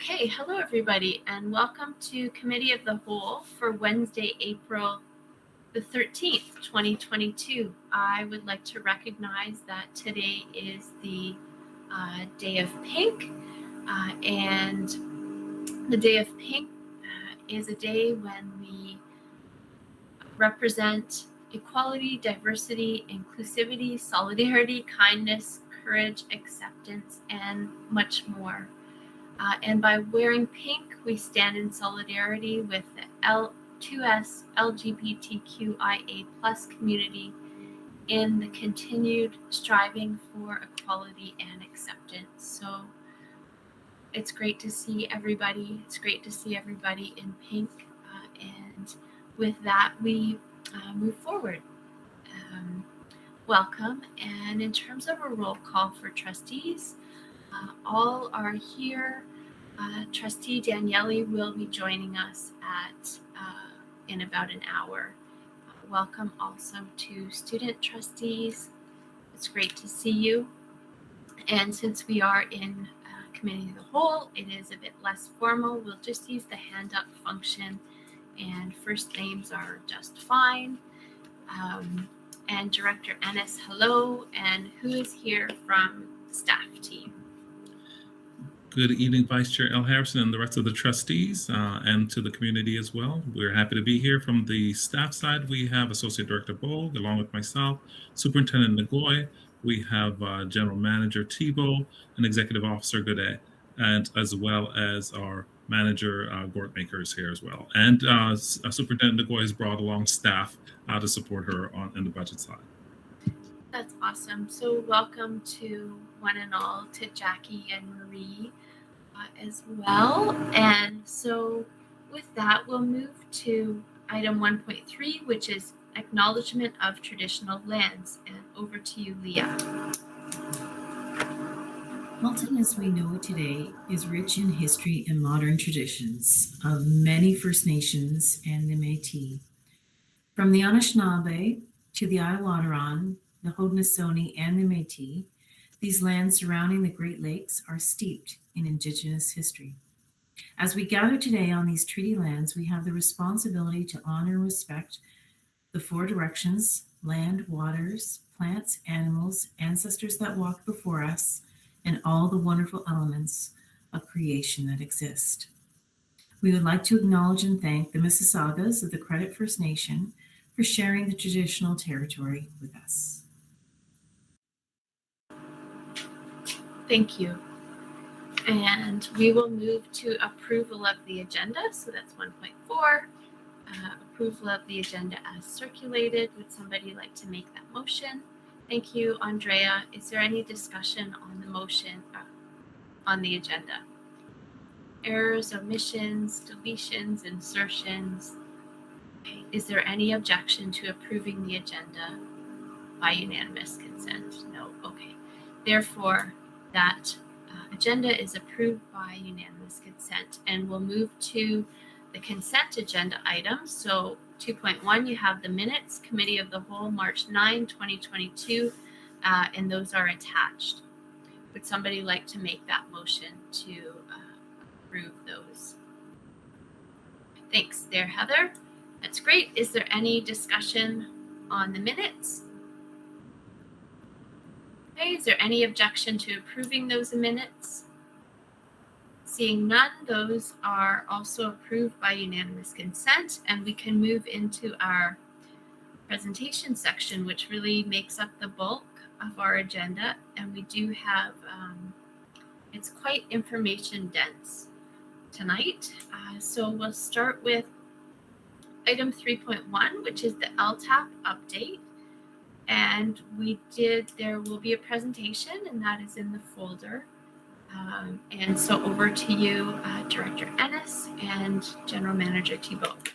Okay, hello everybody, and welcome to Committee of the Whole for Wednesday, April the 13th, 2022. I would like to recognize that today is the Day of Pink, and the Day of Pink is a day when we represent equality, diversity, inclusivity, solidarity, kindness, courage, acceptance, and much more. And by wearing pink, we stand in solidarity with the L2S LGBTQIA plus community in the continued striving for equality and acceptance. So it's great to see everybody. It's great to see everybody in pink. And with that, we move forward. Welcome. And in terms of a roll call for trustees, all are here. Trustee Daniele will be joining us in about an hour. Welcome also to student trustees. It's great to see you. And since we are in Committee of the Whole, it is a bit less formal. We'll just use the hand up function, and first names are just fine. And Director Ennis, hello. And who is here from the staff team? Good evening, Vice Chair L. Harrison and the rest of the trustees, and to the community as well. We're happy to be here. From the staff side, we have Associate Director Bogue, along with myself, Superintendent Nagoy. We have General Manager Thibault and Executive Officer Godet, and as well as our manager, Gortmaker, is here as well. And Superintendent Nagoy has brought along staff to support her on the budget side. That's awesome. So welcome to one and all, to Jackie and Marie as well. And so with that, we'll move to item 1.3, which is Acknowledgement of Traditional Lands. And over to you, Leah. Halton, as we know it today, is rich in history and modern traditions of many First Nations and the Métis. From the Anishinaabe to the Iwataron, the Haudenosaunee, and the Métis, these lands surrounding the Great Lakes are steeped in Indigenous history. As we gather today on these treaty lands, we have the responsibility to honor and respect the four directions: land, waters, plants, animals, ancestors that walked before us, and all the wonderful elements of creation that exist. We would like to acknowledge and thank the Mississaugas of the Credit First Nation for sharing the traditional territory with us. Thank you. And we will move to approval of the agenda. So that's 1.4, approval of the agenda as circulated. Would somebody like to make that motion? Thank you, Andrea. Is there any discussion on the motion on the agenda? Errors, omissions, deletions, insertions? Okay. Is there any objection to approving the agenda by unanimous consent? No. Okay. Therefore, that agenda is approved by unanimous consent, and we'll move to the consent agenda items. So 2.1, you have the minutes, Committee of the Whole, March 9, 2022, and those are attached. Would somebody like to make that motion to approve those? Thanks there, Heather. That's great. Is there any discussion on the minutes? Okay, is there any objection to approving those minutes? Seeing none, those are also approved by unanimous consent, and we can move into our presentation section, which really makes up the bulk of our agenda. And we do have, it's quite information dense tonight. So we'll start with item 3.1, which is the LTAP update. And there will be a presentation, and that is in the folder. And so over to you, Director Ennis and General Manager Thibault.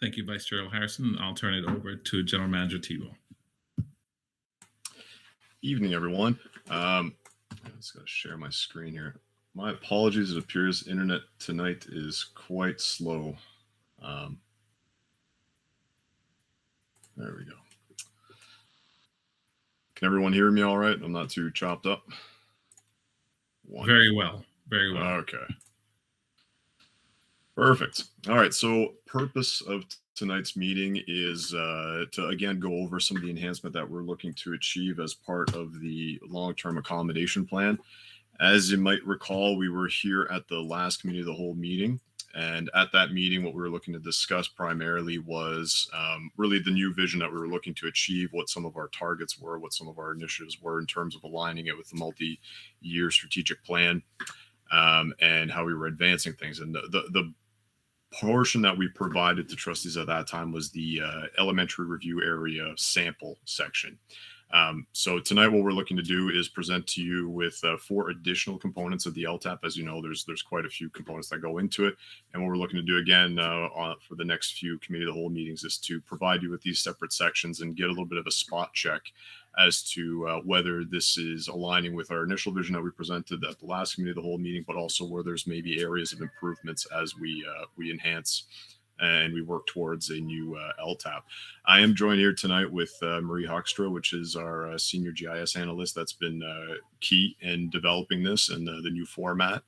Thank you, Vice Chair Harrison. I'll turn it over to General Manager Thibault. Evening, everyone. I just got to share my screen here. My apologies. It appears internet tonight is quite slow. There we go. Can everyone hear me all right? I'm not too chopped up. Very well. Very well. Okay. Perfect. All right. So purpose of tonight's meeting is to again go over some of the enhancement that we're looking to achieve as part of the long-term accommodation plan. As you might recall, we were here at the last committee of the whole meeting. And at that meeting, what we were looking to discuss primarily was really the new vision that we were looking to achieve, what some of our targets were, what some of our initiatives were in terms of aligning it with the multi-year strategic plan, and how we were advancing things. And the portion that we provided to trustees at that time was the elementary review area sample section. So tonight, what we're looking to do is present to you with 4 additional components of the LTAP. As you know, there's quite a few components that go into it. And what we're looking to do again for the next few committee of the whole meetings is to provide you with these separate sections and get a little bit of a spot check as to whether this is aligning with our initial vision that we presented at the last committee of the whole meeting, but also where there's maybe areas of improvements as we enhance and we work towards a new LTAP. I am joined here tonight with Marie Hoekstra, which is our senior GIS analyst that's been key in developing this and the new format,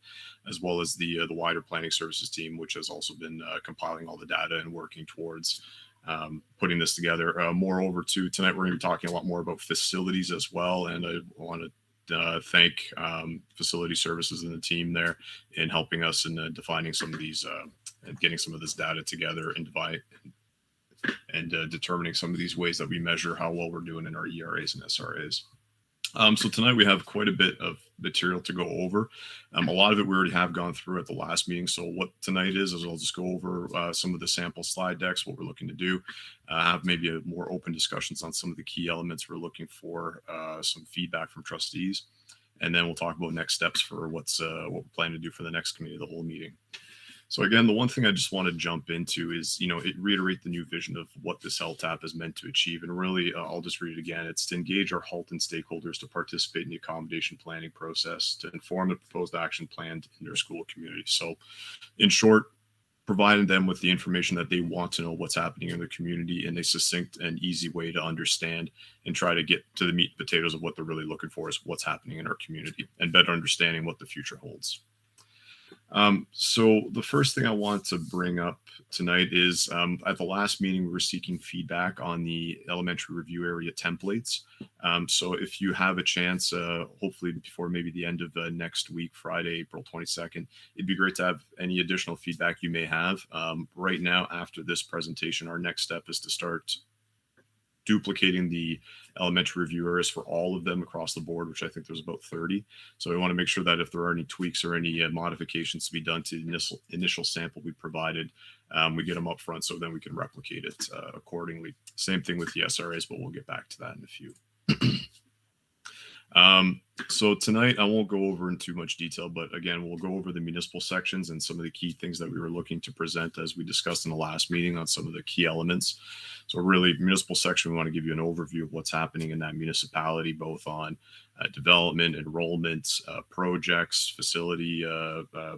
as well as the wider planning services team, which has also been compiling all the data and working towards putting this together. Moreover, tonight we're going to be talking a lot more about facilities as well, and I want to thank facility services and the team there in helping us in defining some of these and getting some of this data together and determining some of these ways that we measure how well we're doing in our ERAs and SRAs. So tonight we have quite a bit of material to go over. A lot of it we already have gone through at the last meeting. So what tonight is I'll just go over some of the sample slide decks, what we're looking to do, have maybe a more open discussions on some of the key elements we're looking for, some feedback from trustees, and then we'll talk about next steps for what we're planning to do for the next committee of the whole meeting. So again, the one thing I just want to jump into is, reiterate the new vision of what this LTAP is meant to achieve. And really, I'll just read it again. It's to engage our Halton stakeholders to participate in the accommodation planning process, to inform the proposed action plan in their school community. So in short, providing them with the information that they want to know what's happening in their community in a succinct and easy way to understand and try to get to the meat and potatoes of what they're really looking for is what's happening in our community and better understanding what the future holds. So the first thing I want to bring up tonight is at the last meeting, we were seeking feedback on the elementary review area templates. So if you have a chance, hopefully before maybe the end of next week, Friday, April 22nd, it'd be great to have any additional feedback you may have. Right now, after this presentation, our next step is to start duplicating the elementary review areas for all of them across the board, which I think there's about 30. So we want to make sure that if there are any tweaks or any modifications to be done to the initial sample we provided, we get them up front so then we can replicate it accordingly. Same thing with the SRAs, but we'll get back to that in a few. So tonight I won't go over in too much detail, but again, we'll go over the municipal sections and some of the key things that we were looking to present as we discussed in the last meeting on some of the key elements. So really, municipal section, we want to give you an overview of what's happening in that municipality, both on development, enrollment, projects, facility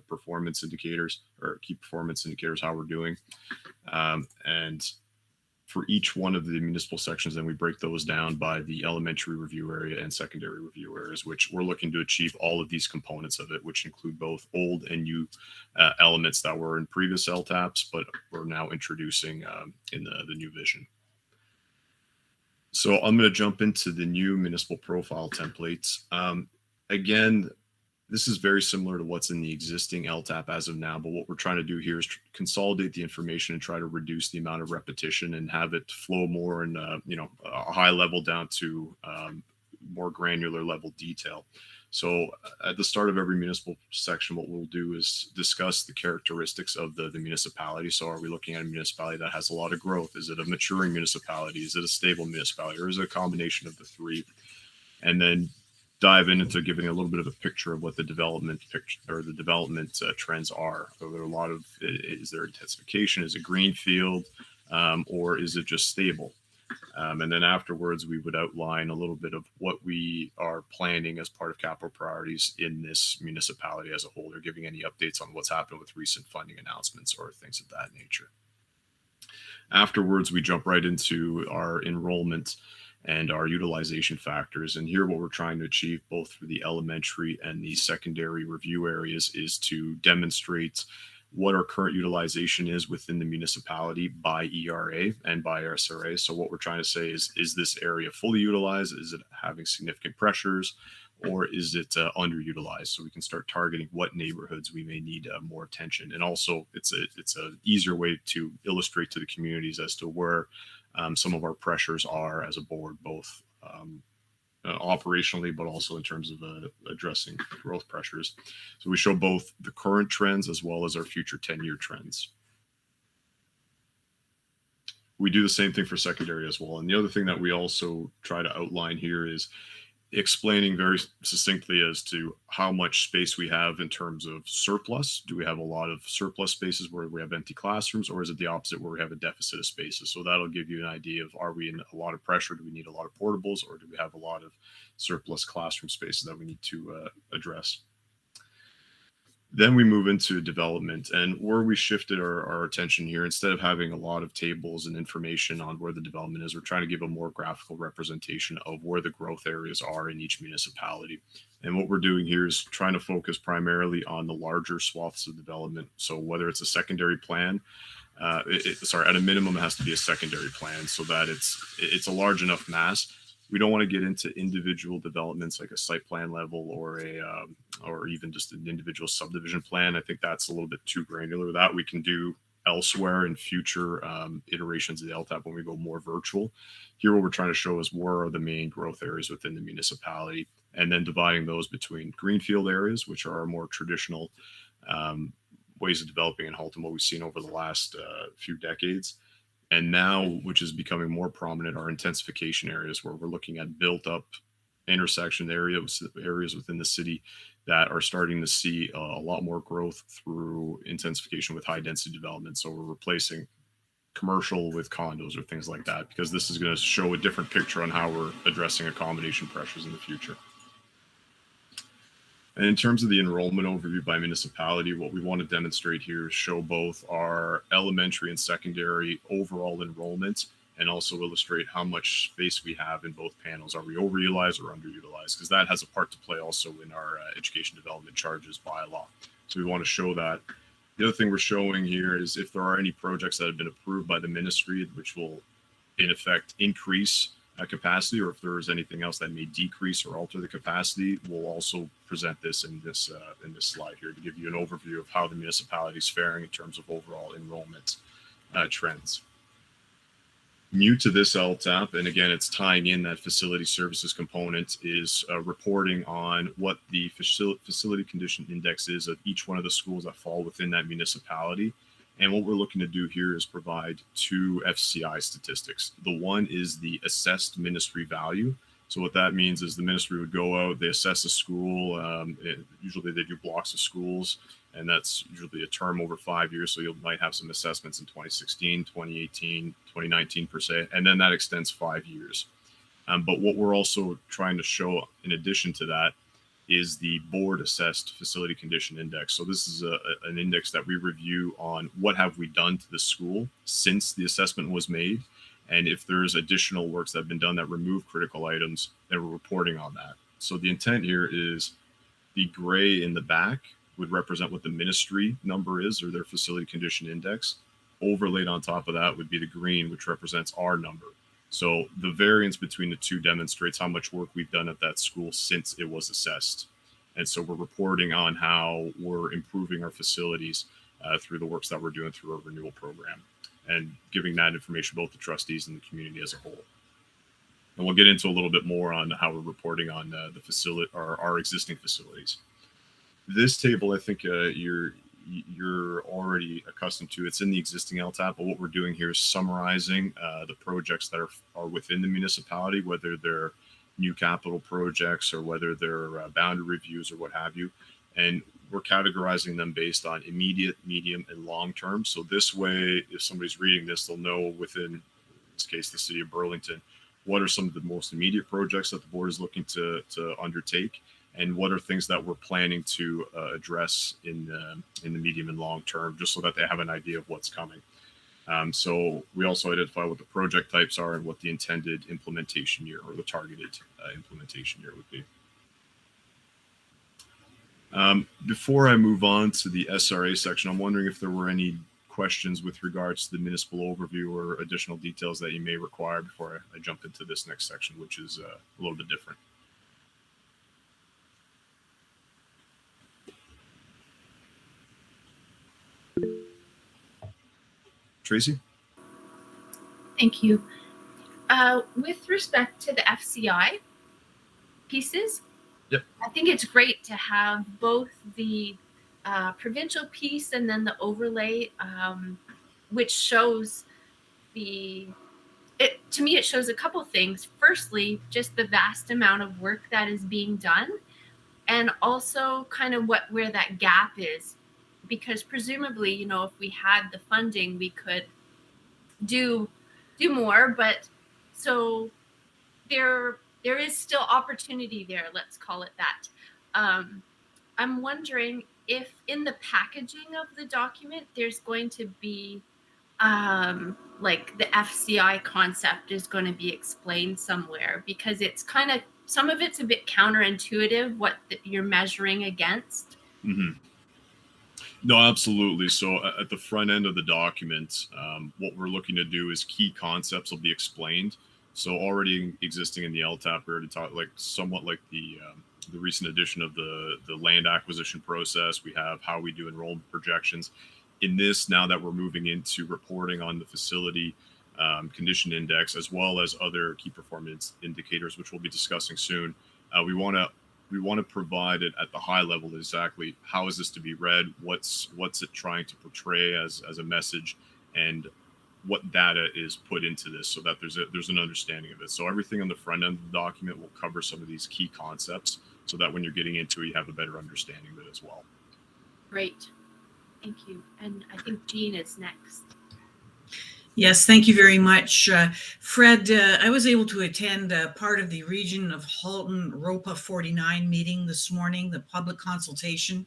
performance indicators, or key performance indicators, how we're doing. And for each one of the municipal sections, then we break those down by the elementary review area and secondary review areas, which we're looking to achieve all of these components of it, which include both old and new elements that were in previous LTAPs, but we're now introducing in the new vision. So I'm going to jump into the new municipal profile templates. Again, this is very similar to what's in the existing LTAP as of now, but what we're trying to do here is consolidate the information and try to reduce the amount of repetition and have it flow more in, a high level down to more granular level detail. So at the start of every municipal section, what we'll do is discuss the characteristics of the municipality. So are we looking at a municipality that has a lot of growth? Is it a maturing municipality? Is it a stable municipality? Or is it a combination of the three? And then dive into giving a little bit of a picture of what the development picture or the development trends are. Are there a lot of, is there intensification? Is it greenfield, or is it just stable? And then afterwards, we would outline a little bit of what we are planning as part of capital priorities in this municipality as a whole, or giving any updates on what's happened with recent funding announcements or things of that nature. Afterwards, we jump right into our enrollment. and our utilization factors. And here what we're trying to achieve both for the elementary and the secondary review areas is to demonstrate what our current utilization is within the municipality by ERA and by SRA. So what we're trying to say is this area fully utilized? Is it having significant pressures? Or is it underutilized? So we can start targeting what neighborhoods we may need more attention. And also, it's a easier way to illustrate to the communities as to where some of our pressures are as a board, both operationally, but also in terms of addressing growth pressures. So we show both the current trends as well as our future 10-year trends. We do the same thing for secondary as well. And the other thing that we also try to outline here is explaining very succinctly as to how much space we have in terms of surplus. Do we have a lot of surplus spaces where we have empty classrooms, or is it the opposite where we have a deficit of spaces? So that'll give you an idea of, are we in a lot of pressure? Do we need a lot of portables, or do we have a lot of surplus classroom spaces that we need to address? Then we move into development, and where we shifted our attention here, instead of having a lot of tables and information on where the development is, we're trying to give a more graphical representation of where the growth areas are in each municipality. And what we're doing here is trying to focus primarily on the larger swaths of development. So whether it's a secondary plan, at a minimum, it has to be a secondary plan so that it's a large enough mass. We don't want to get into individual developments like a site plan level or or even just an individual subdivision plan. I think that's a little bit too granular. That we can do elsewhere in future iterations of the LTAP when we go more virtual. Here, what we're trying to show is where are the main growth areas within the municipality, and then dividing those between greenfield areas, which are our more traditional ways of developing in Halton, what we've seen over the last few decades. And now, which is becoming more prominent, are intensification areas where we're looking at built up intersection areas within the city that are starting to see a lot more growth through intensification with high density development. So we're replacing commercial with condos or things like that, because this is going to show a different picture on how we're addressing accommodation pressures in the future. And in terms of the enrollment overview by municipality, what we want to demonstrate here is show both our elementary and secondary overall enrollment, and also illustrate how much space we have in both panels. Are we overutilized or underutilized? Because that has a part to play also in our education development charges bylaw. So we want to show that. The other thing we're showing here is if there are any projects that have been approved by the ministry, which will in effect increase capacity, or if there is anything else that may decrease or alter the capacity, we'll also present this in this slide here to give you an overview of how the municipality is faring in terms of overall enrollment trends. New to this LTAP, and again, it's tying in that facility services component, is reporting on what the facility condition index is of each one of the schools that fall within that municipality. And what we're looking to do here is provide two FCI statistics. The one is the assessed ministry value. So what that means is the ministry would go out, they assess a school. Usually they do blocks of schools, and that's usually a term over 5 years. So you might have some assessments in 2016, 2018, 2019 per se, and then that extends 5 years. But what we're also trying to show in addition to that is the board assessed facility condition index. So this is an index that we review on what have we done to the school since the assessment was made. And if there's additional works that have been done that remove critical items, then we're reporting on that. So the intent here is the gray in the back would represent what the ministry number is, or their facility condition index. Overlaid on top of that would be the green, which represents our number. So the variance between the two demonstrates how much work we've done at that school since it was assessed. And so we're reporting on how we're improving our facilities through the works that we're doing through our renewal program, and giving that information both to trustees and the community as a whole. And we'll get into a little bit more on how we're reporting on the facility, or our existing facilities. This table, I think you're already accustomed to. It's in the existing LTAP, but what we're doing here is summarizing the projects that are within the municipality, whether they're new capital projects or whether they're boundary reviews or what have you. And we're categorizing them based on immediate, medium, and long term. So this way, if somebody's reading this, they'll know within, in this case, the city of Burlington, what are some of the most immediate projects that the board is looking to undertake, and what are things that we're planning to address in the medium and long term, just so that they have an idea of what's coming. So we also identify what the project types are and what the intended implementation year or the targeted implementation year would be. Before I move on to the SRA section, I'm wondering if there were any questions with regards to the municipal overview or additional details that you may require before I jump into this next section, which is a little bit different. Tracy? Thank you. With respect to the FCI pieces, Yep. I think it's great to have both the provincial piece and then the overlay, which shows to me, it shows a couple things. Firstly, just the vast amount of work that is being done, and also kind of where that gap is, because presumably, if we had the funding, we could do more. But so there is still opportunity there. Let's call it that. I'm wondering if in the packaging of the document, there's going to be like the FCI concept is going to be explained somewhere, because it's kind of, some of it's a bit counterintuitive what you're measuring against. Mm-hmm. No, absolutely. So at the front end of the document, what we're looking to do is key concepts will be explained. So already existing in the LTAP, we already talked somewhat like the recent addition of the land acquisition process. We have how we do enrollment projections. In this, now that we're moving into reporting on the facility condition index, as well as other key performance indicators, which we'll be discussing soon, we want to provide it at the high level exactly how is this to be read, what's it trying to portray as a message, and what data is put into this, so that there's an understanding of it. So everything on the front end of the document will cover some of these key concepts, so that when you're getting into it, you have a better understanding of it as well. Great. Thank you. And I think Jean is next. Yes, thank you very much. Fred, I was able to attend part of the Region of Halton ROPA 49 meeting this morning, the public consultation.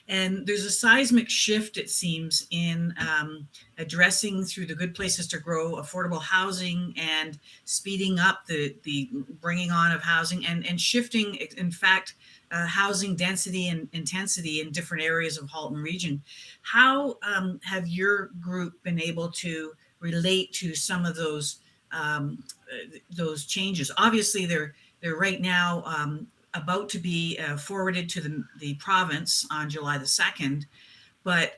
And there's a seismic shift, it seems, in addressing through the Good Places to Grow affordable housing and speeding up the bringing on of housing and shifting, in fact, housing density and intensity in different areas of Halton region. How have your group been able to relate to some of those changes? Obviously, they're right now about to be forwarded to the province on July the 2nd. But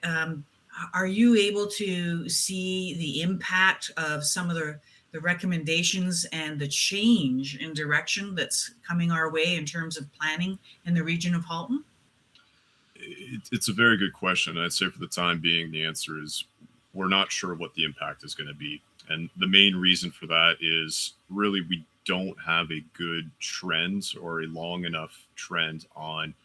are you able to see the impact of some of the recommendations and the change in direction that's coming our way in terms of planning in the region of Halton? It's a very good question. I'd say for the time being, the answer is we're not sure what the impact is going to be. And the main reason for that is really we don't have a good trend or a long enough trend on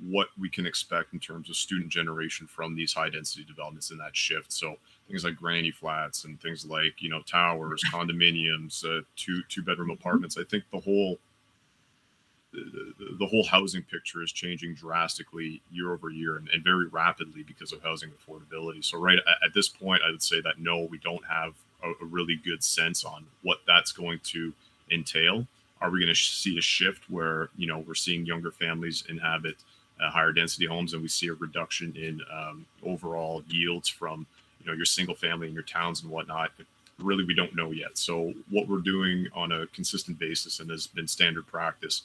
what we can expect in terms of student generation from these high density developments in that shift. So things like granny flats and things like, towers, condominiums, two bedroom apartments. I think the whole housing picture is changing drastically year over year and very rapidly because of housing affordability. So right at this point, I would say that no, we don't have a really good sense on what that's going to entail. Are we going to see a shift where, we're seeing younger families inhabit higher density homes and we see a reduction in overall yields from, your single family in your towns and whatnot? Really, we don't know yet. So what we're doing on a consistent basis and has been standard practice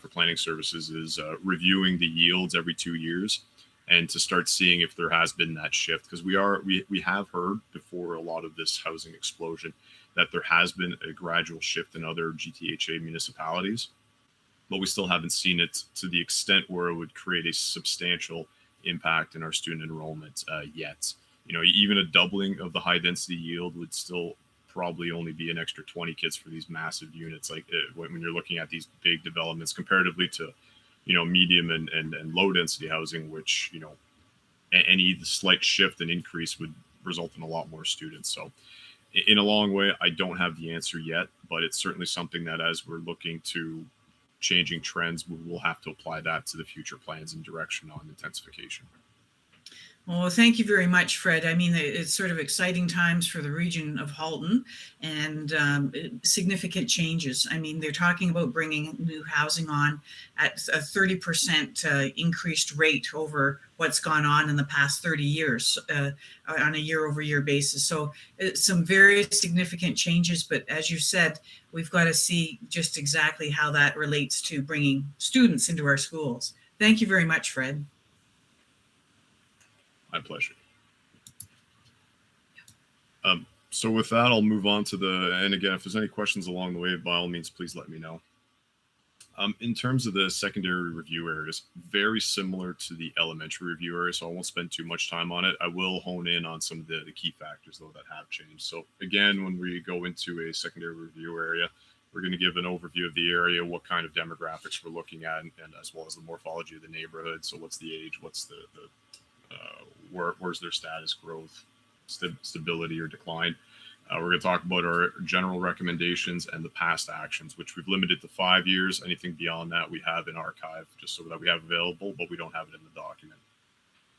for planning services is reviewing the yields every 2 years and to start seeing if there has been that shift, because we have heard before a lot of this housing explosion that there has been a gradual shift in other GTHA municipalities, but we still haven't seen it to the extent where it would create a substantial impact in our student enrollment yet. Even a doubling of the high density yield would still probably only be an extra 20 kids for these massive units. Like when you're looking at these big developments comparatively to, medium and low density housing, which, any slight shift and increase would result in a lot more students. So in a long way, I don't have the answer yet, but it's certainly something that as we're looking to changing trends, we'll have to apply that to the future plans and direction on intensification. Well, thank you very much, Fred. I mean, it's sort of exciting times for the region of Halton and significant changes. I mean, they're talking about bringing new housing on at a 30% increased rate over what's gone on in the past 30 years on a year-over-year basis. So some very significant changes, but as you said, we've got to see just exactly how that relates to bringing students into our schools. Thank you very much, Fred. My pleasure. So with that, I'll move on to and again, if there's any questions along the way, by all means, please let me know. In terms of the secondary review areas, very similar to the elementary review area, so I won't spend too much time on it. I will hone in on some of the key factors, though, that have changed. So again, when we go into a secondary review area, we're going to give an overview of the area, what kind of demographics we're looking at, and as well as the morphology of the neighborhood. So what's the age, what's where's their status, growth, stability, or decline. We're going to talk about our general recommendations and the past actions, which we've limited to 5 years. Anything beyond that, we have in archive, just so that we have available, but we don't have it in the document.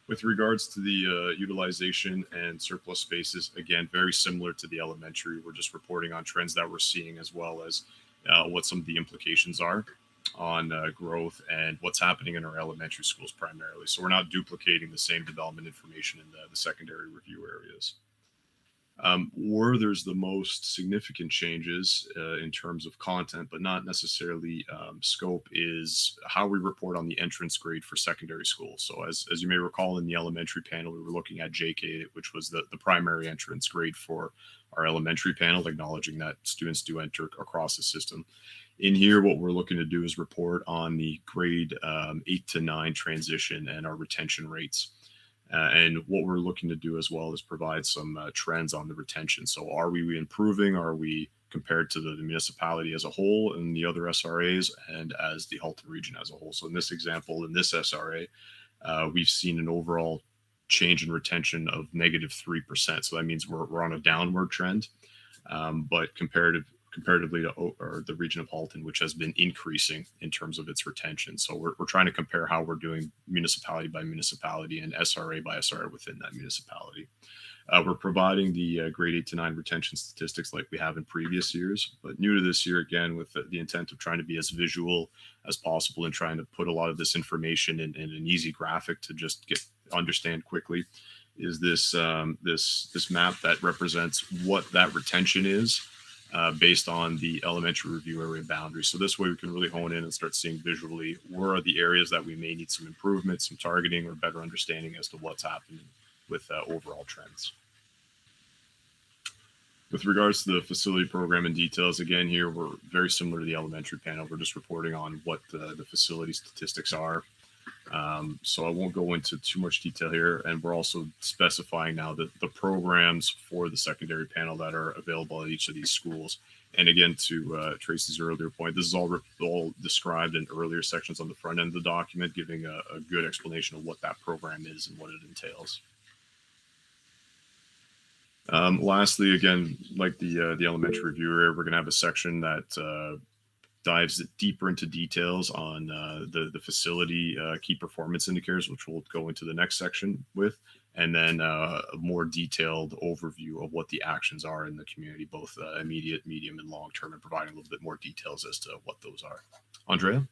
With regards to the utilization and surplus spaces, again, very similar to the elementary. We're just reporting on trends that we're seeing, as well as what some of the implications are on growth and what's happening in our elementary schools primarily. So we're not duplicating the same development information in the secondary review areas. Where there's the most significant changes in terms of content, but not necessarily scope, is how we report on the entrance grade for secondary school. So as you may recall, in the elementary panel, we were looking at JK, which was the primary entrance grade for our elementary panel, acknowledging that students do enter across the system. In here, what we're looking to do is report on the grade 8 to 9 transition and our retention rates. And what we're looking to do as well is provide some trends on the retention. So are we improving? Are we compared to the municipality as a whole and the other SRAs and as the Halton region as a whole? So in this example, in this SRA, we've seen an overall change in retention of -3%. So that means we're on a downward trend, but comparatively to the region of Halton, which has been increasing in terms of its retention. So we're trying to compare how we're doing municipality by municipality and SRA by SRA within that municipality. We're providing the grade 8 to 9 retention statistics like we have in previous years, but new to this year, again, with the intent of trying to be as visual as possible and trying to put a lot of this information in an easy graphic to just understand quickly, is this map that represents what that retention is based on the elementary review area boundary. So this way we can really hone in and start seeing visually where are the areas that we may need some improvement, some targeting, or better understanding as to what's happening with overall trends. With regards to the facility program and details, again, here we're very similar to the elementary panel. We're just reporting on what the facility statistics are. So I won't go into too much detail here. And we're also specifying now that the programs for the secondary panel that are available at each of these schools. And again, to Tracy's earlier point, this is all described in earlier sections on the front end of the document, giving a good explanation of what that program is and what it entails. Lastly, again, like the elementary review area, we're going to have a section that dives deeper into details on the facility key performance indicators, which we'll go into the next section with, and then a more detailed overview of what the actions are in the community, both immediate, medium, and long term, and providing a little bit more details as to what those are. Andrea?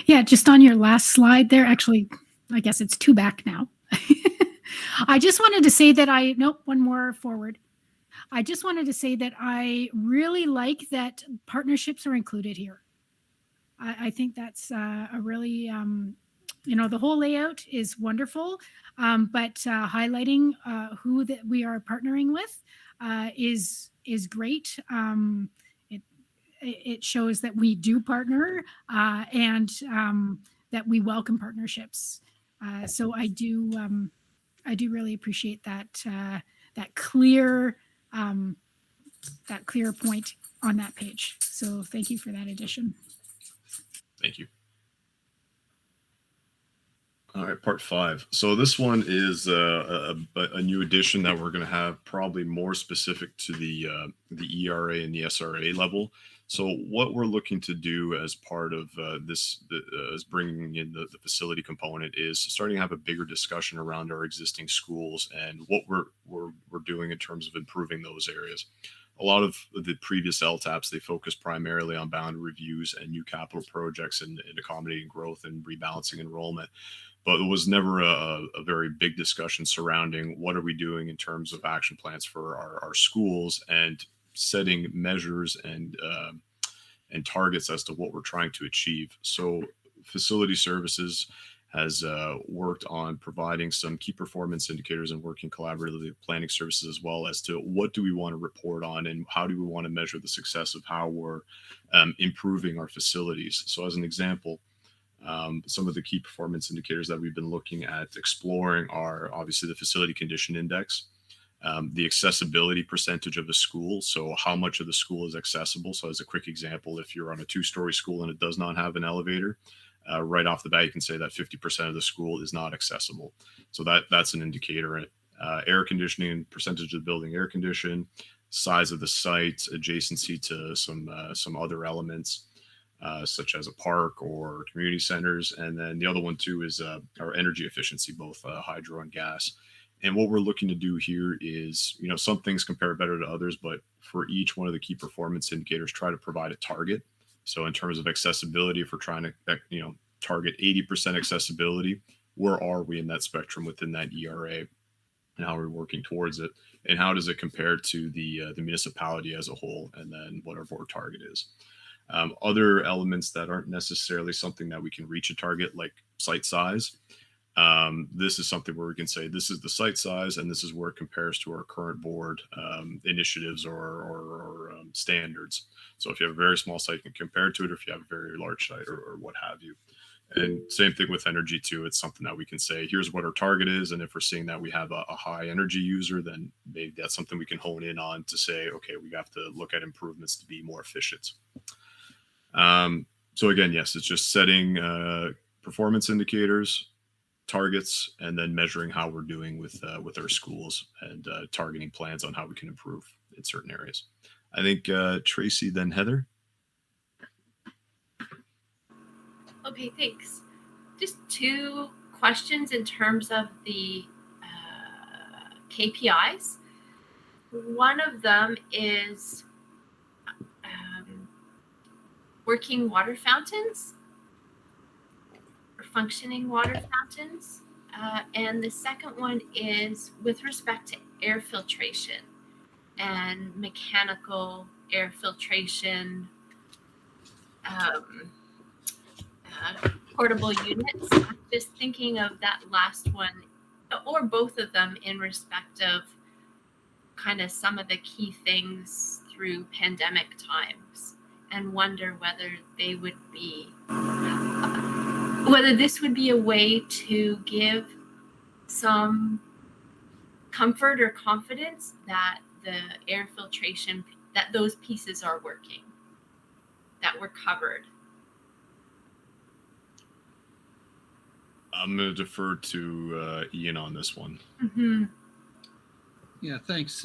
Yeah, just on your last slide there, actually, I guess it's 2 back now. I just wanted to say that one more forward. I just wanted to say that I really like that partnerships are included here. I think that's a really, the whole layout is wonderful, but highlighting who that we are partnering with is great. It shows that we do partner and that we welcome partnerships. So I do really appreciate that clear point on that page. So thank you for that addition. Thank you. All right, part 5. So this one is a new addition that we're going to have, probably more specific to the ERA and the SRA level. So what we're looking to do as part of this, as bringing in the facility component, is starting to have a bigger discussion around our existing schools and what we're doing in terms of improving those areas. A lot of the previous LTAPs, they focus primarily on boundary reviews and new capital projects and accommodating growth and rebalancing enrollment. But it was never a very big discussion surrounding what are we doing in terms of action plans for our schools and setting measures and targets as to what we're trying to achieve. So facility services has worked on providing some key performance indicators and working collaboratively with planning services as well as to what do we want to report on and how do we want to measure the success of how we're improving our facilities. So as an example, some of the key performance indicators that we've been looking at exploring are obviously the facility condition index, the accessibility percentage of the school. So how much of the school is accessible. So as a quick example, if you're on a 2-story school and it does not have an elevator, right off the bat, you can say that 50% of the school is not accessible. So that's an indicator. Air conditioning, percentage of the building air conditioned, size of the site, adjacency to some other elements. Such as a park or community centers. And then the other one too is our energy efficiency, both hydro and gas. And what we're looking to do here is, some things compare better to others, but for each one of the key performance indicators, try to provide a target. So in terms of accessibility, if we're trying to, target 80% accessibility, where are we in that spectrum within that ERA? And how are we working towards it? And how does it compare to the municipality as a whole? And then whatever our target is. Other elements that aren't necessarily something that we can reach a target, like site size. This is something where we can say this is the site size and this is where it compares to our current board initiatives or standards. So if you have a very small site, you can compare it to it, or if you have a very large site or what have you. And same thing with energy too. It's something that we can say, here's what our target is. And if we're seeing that we have a high energy user, then maybe that's something we can hone in on to say, okay, we have to look at improvements to be more efficient. So again, yes, it's just setting performance indicators, targets, and then measuring how we're doing with our schools and targeting plans on how we can improve in certain areas. I think Tracy, then Heather. Okay, thanks. Just 2 questions in terms of the KPIs. One of them is working water fountains or functioning water fountains. And the second one is with respect to air filtration and mechanical air filtration, portable units. I'm just thinking of that last one or both of them in respect of kind of some of the key things through pandemic times, and wonder whether they would be, whether this would be a way to give some comfort or confidence that the air filtration, that those pieces are working, that we're covered. I'm going to defer to Ian on this one. Mm-hmm. Yeah, thanks.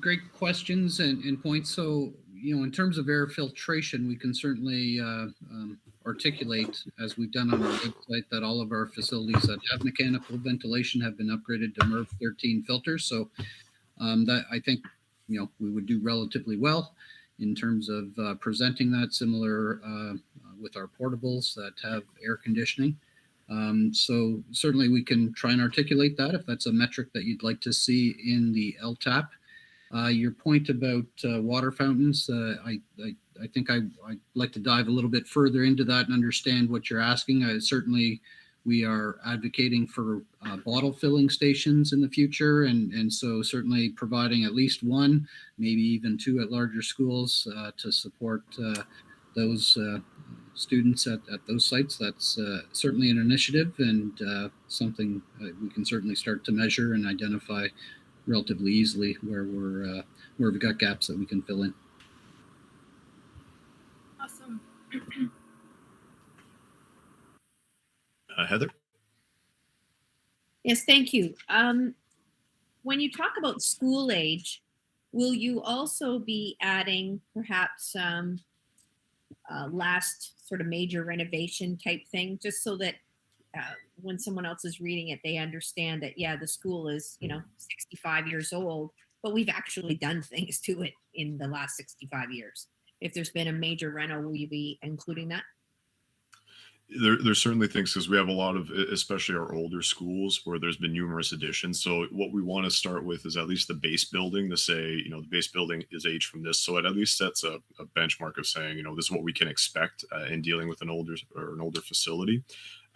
Great questions and points. So, in terms of air filtration, we can certainly articulate, as we've done on our website, that all of our facilities that have mechanical ventilation have been upgraded to MERV 13 filters. So that I think, we would do relatively well in terms of presenting that, similar with our portables that have air conditioning. So certainly we can try and articulate that if that's a metric that you'd like to see in the LTAP. Your point about water fountains, I think I'd like to dive a little bit further into that and understand what you're asking. Certainly we are advocating for bottle filling stations in the future. And so certainly providing at least 1, maybe even 2 at larger schools to support those students at those sites. That's certainly an initiative and something we can certainly start to measure and identify relatively easily where we've got gaps that we can fill in. Awesome. Heather? Yes, thank you. When you talk about school age, will you also be adding perhaps last sort of major renovation type thing, just so that when someone else is reading it, they understand that, yeah, the school is, 65 years old, but we've actually done things to it in the last 65 years. If there's been a major reno, will you be including that? There's certainly things, because we have a lot of, especially our older schools, where there's been numerous additions. So what we want to start with is at least the base building, to say, the base building is aged from this. So it at least sets a benchmark of saying, this is what we can expect in dealing with an older facility.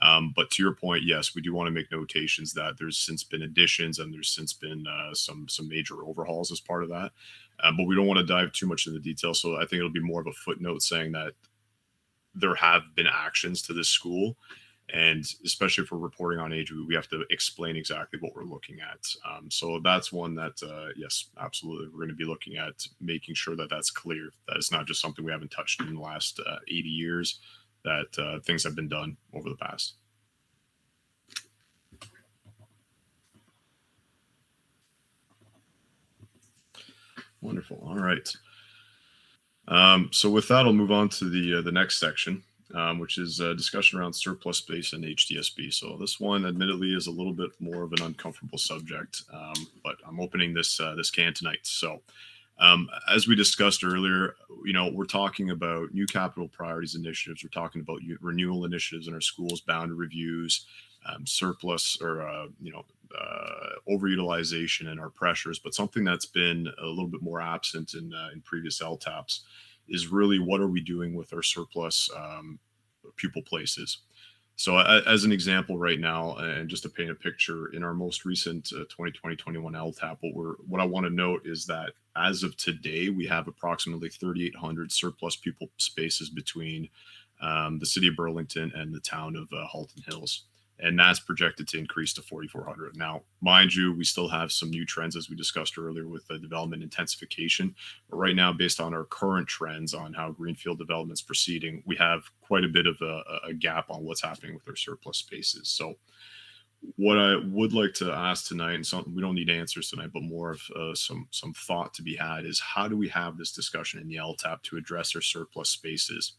But to your point, yes, we do want to make notations that there's since been additions and there's since been some major overhauls as part of that. But we don't want to dive too much into the detail. So I think it'll be more of a footnote saying that there have been actions to this school, and especially if we're reporting on age, we have to explain exactly what we're looking at. So that's one that, yes, absolutely, we're going to be looking at making sure that that's clear, that it's not just something we haven't touched in the last 80 years, that things have been done over the past. Wonderful. All right. So with that, I'll move on to the next section, which is a discussion around surplus space and Hdsb. So this one, admittedly, is a little bit more of an uncomfortable subject, but I'm opening this can tonight. So as we discussed earlier, we're talking about new capital priorities initiatives. We're talking about renewal initiatives in our schools, boundary reviews, surplus or overutilization and our pressures. But something that's been a little bit more absent in previous LTAPs is really, what are we doing with our surplus pupil places? So as an example right now, and just to paint a picture, in our most recent 2020-21 LTAP, what I want to note is that as of today, we have approximately 3,800 surplus pupil spaces between the city of Burlington and the town of Halton Hills. And that's projected to increase to 4,400. Now, mind you, we still have some new trends, as we discussed earlier, with the development intensification. But right now, based on our current trends on how greenfield development's proceeding, we have quite a bit of a gap on what's happening with our surplus spaces. So what I would like to ask tonight, and something we don't need answers tonight, but more of some thought to be had, is how do we have this discussion in the LTAP to address our surplus spaces?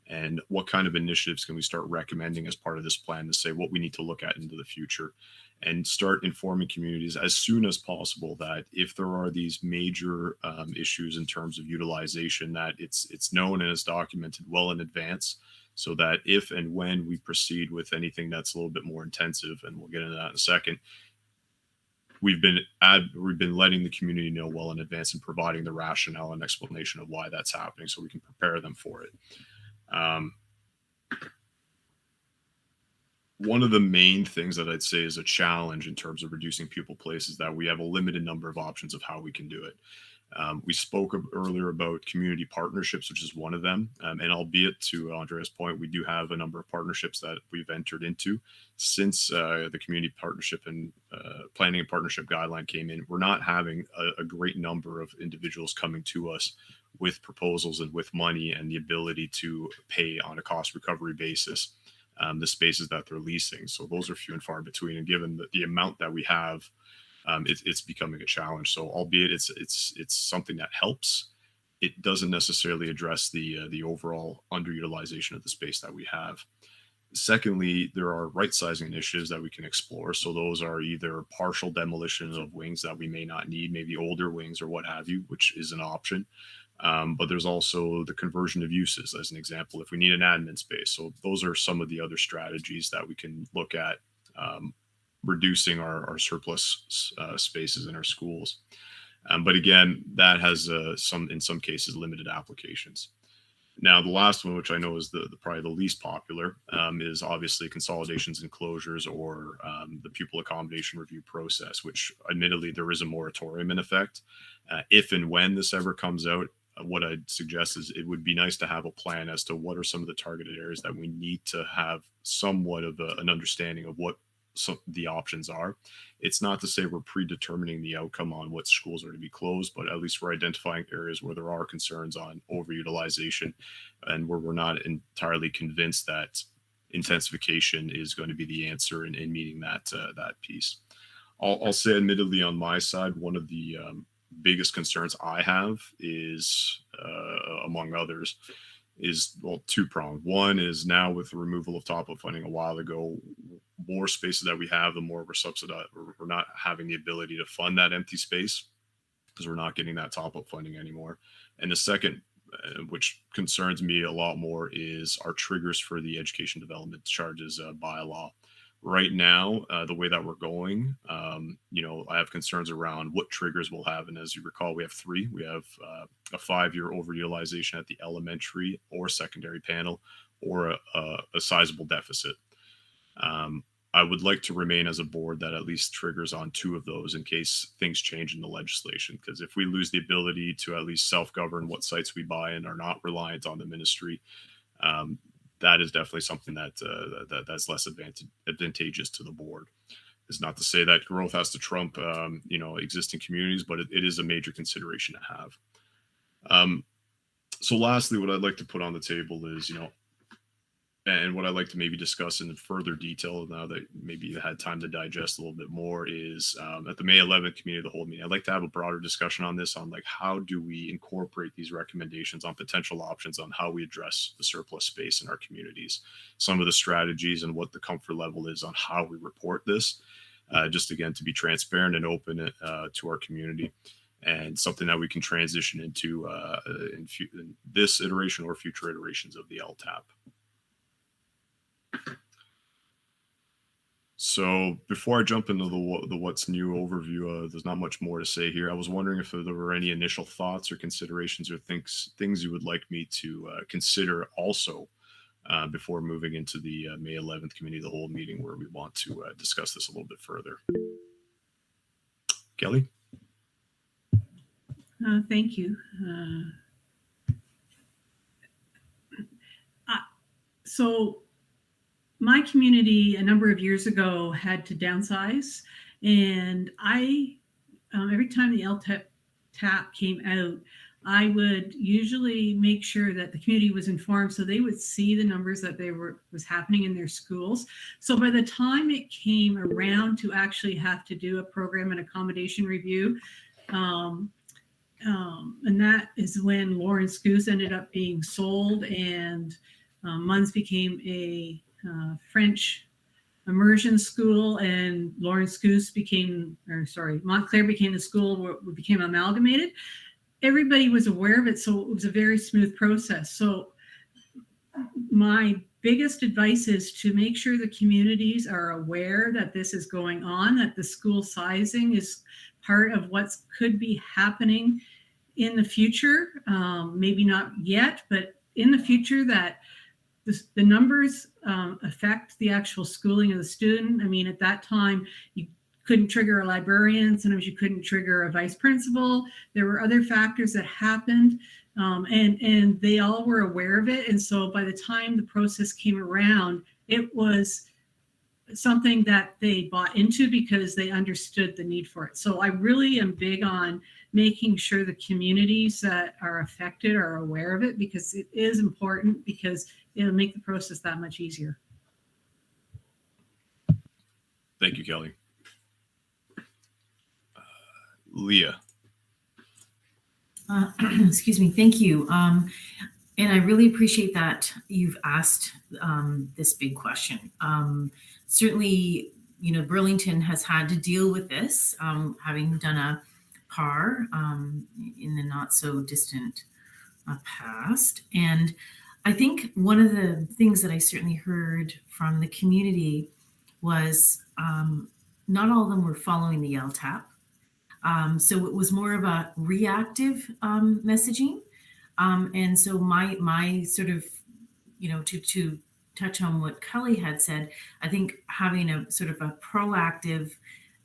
And what kind of initiatives can we start recommending as part of this plan to say what we need to look at into the future, and start informing communities as soon as possible that if there are these major issues in terms of utilization, that it's known and is documented well in advance, so that if and when we proceed with anything that's a little bit more intensive, and we'll get into that in a second, we've been letting the community know well in advance and providing the rationale and explanation of why that's happening, so we can prepare them for it. One of the main things that I'd say is a challenge in terms of reducing pupil place is that we have a limited number of options of how we can do it. We spoke earlier about community partnerships, which is one of them. And albeit, to Andrea's point, we do have a number of partnerships that we've entered into since the community partnership and planning and partnership guideline came in. We're not having a great number of individuals coming to us with proposals and with money and the ability to pay on a cost recovery basis the spaces that they're leasing. So those are few and far between. And given the amount that we have, it's becoming a challenge. So albeit it's something that helps, it doesn't necessarily address the overall underutilization of the space that we have. Secondly, there are right sizing initiatives that we can explore. So those are either partial demolition of wings that we may not need, maybe older wings or what have you, which is an option. But there's also the conversion of uses, as an example, if we need an admin space. So those are some of the other strategies that we can look at reducing our surplus spaces in our schools. But again, that has in some cases limited applications. Now, the last one, which I know is probably the least popular, is obviously consolidations and closures, or the pupil accommodation review process, which admittedly there is a moratorium in effect. If and when this ever comes out, what I'd suggest is it would be nice to have a plan as to what are some of the targeted areas that we need to have somewhat of an understanding of what the options are. It's not to say we're predetermining the outcome on what schools are to be closed, but at least we're identifying areas where there are concerns on overutilization and where we're not entirely convinced that intensification is going to be the answer in meeting that piece. I'll say, admittedly, on my side, one of the biggest concerns I have is, among others, is, well, two-pronged. One is, now with the removal of top-up funding a while ago, more spaces that we have, the more we're subsidized. We're not having the ability to fund that empty space because we're not getting that top-up funding anymore. And the second, which concerns me a lot more, is our triggers for the education development charges by law. Right now, the way that we're going, I have concerns around what triggers we'll have. And as you recall, we have three. We have a 5-year overutilization at the elementary or secondary panel, or a sizable deficit. I would like to remain as a board that at least triggers on 2 of those in case things change in the legislation. Because if we lose the ability to at least self-govern what sites we buy and are not reliant on the ministry, that is definitely something that's less advantageous to the board. It's not to say that growth has to trump, existing communities, but it is a major consideration to have. So lastly, what I'd like to put on the table is, and what I'd like to maybe discuss in further detail now that maybe you had time to digest a little bit more, is at the May 11th Committee of the Whole meeting, I'd like to have a broader discussion on this, on like, how do we incorporate these recommendations on potential options on how we address the surplus space in our communities, some of the strategies, and what the comfort level is on how we report this, just again, to be transparent and open to our community, and something that we can transition into in this iteration or future iterations of the LTAP. So before I jump into the what's new overview, there's not much more to say here. I was wondering if there were any initial thoughts or considerations or things you would like me to consider also before moving into the May 11th Committee of the Whole meeting, where we want to discuss this a little bit further. Kelly? Thank you. So my community a number of years ago had to downsize, and I, every time the LTAP came out, I would usually make sure that the community was informed so they would see the numbers that was happening in their schools. So by the time it came around to actually have to do a program and accommodation review, and that is when Lawrence Goose ended up being sold, and Munns became a French immersion school, and Lawrence Goose Montclair became the school where it became amalgamated. Everybody was aware of it, so it was a very smooth process. So my biggest advice is to make sure the communities are aware that this is going on, that the school sizing is part of what could be happening in the future. Maybe not yet, but in the future, that the numbers affect the actual schooling of the student. I mean, at that time, you couldn't trigger a librarian. Sometimes you couldn't trigger a vice principal. There were other factors that happened, and they all were aware of it. And so by the time the process came around, it was something that they bought into because they understood the need for it. So I really am big on making sure the communities that are affected are aware of it, because it is important, because it'll make the process that much easier. Thank you, Kelly. Leah. Excuse me. Thank you. And I really appreciate that you've asked this big question. Certainly, Burlington has had to deal with this, having done a PAR in the not so distant past. And I think one of the things that I certainly heard from the community was not all of them were following the LTAP. So it was more of a reactive messaging. And so my sort of, to touch on what Kelly had said, I think having a sort of a proactive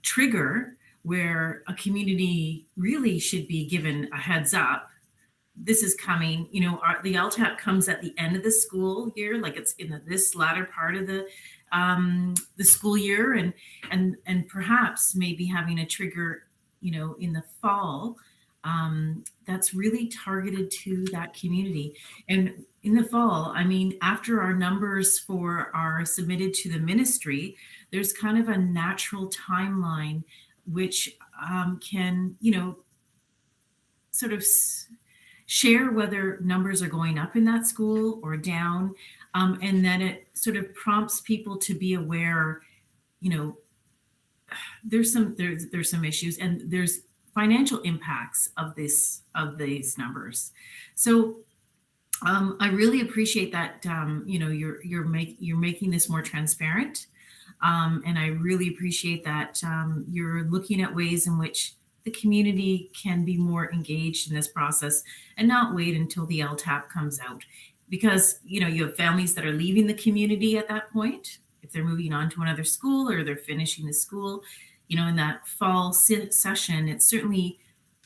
trigger where a community really should be given a heads up. This is coming, the LTAP comes at the end of the school year, like it's in this latter part of the school year, and perhaps maybe having a trigger, in the fall, that's really targeted to that community. And in the fall, I mean, after our numbers are submitted to the ministry, there's kind of a natural timeline which can, sort of share whether numbers are going up in that school or down. And then it sort of prompts people to be aware, there's some issues, and there's financial impacts of these numbers. So I really appreciate that you're making this more transparent, and I really appreciate that you're looking at ways in which the community can be more engaged in this process and not wait until the LTAP comes out, because you have families that are leaving the community at that point if they're moving on to another school or they're finishing the school. In that fall session, it's certainly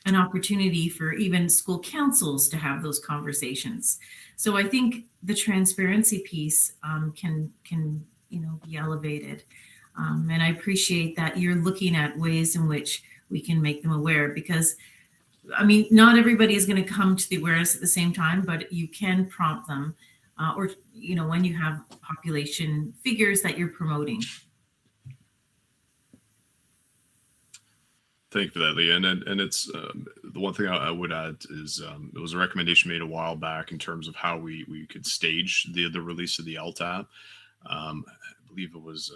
an opportunity for even school councils to have those conversations. So I think the transparency piece can be elevated, and I appreciate that you're looking at ways in which we can make them aware, because I mean, not everybody is going to come to the awareness at the same time, but you can prompt them, or when you have population figures that you're promoting. Thank you for that, Leah. And it's the one thing I would add is there was a recommendation made a while back in terms of how we could stage the release of the LTAP. I believe it was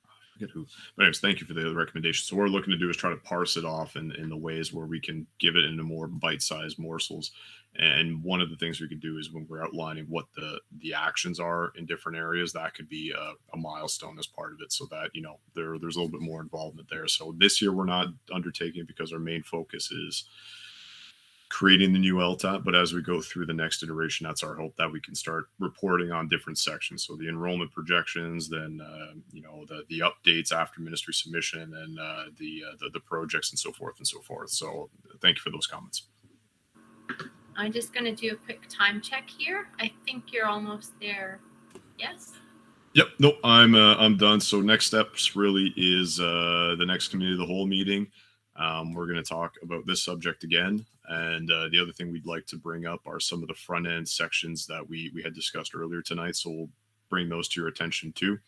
I forget who, but anyways, thank you for the recommendation. So what we're looking to do is try to parse it off in the ways where we can give it into more bite-sized morsels. And one of the things we could do is when we're outlining what the actions are in different areas, that could be a milestone as part of it, so that there's a little bit more involvement there. So this year we're not undertaking because our main focus is creating the new LTAP, but as we go through the next iteration, that's our hope that we can start reporting on different sections. So the enrollment projections, then the updates after ministry submission, and the projects and so forth and so forth. So thank you for those comments. I'm just going to do a quick time check here. I think you're almost there. Yes? Yep. Nope. I'm done. So next steps really is the next committee of the whole meeting. We're going to talk about this subject again. And the other thing we'd like to bring up are some of the front end sections that we had discussed earlier tonight. So we'll bring those to your attention too,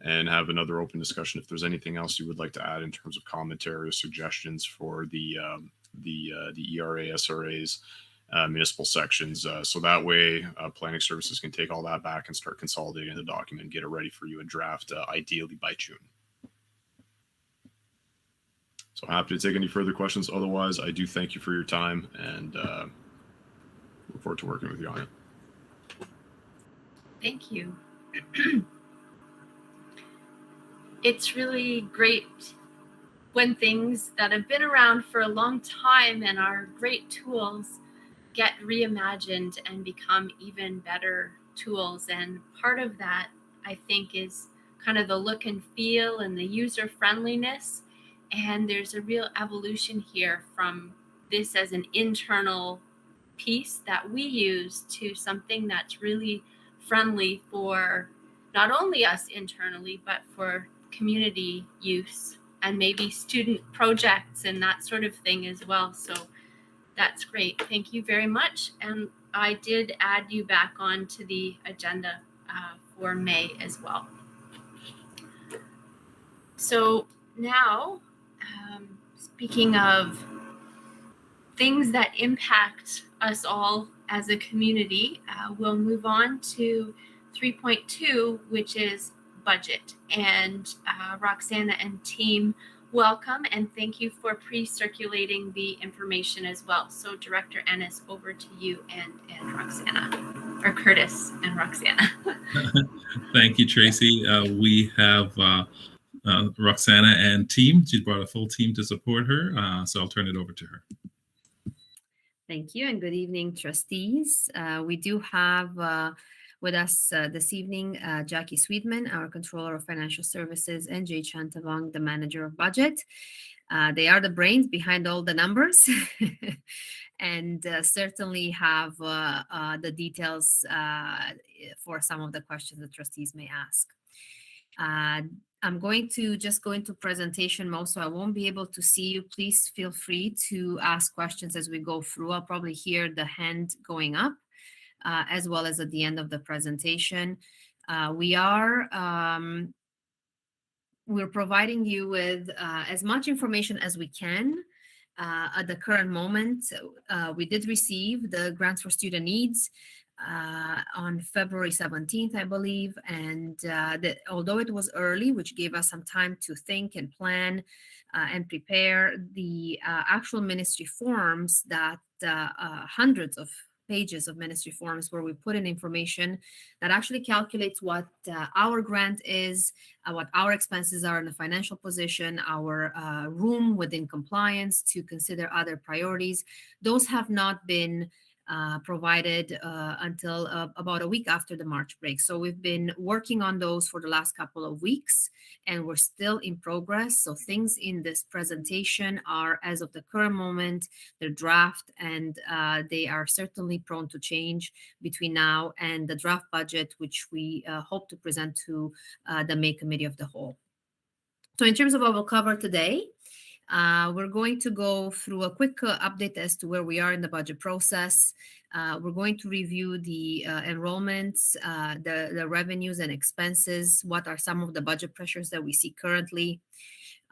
and have another open discussion if there's anything else you would like to add in terms of commentary or suggestions for the ERA, SRAs, municipal sections. So that way planning services can take all that back and start consolidating the document and get it ready for you in draft, ideally by June. So happy to take any further questions. Otherwise, I do thank you for your time, and look forward to working with you on it. Thank you. It's really great when things that have been around for a long time and are great tools get reimagined and become even better tools. And part of that, I think, is kind of the look and feel and the user friendliness. And there's a real evolution here from this as an internal piece that we use to something that's really friendly for not only us internally, but for community use and maybe student projects and that sort of thing as well. So that's great. Thank you very much. And I did add you back onto the agenda for May as well. So now, speaking of things that impact us all as a community, we'll move on to 3.2, which is budget. And Roxana and team, welcome, and thank you for pre-circulating the information as well. So Director Ennis, over to you and Roxana, or Curtis and Roxana. Thank you, Tracy. We have Roxana and team. She brought a full team to support her, so I'll turn it over to her. Thank you, and good evening, trustees. We do have with us this evening Jackie Sweetman, our Controller of Financial Services, and Jay Chantavong, the Manager of Budget. They are the brains behind all the numbers and certainly have the details for some of the questions the trustees may ask. I'm going to just go into presentation mode, so I won't be able to see you. Please feel free to ask questions as we go through. I'll probably hear the hand going up, as well as at the end of the presentation. We're providing you with as much information as we can at the current moment. We did receive the grants for student needs on February 17th, I believe. And although it was early, which gave us some time to think and plan and prepare, the actual ministry forms that hundreds of pages of ministry forms where we put in information that actually calculates what our grant is, what our expenses are in the financial position, our room within compliance to consider other priorities. Those have not been provided until about a week after the March break. So we've been working on those for the last couple of weeks, and we're still in progress. So things in this presentation are, as of the current moment, they're draft, and they are certainly prone to change between now and the draft budget, which we hope to present to the May Committee of the Whole. So in terms of what we'll cover today, we're going to go through a quick update as to where we are in the budget process. We're going to review the enrollments, the revenues and expenses, what are some of the budget pressures that we see currently,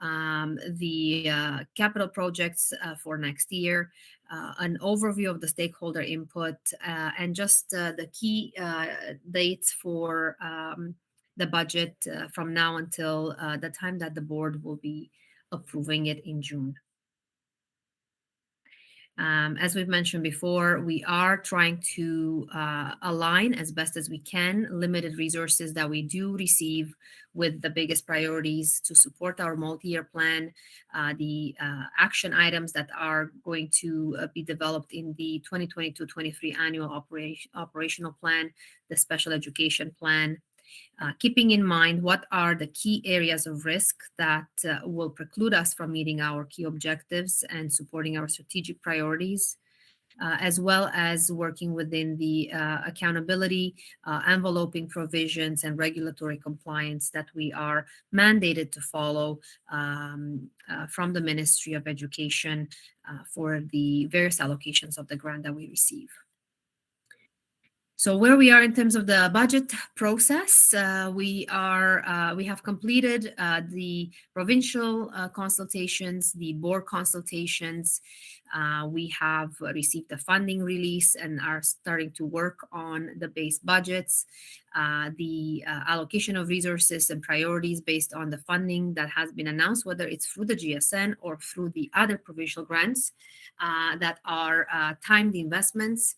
the capital projects for next year, an overview of the stakeholder input, and just the key dates for the budget from now until the time that the board will be approving it in June. As we've mentioned before, we are trying to align as best as we can limited resources that we do receive with the biggest priorities to support our multi-year plan, the action items that are going to be developed in the 2022-23 annual operational plan, the special education plan, keeping in mind what are the key areas of risk that will preclude us from meeting our key objectives and supporting our strategic priorities, as well as working within the accountability, enveloping provisions, and regulatory compliance that we are mandated to follow from the Ministry of Education for the various allocations of the grant that we receive. So where we are in terms of the budget process, we have completed the provincial consultations, the board consultations. We have received the funding release and are starting to work on the base budgets, the allocation of resources and priorities based on the funding that has been announced, whether it's through the GSN or through the other provincial grants that are timed investments.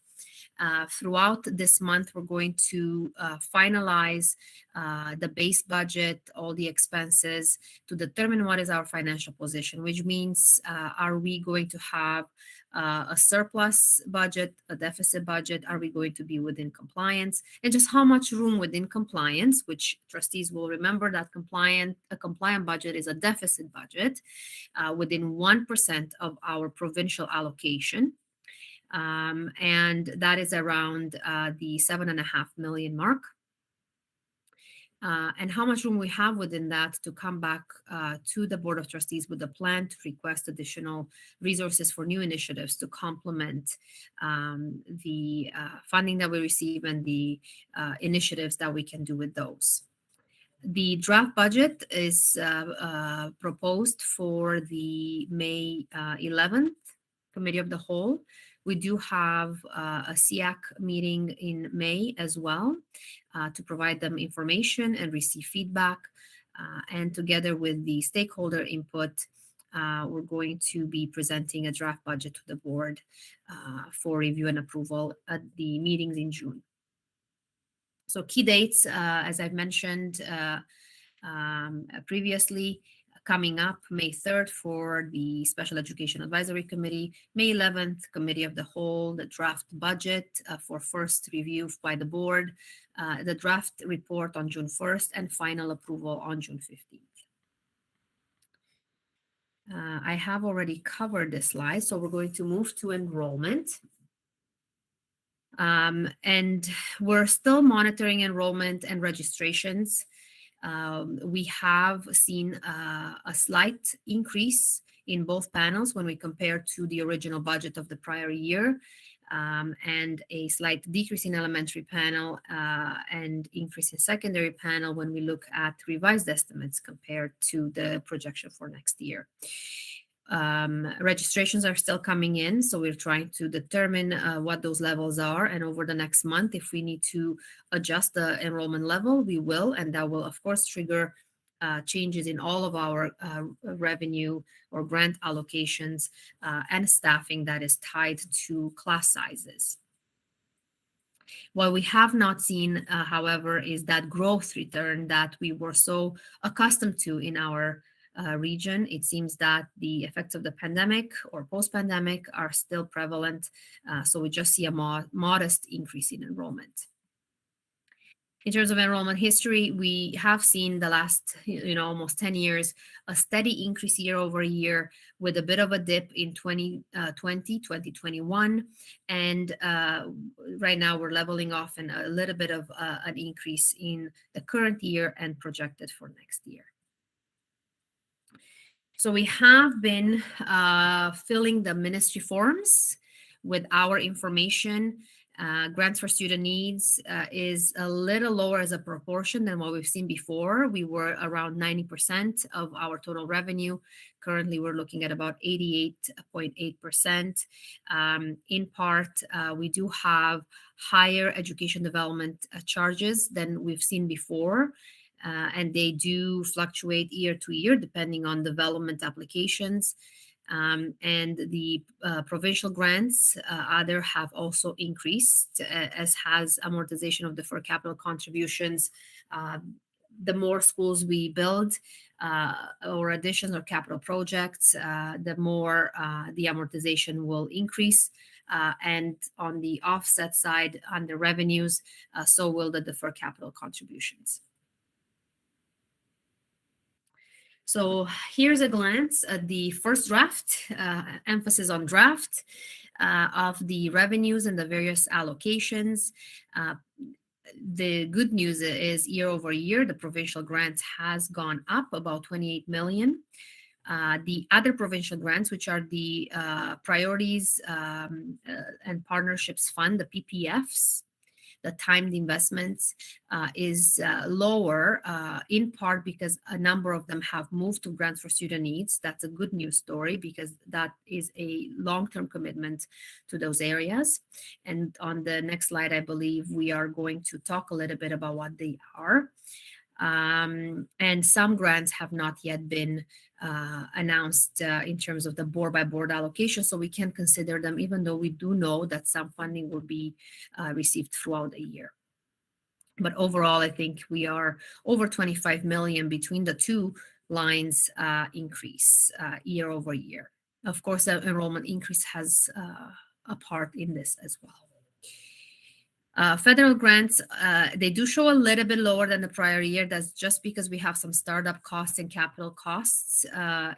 Throughout this month, we're going to finalize the base budget, all the expenses, to determine what is our financial position, which means are we going to have a surplus budget, a deficit budget? Are we going to be within compliance? And just how much room within compliance, which trustees will remember that a compliant budget is a deficit budget within 1% of our provincial allocation. And that is around the 7.5 million mark. And how much room we have within that to come back to the Board of Trustees with a plan to request additional resources for new initiatives to complement the funding that we receive and the initiatives that we can do with those. The draft budget is proposed for the May 11th Committee of the Whole. We do have a SEAC meeting in May as well to provide them information and receive feedback. And together with the stakeholder input, we're going to be presenting a draft budget to the board for review and approval at the meetings in June. So key dates, as I've mentioned previously, coming up May 3rd for the Special Education Advisory Committee, May 11th, Committee of the Whole, the draft budget for first review by the board, the draft report on June 1st, and final approval on June 15th. I have already covered this slide, so we're going to move to enrollment. And we're still monitoring enrollment and registrations. We have seen a slight increase in both panels when we compare to the original budget of the prior year, and a slight decrease in elementary panel and increase in secondary panel when we look at revised estimates compared to the projection for next year. Registrations are still coming in, so we're trying to determine what those levels are, and over the next month, if we need to adjust the enrollment level, we will, and that will of course trigger changes in all of our revenue or grant allocations and staffing that is tied to class sizes. What we have not seen, however, is that growth return that we were so accustomed to in our region. It seems that the effects of the pandemic or post-pandemic are still prevalent, so we just see a modest increase in enrollment. In terms of enrollment history, we have seen the last, almost 10 years, a steady increase year over year with a bit of a dip in 2021. And right now we're leveling off and a little bit of an increase in the current year and projected for next year. So we have been filling the ministry forms with our information. Grants for student needs is a little lower as a proportion than what we've seen before. We were around 90% of our total revenue. Currently, we're looking at about 88.8%. In part, we do have higher education development charges than we've seen before. And they do fluctuate year to year depending on development applications. And the provincial grants other have also increased, as has amortization of deferred capital contributions. The more schools we build or additions or capital projects, the more the amortization will increase. And on the offset side, under revenues, so will the deferred capital contributions. So here's a glance at the first draft, emphasis on draft, of the revenues and the various allocations. The good news is year over year, the provincial grants has gone up about 28 million. The other provincial grants, which are the priorities and partnerships fund, the PPFs, the timed investments, is lower, in part because a number of them have moved to grants for student needs. That's a good news story because that is a long-term commitment to those areas. And on the next slide, I believe we are going to talk a little bit about what they are. And some grants have not yet been announced in terms of the board-by-board allocation, so we can consider them, even though we do know that some funding will be received throughout the year. But overall, I think we are over 25 million between the two lines increase year over year. Of course, the enrollment increase has a part in this as well. Federal grants, they do show a little bit lower than the prior year. That's just because we have some startup costs and capital costs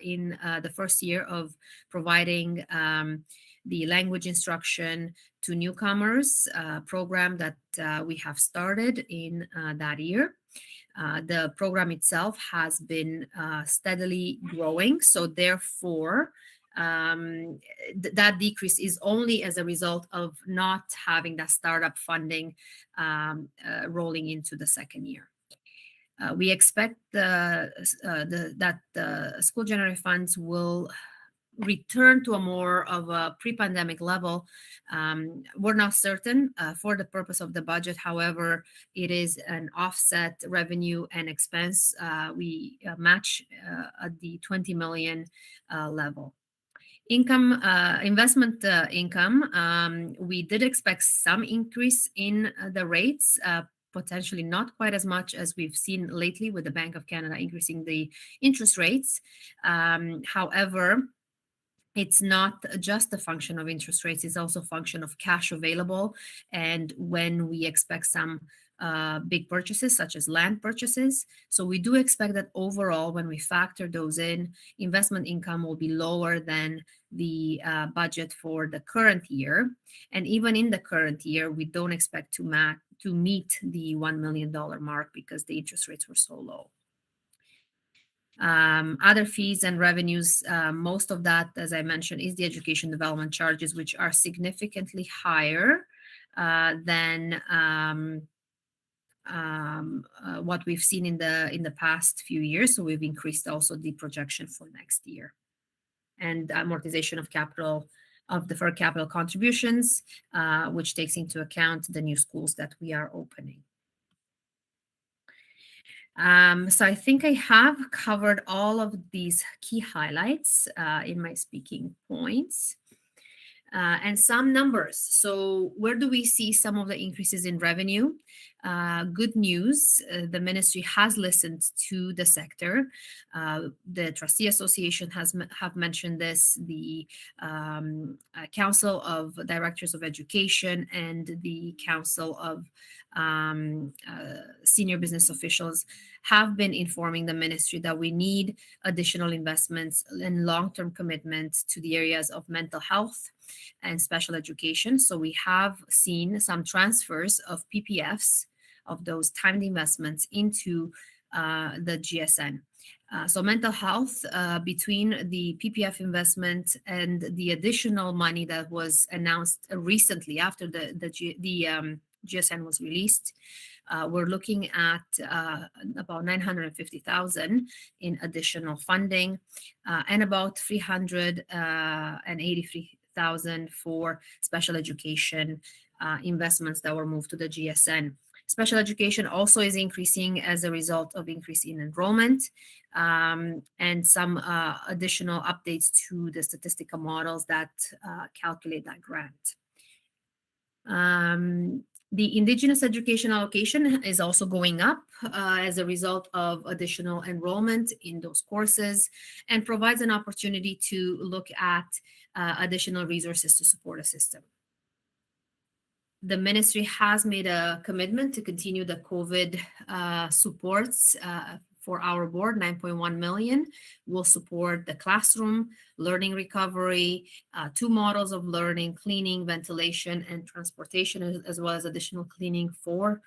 in the first year of providing the language instruction to newcomers program that we have started in that year. The program itself has been steadily growing, so therefore that decrease is only as a result of not having that startup funding rolling into the second year. We expect that the school generated funds will return to a more of a pre-pandemic level. We're not certain for the purpose of the budget. However, it is an offset revenue and expense. We match at the 20 million level. Income, investment income, we did expect some increase in the rates, potentially not quite as much as we've seen lately with the Bank of Canada increasing the interest rates. However, it's not just a function of interest rates, it's also a function of cash available. And when we expect some big purchases, such as land purchases. So we do expect that overall, when we factor those in, investment income will be lower than the budget for the current year. And even in the current year, we don't expect to meet the $1 million mark because the interest rates were so low. Other fees and revenues, most of that, as I mentioned, is the education development charges, which are significantly higher than what we've seen in the past few years. So we've increased also the projection for next year. And amortization of capital, of deferred capital contributions, which takes into account the new schools that we are opening. So I think I have covered all of these key highlights in my speaking points. And some numbers. So where do we see some of the increases in revenue? Good news, the ministry has listened to the sector. The Trustee Association have mentioned this, the Council of Directors of Education and the Council of Senior Business Officials have been informing the ministry that we need additional investments and long-term commitments to the areas of mental health and special education. So we have seen some transfers of PPFs, of those timed investments, into the GSN. So mental health, between the PPF investment and the additional money that was announced recently after the GSN was released, we're looking at about 950,000 in additional funding and about 383,000 for special education investments that were moved to the GSN. Special education also is increasing as a result of increase in enrollment and some additional updates to the statistical models that calculate that grant. The Indigenous education allocation is also going up as a result of additional enrollment in those courses and provides an opportunity to look at additional resources to support a system. The ministry has made a commitment to continue the COVID supports for our board. 9.1 million will support the classroom, learning recovery, 2 models of learning, cleaning, ventilation, and transportation, as well as additional cleaning for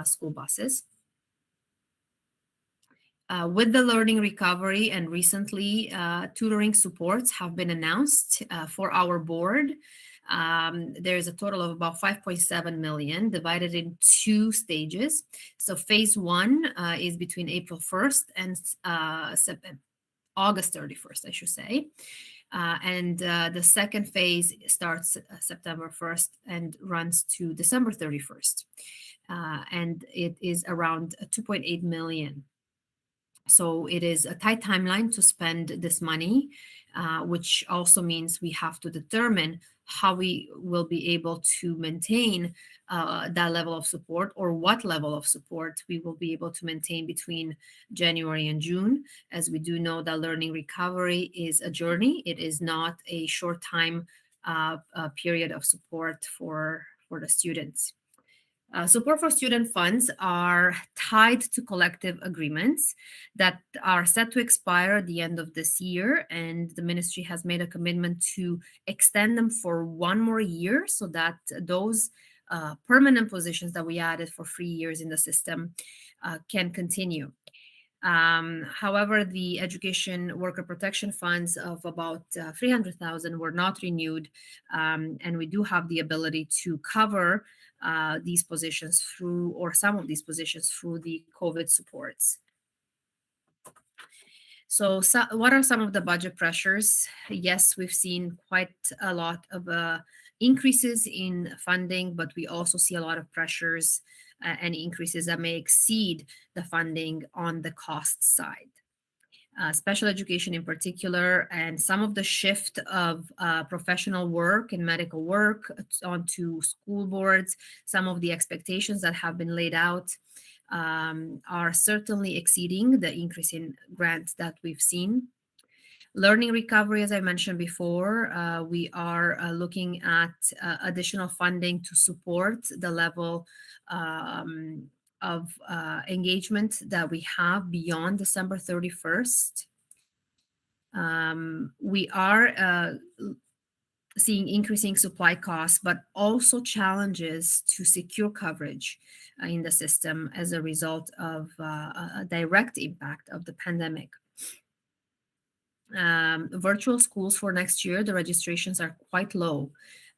school buses. With the learning recovery and recently tutoring supports have been announced for our board. There's a total of about 5.7 million divided in 2 stages. So phase 1 is between April 1st and August 31st, I should say. And the second phase starts September 1st and runs to December 31st. And it is around 2.8 million. So it is a tight timeline to spend this money, which also means we have to determine how we will be able to maintain that level of support, or what level of support we will be able to maintain between January and June. As we do know that learning recovery is a journey. It is not a short time period of support for the students. Support for student funds are tied to collective agreements that are set to expire at the end of this year, and the ministry has made a commitment to extend them for 1 more year so that those permanent positions that we added for 3 years in the system can continue. However, the education worker protection funds of about 300,000 were not renewed, and we do have the ability to cover these positions through, or some of these positions through, the COVID supports. So what are some of the budget pressures? Yes, we've seen quite a lot of increases in funding, but we also see a lot of pressures and increases that may exceed the funding on the cost side. Special education in particular, and some of the shift of professional work and medical work onto school boards, some of the expectations that have been laid out are certainly exceeding the increase in grants that we've seen. Learning recovery, as I mentioned before, we are looking at additional funding to support the level of engagement that we have beyond December 31st. We are seeing increasing supply costs, but also challenges to secure coverage in the system as a result of a direct impact of the pandemic. Virtual schools for next year, the registrations are quite low.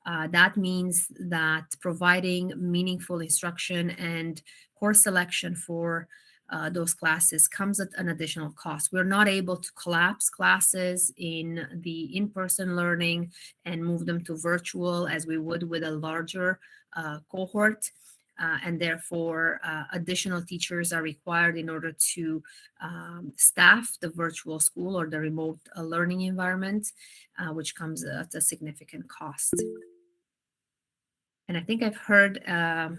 That means that providing meaningful instruction and course selection for those classes comes at an additional cost. We're not able to collapse classes in the in-person learning and move them to virtual as we would with a larger cohort. And therefore, additional teachers are required in order to staff the virtual school or the remote learning environment, which comes at a significant cost. And I think I've heard a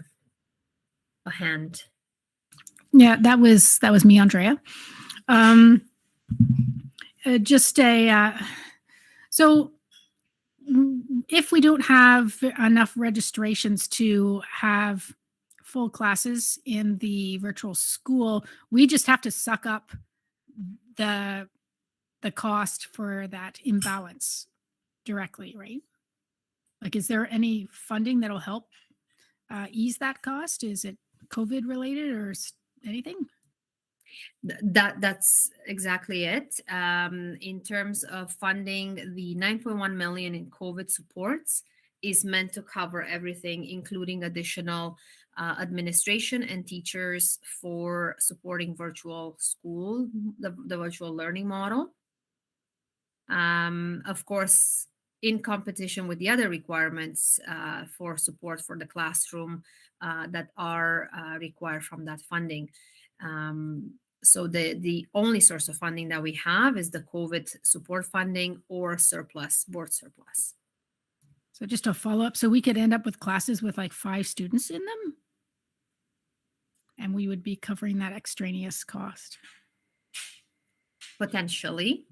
hand. Yeah, that was me, Andrea. Just a so if we don't have enough registrations to have full classes in the virtual school, we just have to suck up the cost for that imbalance directly, right? Like, is there any funding that'll help ease that cost? Is it COVID related or anything? That's exactly it. In terms of funding, the 9.1 million in COVID supports is meant to cover everything, including additional administration and teachers for supporting virtual school, the virtual learning model. Of course, in competition with the other requirements for support for the classroom that are required from that funding. So the only source of funding that we have is the COVID support funding or surplus, board surplus. So just a follow up. So we could end up with classes with like 5 students in them, and we would be covering that extraneous cost. Potentially.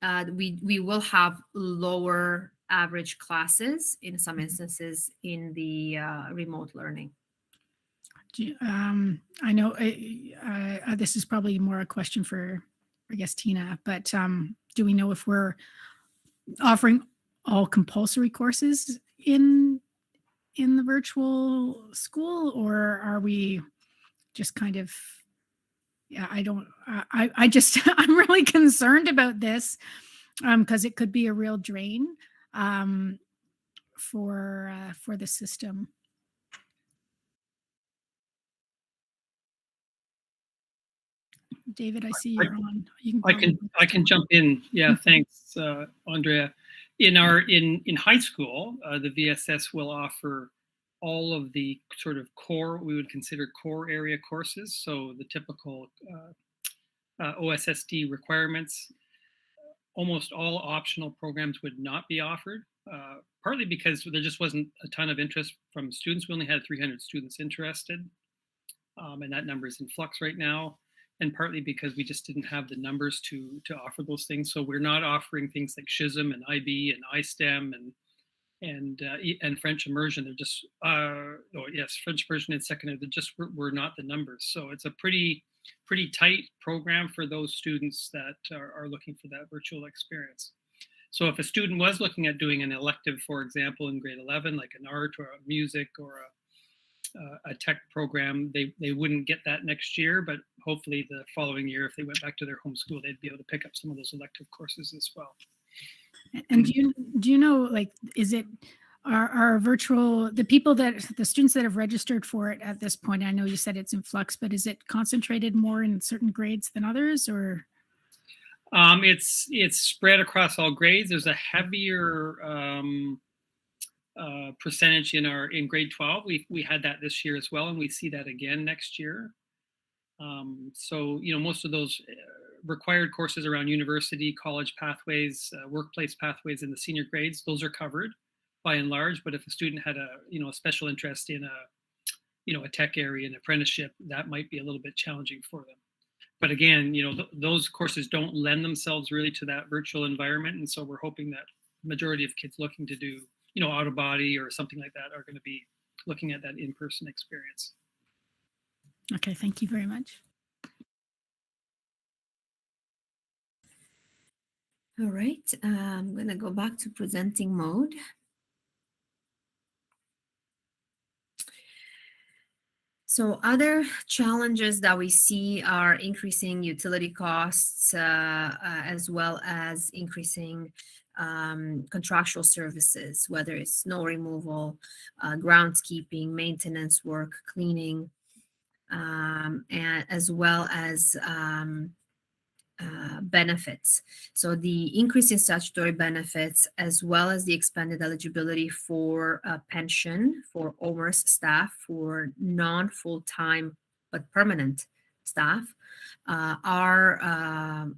We will have lower average classes in some instances in the remote learning. I know this is probably more a question for, I guess, Tina, but do we know if we're offering all compulsory courses in the virtual school, or are we just kind of, yeah, I just, I'm really concerned about this because it could be a real drain for the system. David, I see you're on. You I can jump in. Yeah, thanks, Andrea. In high school, the VSS will offer all of the sort of core, we would consider core area courses. So the typical OSSD requirements. Almost all optional programs would not be offered, partly because there just wasn't a ton of interest from students. We only had 300 students interested, and that number is in flux right now. And partly because we just didn't have the numbers to offer those things. So we're not offering things like SHISM and IB and iSTEM and French immersion. They're just French immersion and secondary. They just were not the numbers. So it's a pretty tight program for those students that are looking for that virtual experience. So if a student was looking at doing an elective, for example, in grade 11, like an art or a music or a tech program, they wouldn't get that next year, but hopefully the following year, if they went back to their home school, they'd be able to pick up some of those elective courses as well. And do you know, like, is it are virtual, the students that have registered for it at this point? I know you said it's in flux, but is it concentrated more in certain grades than others, or? It's spread across all grades. There's a heavier percentage in grade 12. We had that this year as well, and we see that again next year. So most of those required courses around university, college pathways, workplace pathways in the senior grades, those are covered by and large. But if a student had a special interest in a tech area, an apprenticeship, that might be a little bit challenging for them. But again, those courses don't lend themselves really to that virtual environment, and so we're hoping that the majority of kids looking to do out of body or something like that are going to be looking at that in-person experience. Okay, thank you very much. All right, I'm going to go back to presenting mode. So other challenges that we see are increasing utility costs, as well as increasing contractual services, whether it's snow removal, groundskeeping, maintenance work, cleaning, and as well as benefits. So the increase in statutory benefits, as well as the expanded eligibility for pension for OMERS staff, for non-full-time but permanent staff, are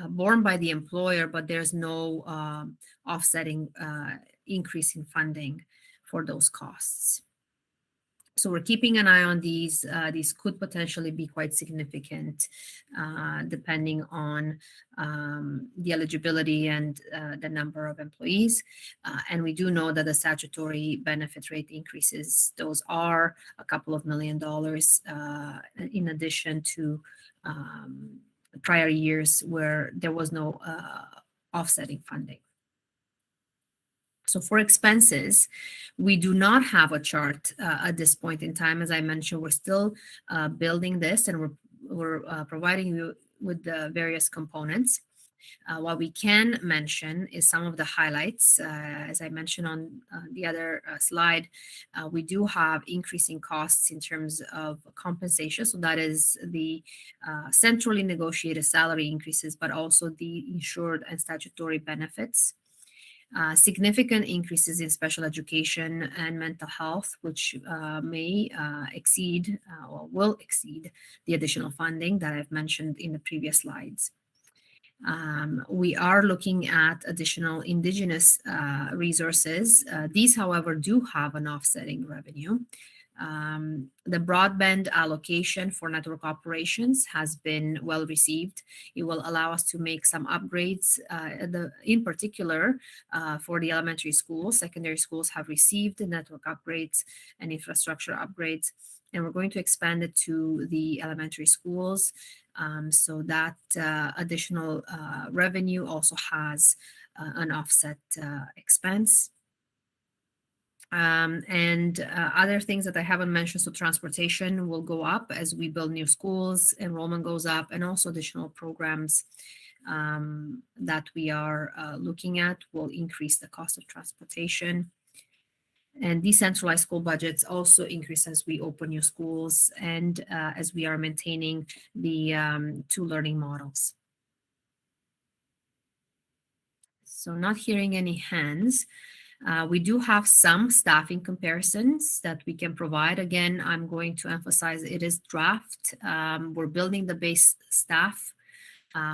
borne by the employer, but there's no offsetting increase in funding for those costs. So we're keeping an eye on these. These could potentially be quite significant, depending on the eligibility and the number of employees. And we do know that the statutory benefit rate increases, those are a couple of $1 million, in addition to prior years where there was no offsetting funding. So for expenses, we do not have a chart at this point in time. As I mentioned, we're still building this, and we're providing you with the various components. What we can mention is some of the highlights. As I mentioned on the other slide, we do have increasing costs in terms of compensation. So that is the centrally negotiated salary increases, but also the insured and statutory benefits. Significant increases in special education and mental health, which may exceed or will exceed the additional funding that I've mentioned in the previous slides. We are looking at additional Indigenous resources. These, however, do have an offsetting revenue. The broadband allocation for network operations has been well received. It will allow us to make some upgrades, in particular for the elementary schools. Secondary schools have received the network upgrades and infrastructure upgrades, and we're going to expand it to the elementary schools. So that additional revenue also has an offset expense. And other things that I haven't mentioned, so transportation will go up as we build new schools, enrollment goes up, and also additional programs that we are looking at will increase the cost of transportation. And decentralized school budgets also increase as we open new schools and as we are maintaining the 2 learning models. So not hearing any hands. We do have some staffing comparisons that we can provide. Again, I'm going to emphasize it is draft. We're building the base staff.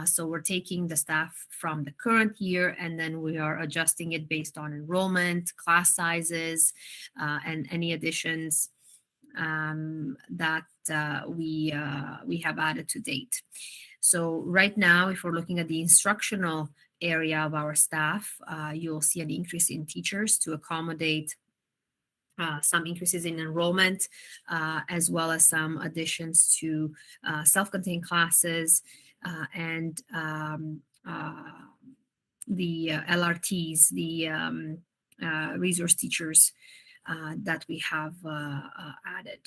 So we're taking the staff from the current year, and then we are adjusting it based on enrollment, class sizes, and any additions that we have added to date. So right now, if we're looking at the instructional area of our staff, you'll see an increase in teachers to accommodate some increases in enrollment, as well as some additions to self-contained classes and the LRTs, the resource teachers that we have added.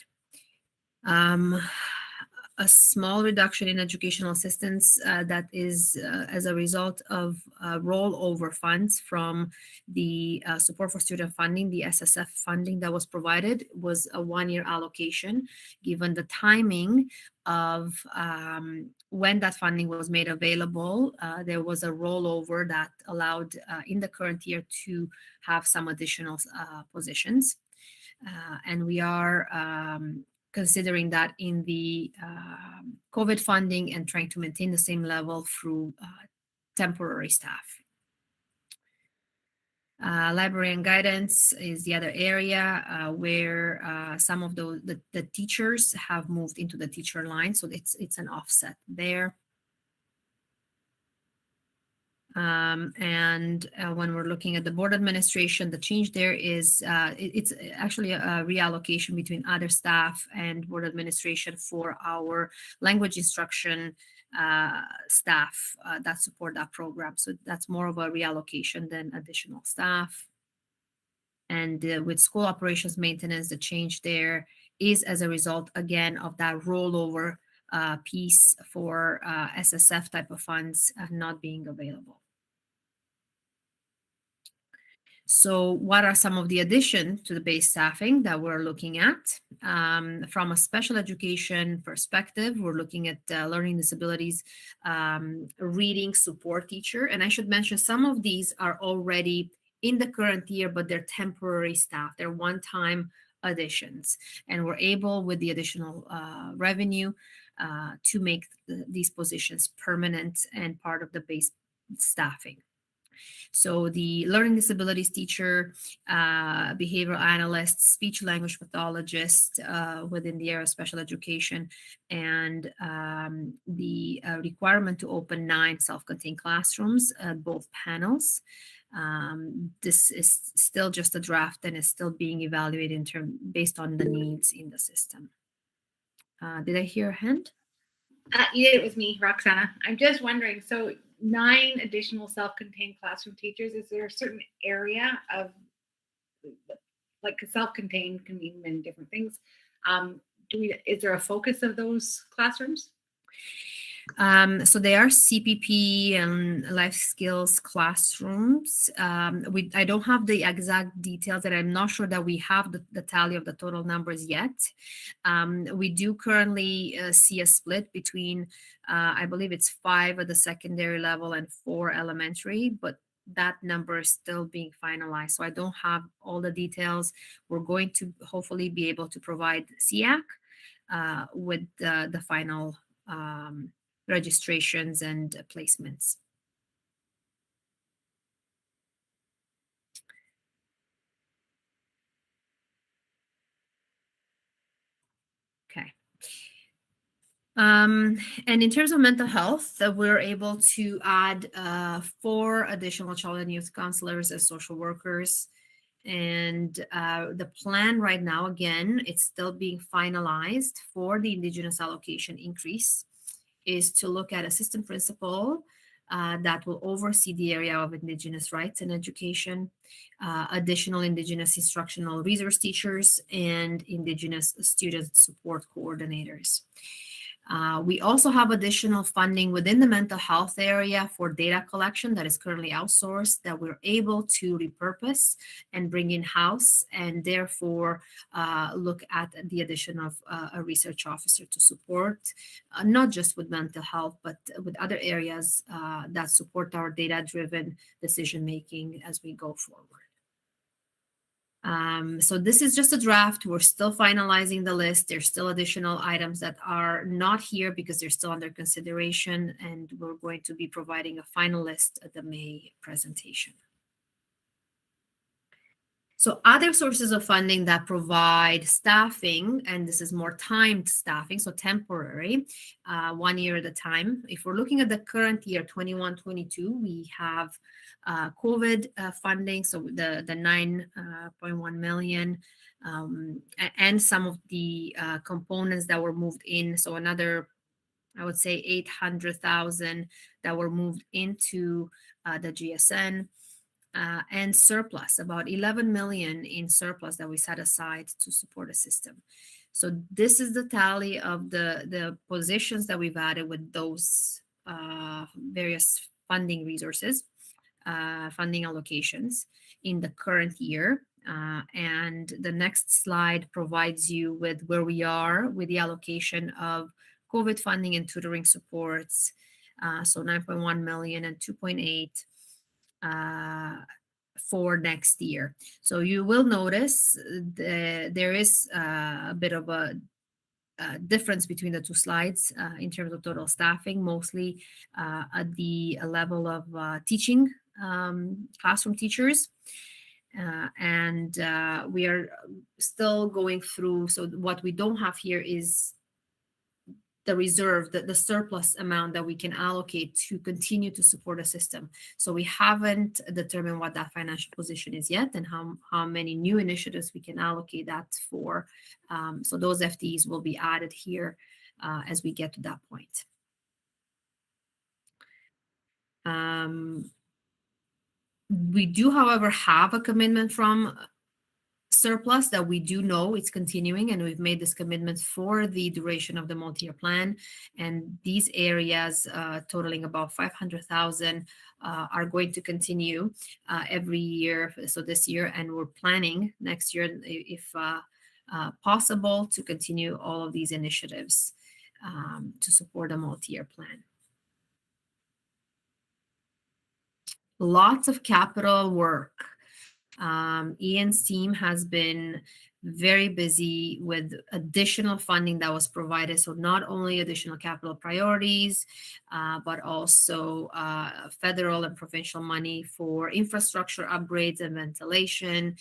A small reduction in educational assistance that is as a result of rollover funds from the support for student funding, the SSF funding that was provided was a 1-year allocation. Given the timing of when that funding was made available, there was a rollover that allowed in the current year to have some additional positions. And we are considering that in the COVID funding and trying to maintain the same level through temporary staff. Library and guidance is the other area where some of the teachers have moved into the teacher line, so it's an offset there. And when we're looking at the board administration, the change there is it's actually a reallocation between other staff and board administration for our language instruction staff that support that program. So that's more of a reallocation than additional staff. And with school operations maintenance, the change there is as a result, again, of that rollover piece for SSF type of funds not being available. So what are some of the additions to the base staffing that we're looking at? From a special education perspective, we're looking at learning disabilities, reading support teacher. And I should mention some of these are already in the current year, but they're temporary staff. They're one-time additions. And we're able, with the additional revenue, to make these positions permanent and part of the base staffing. So the learning disabilities teacher, behavioral analyst, speech language pathologist within the area of special education, and the requirement to open 9 self-contained classrooms at both panels. This is still just a draft and is still being evaluated based on the needs in the system. Did I hear a hand? You did it with me, Roxana. I'm just wondering, so 9 additional self-contained classroom teachers, is there a certain area of, like, self-contained can mean many different things. Is there a focus of those classrooms? So they are CPP and life skills classrooms. I don't have the exact details, and I'm not sure that we have the tally of the total numbers yet. We do currently see a split between, I believe it's 5 at the secondary level and 4 elementary, but that number is still being finalized. So I don't have all the details. We're going to hopefully be able to provide SEAC with the final registrations and placements. Okay. And in terms of mental health, we're able to add 4 additional child and youth counselors as social workers. And the plan right now, again, it's still being finalized for the Indigenous allocation increase, is to look at assistant principal that will oversee the area of Indigenous rights and education, additional Indigenous instructional resource teachers, and Indigenous student support coordinators. We also have additional funding within the mental health area for data collection that is currently outsourced that we're able to repurpose and bring in-house, and therefore look at the addition of a research officer to support, not just with mental health, but with other areas that support our data-driven decision-making as we go forward. So this is just a draft. We're still finalizing the list. There's still additional items that are not here because they're still under consideration, and we're going to be providing a final list at the May presentation. So other sources of funding that provide staffing, and this is more timed staffing, so temporary, 1 year at a time. If we're looking at the current year, 21-22, we have COVID funding, so the 9.1 million, and some of the components that were moved in. So another, I would say, 800,000 that were moved into the GSN. And surplus, about 11 million in surplus that we set aside to support the system. So this is the tally of the positions that we've added with those various funding resources, funding allocations in the current year. And the next slide provides you with where we are with the allocation of COVID funding and tutoring supports. So 9.1 million and 2.8 for next year. So you will notice there is a bit of a difference between the 2 slides in terms of total staffing, mostly at the level of teaching, classroom teachers. And we are still going through, so what we don't have here is the reserve, the surplus amount that we can allocate to continue to support a system. So we haven't determined what that financial position is yet and how many new initiatives we can allocate that for. So those FTEs will be added here as we get to that point. We do, however, have a commitment from surplus that we do know it's continuing, and we've made this commitment for the duration of the multi-year plan. And these areas totaling about 500,000 are going to continue every year. So this year, and we're planning next year, if possible, to continue all of these initiatives to support a multi-year plan. Lots of capital work. Ian's team has been very busy with additional funding that was provided. So not only additional capital priorities, but also federal and provincial money for infrastructure upgrades and ventilation,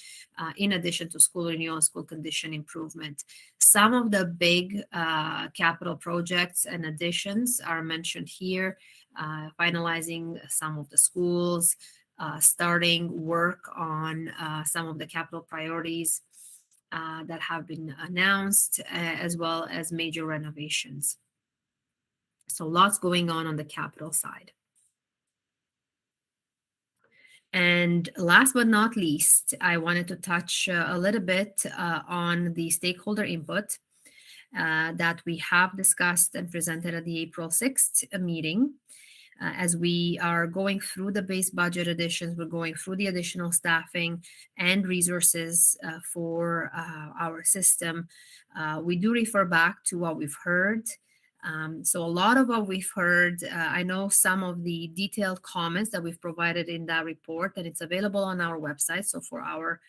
in addition to school renewal and school condition improvement. Some of the big capital projects and additions are mentioned here, finalizing some of the schools, starting work on some of the capital priorities that have been announced, as well as major renovations. So lots going on the capital side. And last but not least, I wanted to touch a little bit on the stakeholder input that we have discussed and presented at the April 6th meeting. As we are going through the base budget additions, we're going through the additional staffing and resources for our system. We do refer back to what we've heard. So a lot of what we've heard, I know some of the detailed comments that we've provided in that report, and it's available on our website. So for our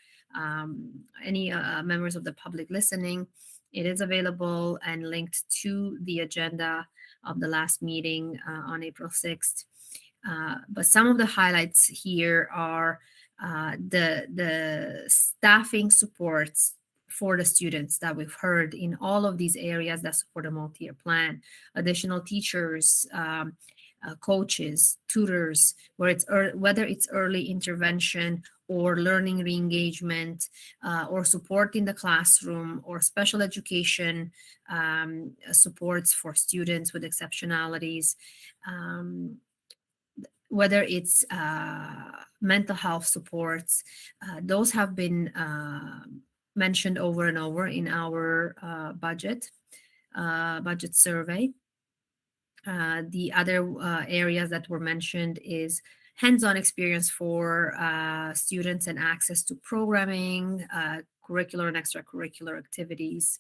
any members of the public listening, it is available and linked to the agenda of the last meeting on April 6th. But some of the highlights here are the staffing supports for the students that we've heard in all of these areas that support a multi-year plan. Additional teachers, coaches, tutors, whether it's early intervention or learning re-engagement, or support in the classroom, or special education supports for students with exceptionalities, whether it's mental health supports. Those have been mentioned over and over in our budget survey. The other areas that were mentioned is hands-on experience for students and access to programming, curricular and extracurricular activities,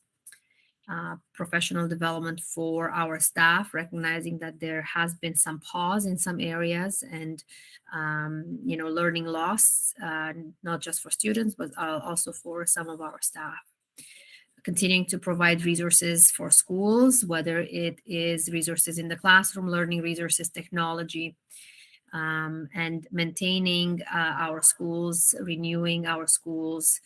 professional development for our staff, recognizing that there has been some pause in some areas, and learning loss, not just for students, but also for some of our staff. Continuing to provide resources for schools, whether it is resources in the classroom, learning resources, technology, and maintaining our schools, renewing our schools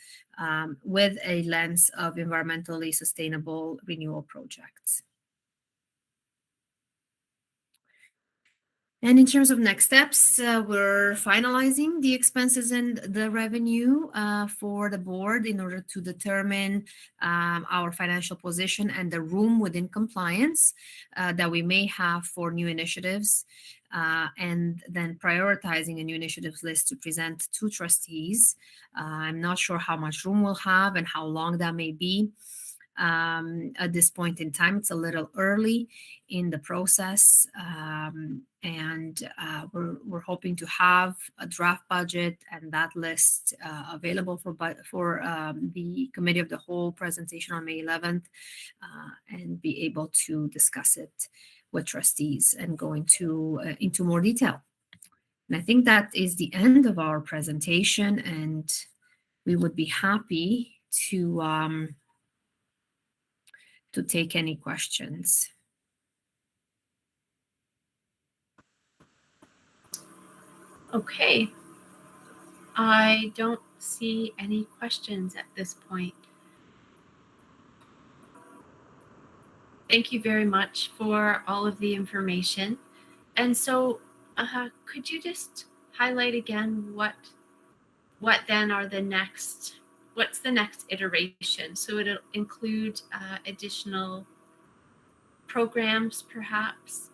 with a lens of environmentally sustainable renewal projects. And in terms of next steps, we're finalizing the expenses and the revenue for the board in order to determine our financial position and the room within compliance that we may have for new initiatives, and then prioritizing a new initiatives list to present to trustees. I'm not sure how much room we'll have and how long that may be. At this point in time, it's a little early in the process, and we're hoping to have a draft budget and that list available for the committee of the whole presentation on May 11th, and be able to discuss it with trustees and go into more detail. And I think that is the end of our presentation, and we would be happy to take any questions. Okay. I don't see any questions at this point. Thank you very much for all of the information. And so could you just highlight again what then are what's the next iteration? So it'll include additional programs perhaps,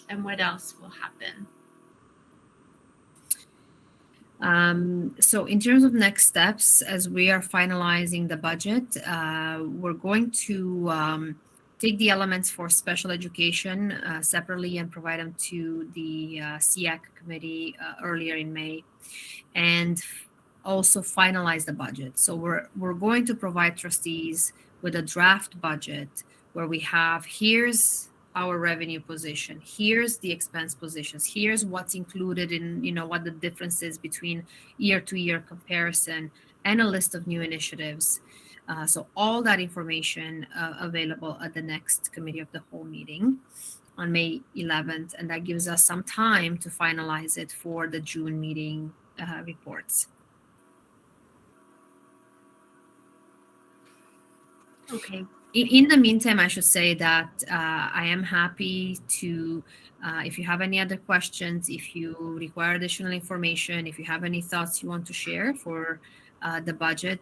and what else will happen? So in terms of next steps, as we are finalizing the budget, we're going to take the elements for special education separately and provide them to the SEAC committee earlier in May, and also finalize the budget. So we're going to provide trustees with a draft budget where we have, here's our revenue position, here's the expense positions, here's what's included in, what the difference is between year-to-year comparison, and a list of new initiatives. So all that information available at the next committee of the whole meeting on May 11th, and that gives us some time to finalize it for the June meeting reports. Okay. In the meantime, I should say that I am happy to, if you have any other questions, if you require additional information, if you have any thoughts you want to share for the budget,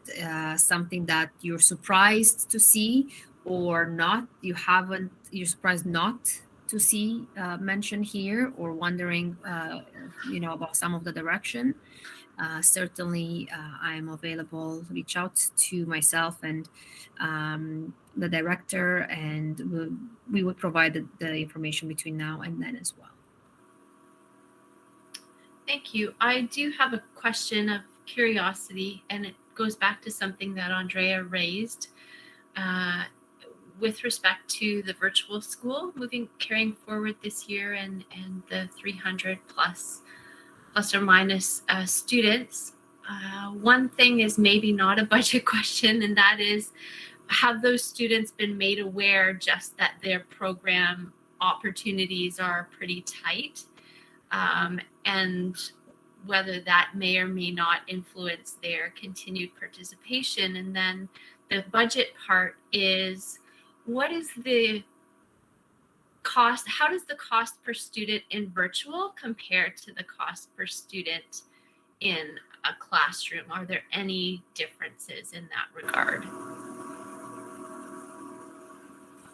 something that you're surprised to see or not, you're surprised not to see mentioned here, or wondering, about some of the direction, certainly I am available. Reach out to myself and the director, and we would provide the information between now and then as well. Thank you. I do have a question of curiosity, and it goes back to something that Andrea raised with respect to the virtual school carrying forward this year, and the 300 plus or minus students. One thing is maybe not a budget question, and that is, have those students been made aware just that their program opportunities are pretty tight, and whether that may or may not influence their continued participation? And then the budget part is, what is the cost? How does the cost per student in virtual compare to the cost per student in a classroom? Are there any differences in that regard?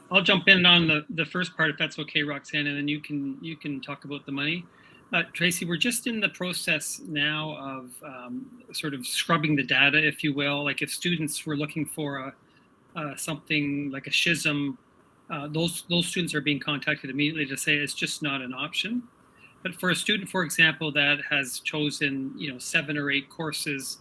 I'll jump in on the first part, if that's okay, Roxanne, and then you can talk about the money. Tracy, we're just in the process now of sort of scrubbing the data, if you will. Like if students were looking for something like a SHISM, those students are being contacted immediately to say it's just not an option. But for a student, for example, that has chosen 7 or 8 courses,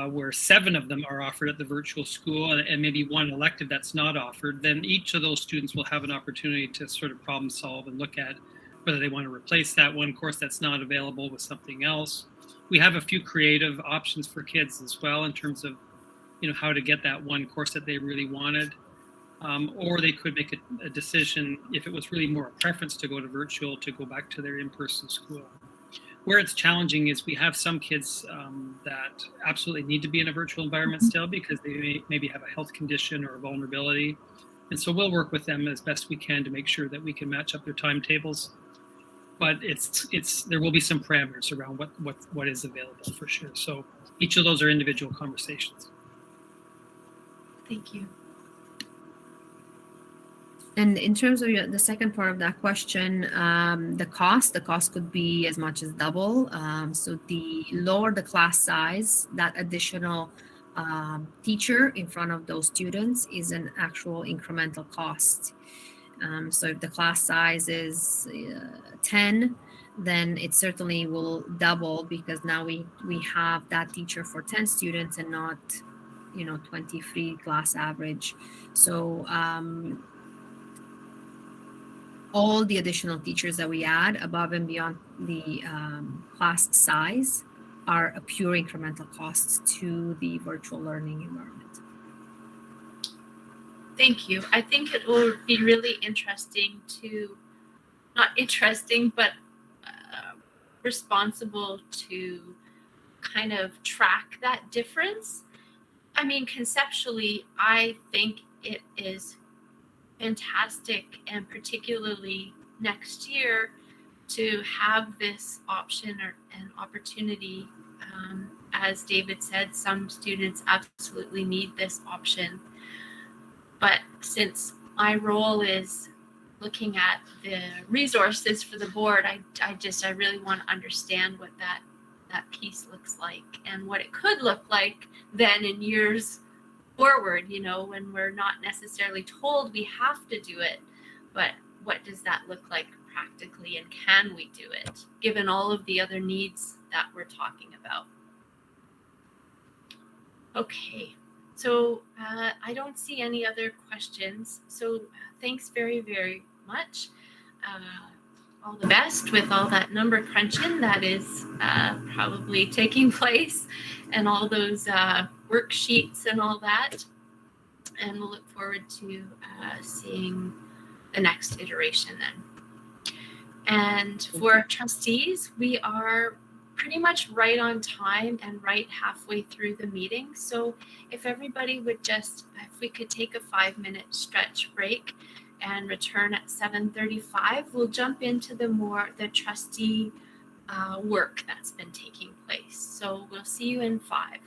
where 7 of them are offered at the virtual school, and maybe one elective that's not offered, then each of those students will have an opportunity to sort of problem solve and look at whether they want to replace that one course that's not available with something else. We have a few creative options for kids as well in terms of how to get that one course that they really wanted. Or they could make a decision, if it was really more a preference to go to virtual, to go back to their in-person school. Where it's challenging is we have some kids that absolutely need to be in a virtual environment still because they maybe have a health condition or a vulnerability. And so we'll work with them as best we can to make sure that we can match up their timetables. But there will be some parameters around what is available for sure. So each of those are individual conversations. Thank you. And in terms of the second part of that question, the cost could be as much as double. So the lower the class size, that additional teacher in front of those students is an actual incremental cost. So if the class size is 10, then it certainly will double, because now we have that teacher for 10 students and not 23 class average. So all the additional teachers that we add above and beyond the class size are a pure incremental cost to the virtual learning environment. Thank you. I think it will be really interesting but responsible to kind of track that difference. I mean, conceptually, I think it is fantastic, and particularly next year, to have this option or an opportunity. As David said, some students absolutely need this option. But since my role is looking at the resources for the board, I really want to understand what that that piece looks like and what it could look like then in years forward, you know, when we're not necessarily told we have to do it, but what does that look like practically, and can we do it given all of the other needs that we're talking about? Okay, so I don't see any other questions. So thanks very, very much. All the best with all that number crunching that is probably taking place, and all those worksheets and all that. And we'll look forward to seeing the next iteration then. And for trustees, we are pretty much right on time and right halfway through the meeting. So if everybody would just, if we could take a 5-minute stretch break and return at 7:35, we'll jump into the trustee work that's been taking place. So we'll see you in 5.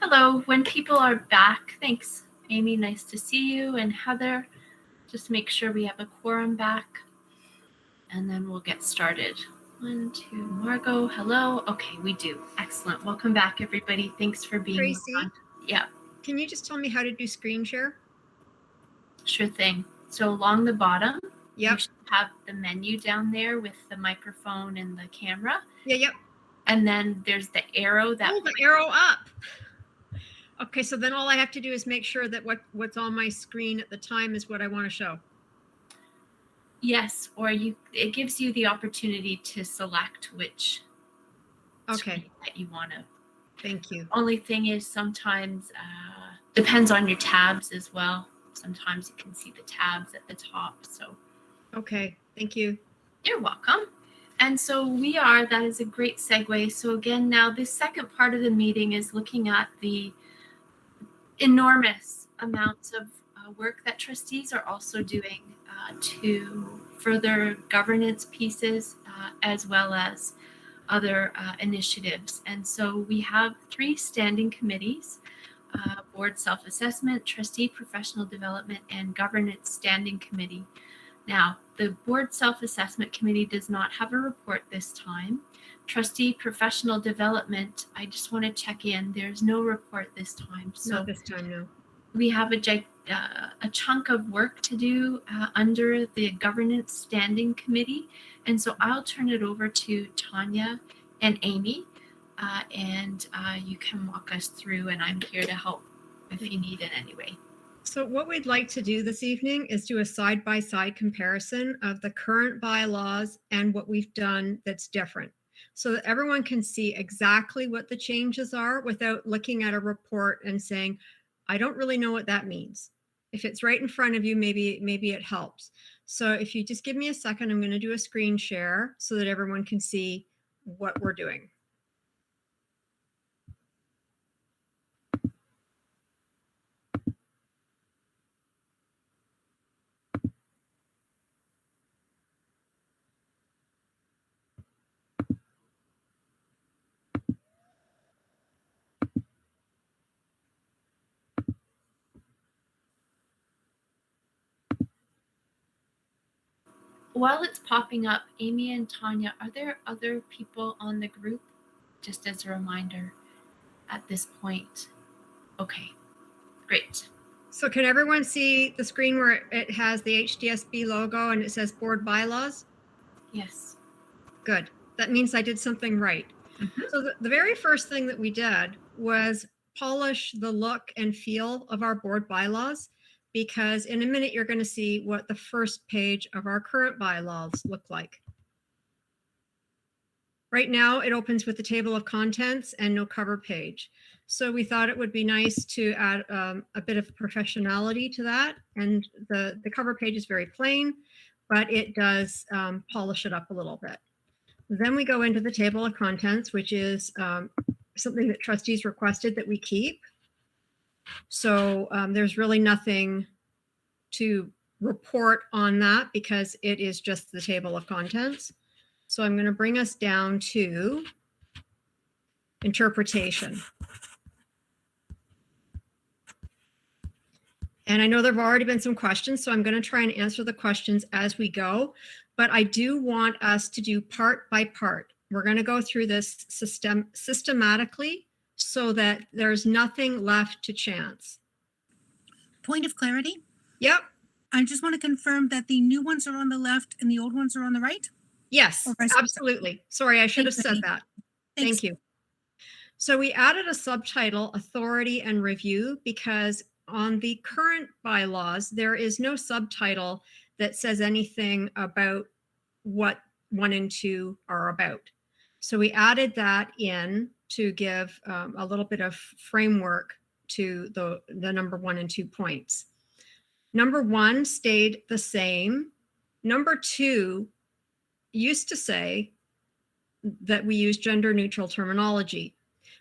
Hello. When people are back, thanks, Amy. Nice to see you. And Heather, just make sure we have a quorum back. And then we'll get started. 1, 2, Margot, hello. Okay, we do. Excellent. Welcome back, everybody. Thanks for being Tracy? on. Yeah, Can you just tell me how to do screen share? sure thing. So along the bottom, you Yep. should have the menu down there with the microphone and the camera. Yep. And then there's the arrow that Oh, the arrow up. Okay, so then all I have to do is make sure that what's on my screen at the time is what I want to show. yes, or it gives you the opportunity to select which Okay, screen that you want to. thank you. Only thing is sometimes depends on your tabs as well. Sometimes you can see the tabs at the top. So Okay, thank you. you're welcome. And so that is a great segue. So again, now this second part of the meeting is looking at the enormous amounts of work that trustees are also doing to further governance pieces as well as other initiatives. And so we have 3 standing committees, Board Self-Assessment, Trustee Professional Development, and Governance Standing Committee. Now, the Board Self-Assessment Committee does not have a report this time. Trustee Professional Development, I just want to check in. There's no report this time. So Not this time, no. we have a chunk of work to do under the Governance Standing Committee. And so I'll turn it over to Tanya and Amy, and you can walk us through, and I'm here to help if you need in any way. So what we'd like to do this evening is do a side-by-side comparison of the current bylaws and what we've done that's different, so that everyone can see exactly what the changes are without looking at a report and saying, I don't really know what that means. If it's right in front of you, maybe it helps. So if you just give me a second, I'm going to do a screen share so that everyone can see what we're doing. While it's popping up, Amy and Tanya, are there other people on the group? Just as a reminder at this point. Okay, great. So can everyone see the screen where it has the Hdsb logo and it says Board Bylaws? Yes. Good. That means I did something right. Mhm. So the very first thing that we did was polish the look and feel of our board bylaws, because in a minute you're going to see what the first page of our current bylaws look like. Right now it opens with the table of contents and no cover page. So we thought it would be nice to add a bit of professionality to that. And the cover page is very plain, but it does polish it up a little bit. Then we go into the table of contents, which is something that trustees requested that we keep. So there's really nothing to report on that because it is just the table of contents. So I'm going to bring us down to interpretation. And I know there have already been some questions, so I'm going to try and answer the questions as we go. But I do want us to do part by part. We're going to go through this systematically so that there's nothing left to chance. Point of clarity. Yep. I just want to confirm that the new ones are on the left and the old ones are on the right. Yes, Or vice versa. absolutely. Sorry, I should have Thanks, said Amy. that. Thanks. Thank you. So we added a subtitle, Authority and Review, because on the current bylaws, there is no subtitle that says anything about what 1 and 2 are about. So we added that in to give a little bit of framework to the number 1 and 2 points. Number 1 stayed the same. Number 2 used to say that we use gender neutral terminology,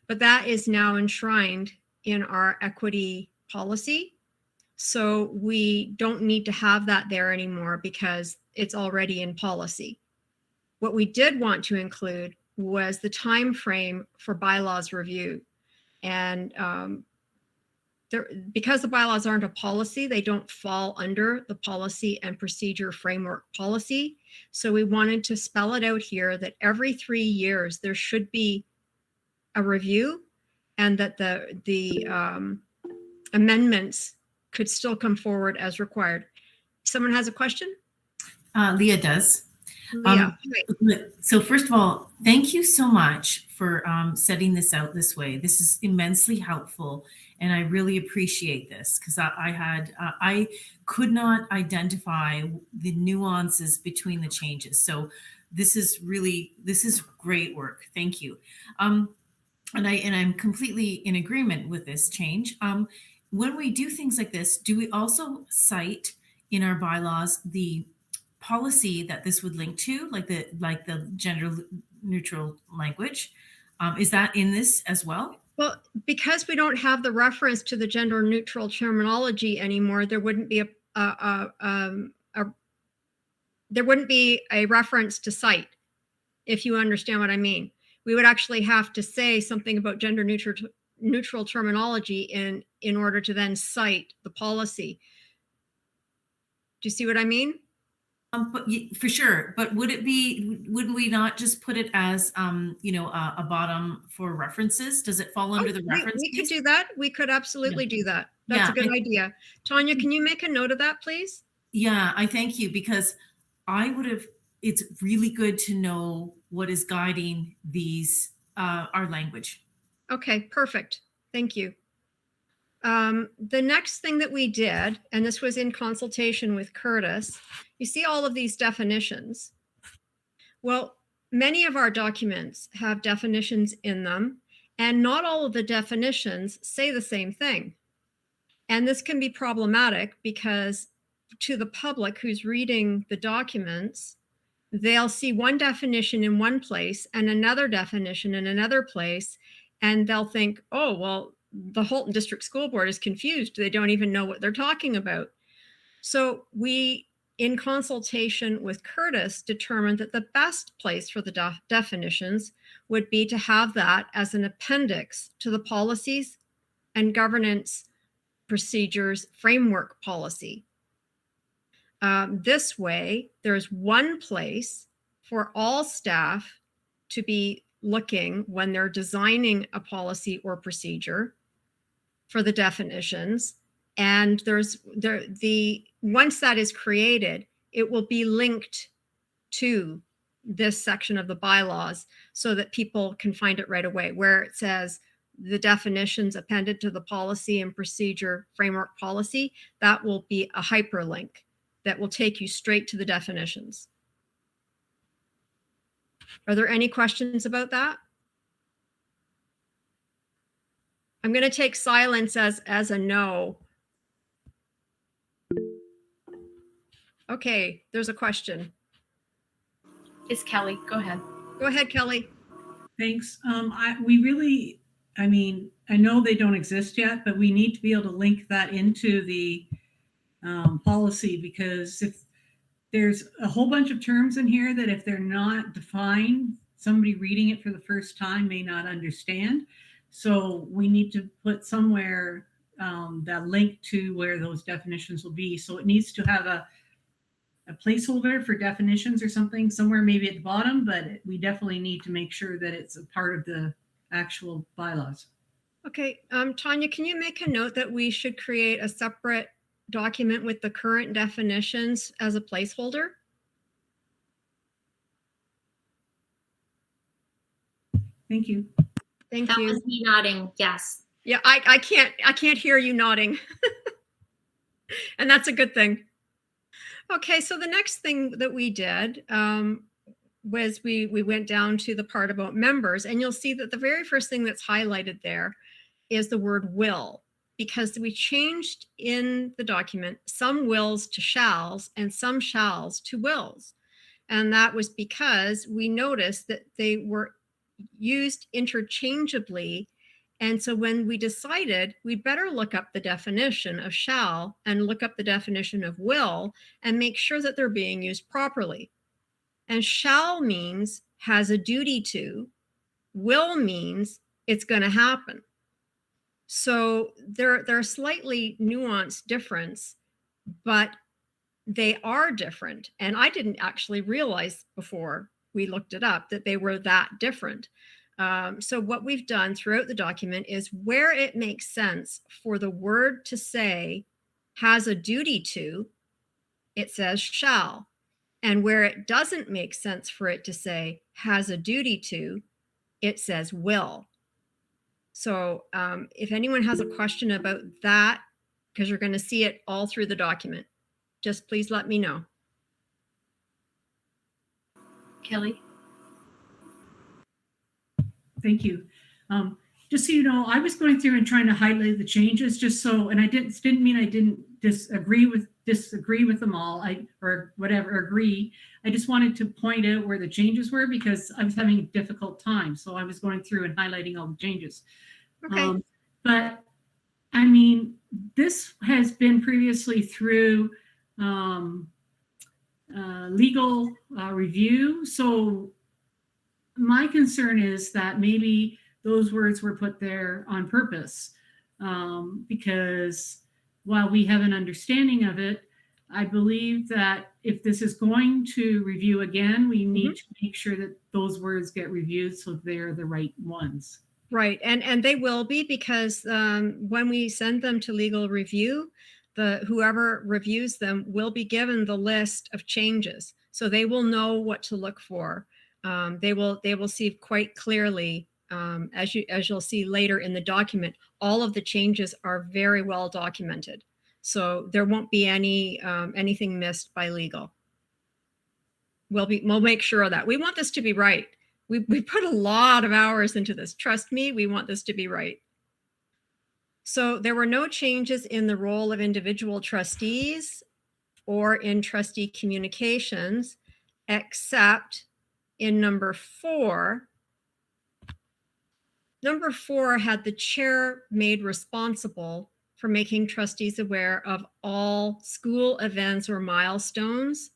but that is now enshrined in our equity policy. So we don't need to have that there anymore because it's already in policy. What we did want to include was the time frame for bylaws review. And because the bylaws aren't a policy, they don't fall under the policy and procedure framework policy. So we wanted to spell it out here that every 3 years there should be a review, and that the amendments could still come forward as required. Someone has a question? Leah does. Leah, So first of all, thank you so much for setting this out this way. This is immensely helpful, and I really appreciate this, because I could not identify the nuances between the changes. So this is great work. Thank you. And I'm completely in agreement with this change. When we do things like this, do we also cite in our bylaws the policy that this would link to, like the gender neutral language? Is that in this as well? well, because we don't have the reference to the gender neutral terminology anymore, there wouldn't be a reference to cite, if you understand what I mean. We would actually have to say something about gender neutral terminology in order to then cite the policy. Do you see what I mean? For sure. But wouldn't we not just put it as, a bottom for references? Does it fall under the reference? We could do that. We could absolutely do that. That's a good idea. Tanya, can you make a note of that, please? Yeah, I thank you, because it's really good to know what is guiding these, our language. Okay, perfect. Thank you. The next thing that we did, and this was in consultation with Curtis, you see all of these definitions. Well, many of our documents have definitions in them, and not all of the definitions say the same thing. And this can be problematic because to the public who's reading the documents, they'll see one definition in one place and another definition in another place, and they'll think, oh, well, the Halton District School Board is confused. They don't even know what they're talking about. So we, in consultation with Curtis, determined that the best place for the definitions would be to have that as an appendix to the policies and governance procedures framework policy. This way, there's one place for all staff to be looking when they're designing a policy or procedure for the definitions. And once that is created, it will be linked to this section of the bylaws so that people can find it right away, where it says the definitions appended to the policy and procedure framework policy. That will be a hyperlink that will take you straight to the definitions. Are there any questions about that? I'm going to take silence as a no. Okay, there's a question. It's Kelly. Go ahead. Go ahead, Kelly. Thanks. I know they don't exist yet, but we need to be able to link that into the policy, because if there's a whole bunch of terms in here that if they're not defined, somebody reading it for the first time may not understand. So we need to put somewhere that link to where those definitions will be. So it needs to have a placeholder for definitions or something somewhere, maybe at the bottom, but we definitely need to make sure that it's a part of the actual bylaws. Okay, Tanya, can you make a note that we should create a separate document with the current definitions as a placeholder? Thank you. Thank That you. was me nodding. Yes. Yeah, I can't hear you nodding. And that's a good thing. Okay, so the next thing that we did was we went down to the part about members, and you'll see that the very first thing that's highlighted there is the word will, because we changed in the document some wills to shalls and some shalls to wills. And that was because we noticed that they were used interchangeably. And so when we decided we'd better look up the definition of shall and look up the definition of will and make sure that they're being used properly. And shall means has a duty to, will means it's going to happen. So they're slightly nuanced difference, but they are different. And I didn't actually realize before we looked it up that they were that different. So what we've done throughout the document is where it makes sense for the word to say has a duty to, it says shall. And where it doesn't make sense for it to say has a duty to, it says will. So if anyone has a question about that, because you're going to see it all through the document, just please let me know. Kelly? Thank you. Just so you know, I was going through and trying to highlight the changes just so, and I didn't mean I didn't disagree with them all, or agree. I just wanted to point out where the changes were because I was having a difficult time. So I was going through and highlighting all the changes. Okay. But I mean, this has been previously through legal review. So my concern is that maybe those words were put there on purpose because while we have an understanding of it, I believe that if this is going to review again, we need to make sure that those words get reviewed so they're the right ones. Right. And they will be because when we send them to legal review, whoever reviews them will be given the list of changes. So they will know what to look for. They will see quite clearly, as you'll see later in the document, all of the changes are very well documented. So there won't be anything missed by legal. We'll make sure of that. We want this to be right. We put a lot of hours into this. Trust me, we want this to be right. So there were no changes in the role of individual trustees or in trustee communications, except in number 4. Number 4 had the chair made responsible for making trustees aware of all school events or milestones.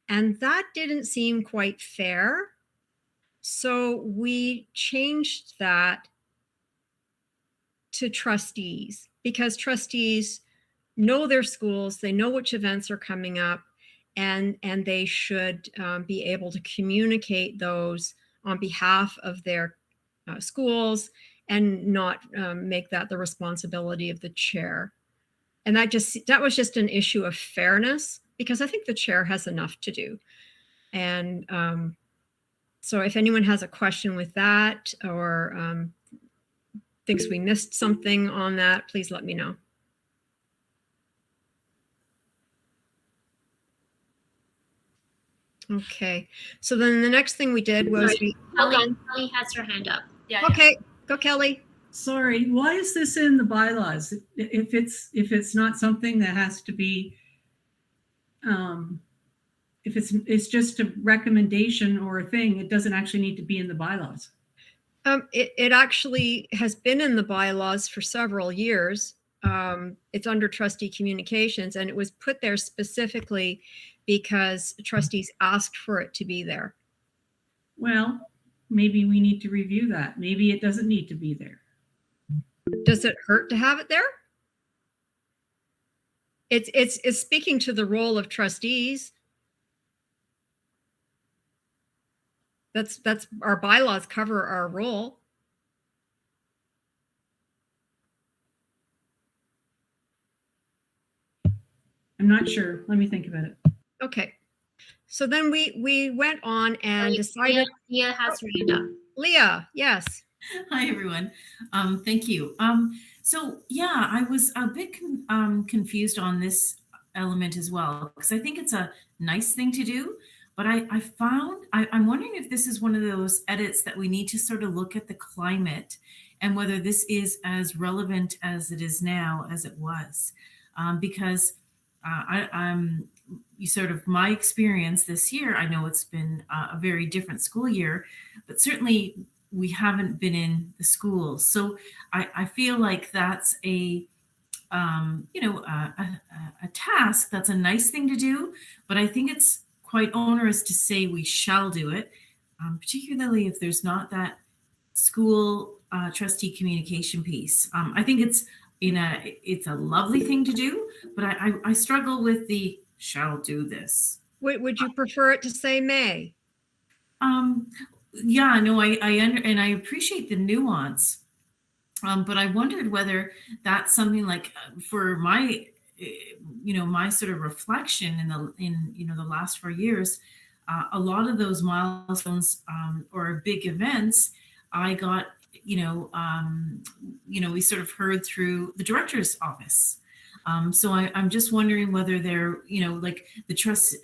And that didn't seem quite fair. So we changed that to trustees because trustees know their schools, they know which events are coming up, and they should be able to communicate those on behalf of their schools and not make that the responsibility of the chair. And that was just an issue of fairness because I think the chair has enough to do. And so if anyone has a question with that or thinks we missed something on that, please let me know. Okay, so then the next thing we did was Kelly has her hand up. Yeah. Okay, go Kelly. Sorry, why is this in the bylaws? If it's not something that has to be, if it's just a recommendation or a thing, it doesn't actually need to be in the bylaws. It actually has been in the bylaws for several years. It's under trustee communications, and it was put there specifically because trustees asked for it to be there. Well, maybe we need to review that. Maybe it doesn't need to be there. Does it hurt to have it there? It's speaking to the role of trustees. That's our bylaws cover our role. I'm not sure. Let me think about it. Okay. So then we went on and decided. Leah has her hand up. Leah, yes. Hi, everyone. Thank you. So yeah, I was a bit confused on this element as well, because I think it's a nice thing to do. But I'm wondering if this is one of those edits that we need to sort of look at the climate and whether this is as relevant as it is now as it was. Because sort of my experience this year, I know it's been a very different school year, but certainly we haven't been in the schools. So I feel like that's a task that's a nice thing to do, but I think it's quite onerous to say we shall do it, particularly if there's not that school trustee communication piece. I think it's a lovely thing to do, but I struggle with the shall do this. Would you prefer it to say may? Yeah, no, and I appreciate the nuance, but I wondered whether that's something like for my, my sort of reflection in the last 4 years, a lot of those milestones or big events, I got, we sort of heard through the director's office. So I'm just wondering whether they're, like the trust.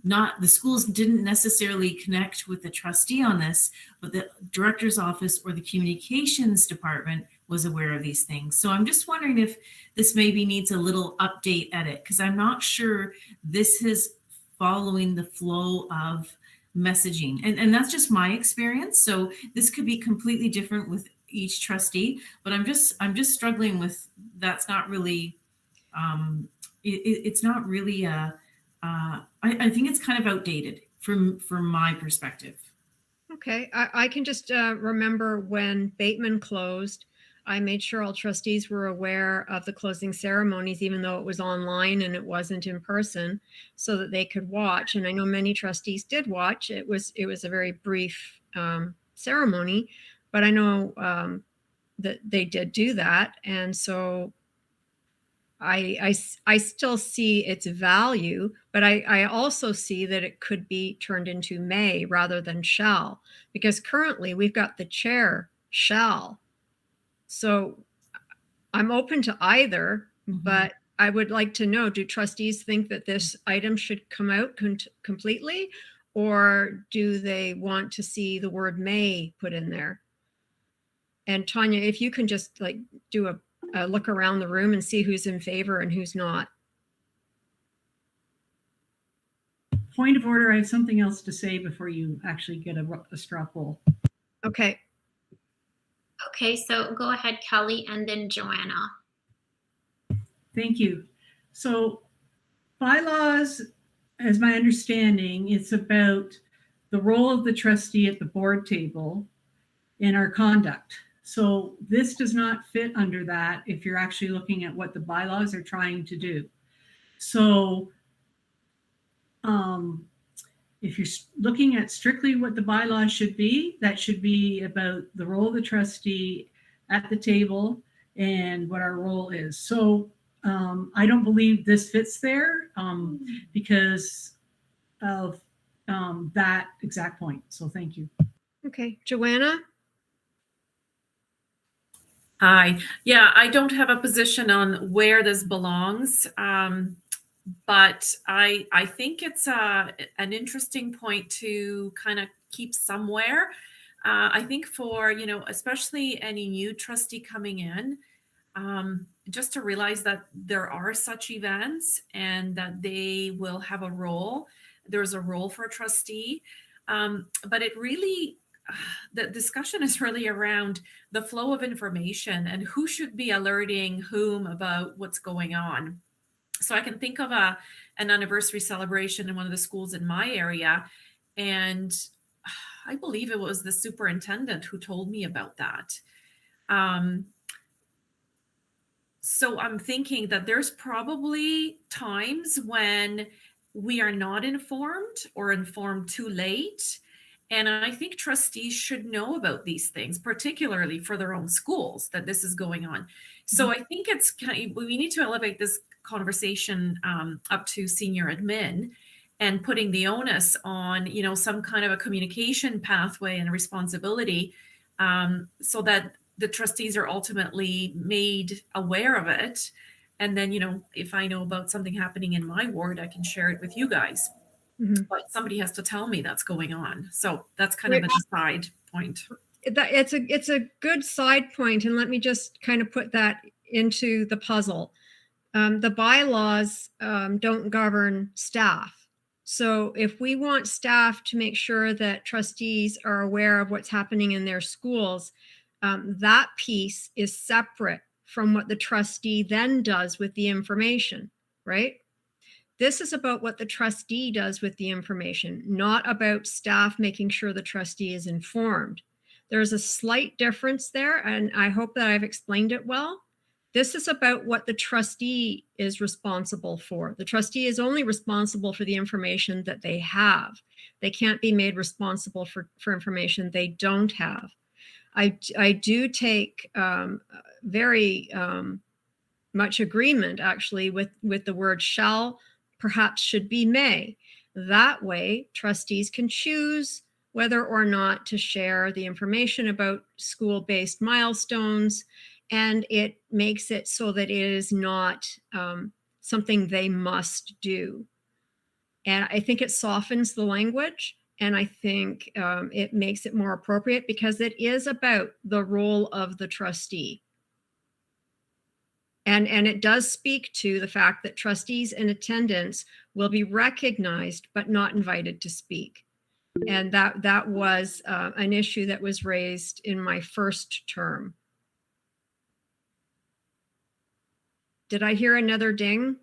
Not the schools didn't necessarily connect with the trustee on this, but the director's office or the communications department was aware of these things. So I'm just wondering if this maybe needs a little update edit, because I'm not sure this is following the flow of messaging. And that's just my experience. So this could be completely different with each trustee, but I'm just struggling with that's not really, it's not really I think it's kind of outdated from my perspective. Okay, I can just remember when Bateman closed, I made sure all trustees were aware of the closing ceremonies, even though it was online and it wasn't in person, so that they could watch. And I know many trustees did watch. It was a very brief ceremony, but I know that they did do that. And so I still see its value, but I also see that it could be turned into may rather than shall, because currently we've got the chair shall. So I'm open to either, but I would like to know, do trustees think that this item should come out completely, or do they want to see the word may put in there? And Tanya, if you can just like do a look around the room and see who's in favor and who's not. Point of order, I have something else to say before you actually get a straw poll. Okay. Okay, so go ahead, Kelly, and then Joanna. Thank you. So bylaws, as my understanding, it's about the role of the trustee at the board table in our conduct. So this does not fit under that if you're actually looking at what the bylaws are trying to do. So if you're looking at strictly what the bylaws should be, that should be about the role of the trustee at the table and what our role is. So I don't believe this fits there because of that exact point. So thank you. Okay, Joanna? Hi. Yeah, I don't have a position on where this belongs, but I think it's an interesting point to kind of keep somewhere. I think for, especially any new trustee coming in, just to realize that there are such events and that they will have a role. There's a role for a trustee, but it really, the discussion is really around the flow of information and who should be alerting whom about what's going on. So I can think of an anniversary celebration in one of the schools in my area, and I believe it was the superintendent who told me about that. So I'm thinking that there's probably times when we are not informed or informed too late. And I think trustees should know about these things, particularly for their own schools, that this is going on. So I think it's we need to elevate this conversation up to senior admin and putting the onus on, some kind of a communication pathway and responsibility so that the trustees are ultimately made aware of it. And then, if I know about something happening in my ward, I can share it with you guys. But somebody has to tell me that's going on. So that's kind of a side point. It's a good side point, and let me just kind of put that into the puzzle. The bylaws don't govern staff. So if we want staff to make sure that trustees are aware of what's happening in their schools, that piece is separate from what the trustee then does with the information, right? This is about what the trustee does with the information, not about staff making sure the trustee is informed. There's a slight difference there, and I hope that I've explained it well. This is about what the trustee is responsible for. The trustee is only responsible for the information that they have. They can't be made responsible for information they don't have. I do take very much agreement, actually, with the word shall, perhaps should be may. That way, trustees can choose whether or not to share the information about school-based milestones, and it makes it so that it is not something they must do. And I think it softens the language, and I think it makes it more appropriate because it is about the role of the trustee. And it does speak to the fact that trustees in attendance will be recognized but not invited to speak. And that was an issue that was raised in my first term. Did I hear another ding?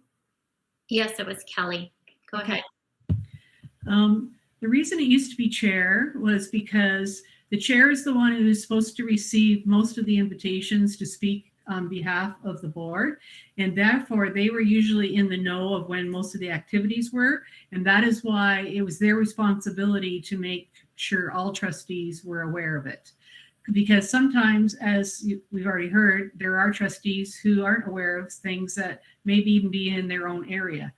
Yes, it was Kelly. Go ahead. The reason it used to be chair was because the chair is the one who is supposed to receive most of the invitations to speak on behalf of the board, and therefore they were usually in the know of when most of the activities were, and that is why it was their responsibility to make sure all trustees were aware of it. Because sometimes, as we've already heard, there are trustees who aren't aware of things that maybe even be in their own area.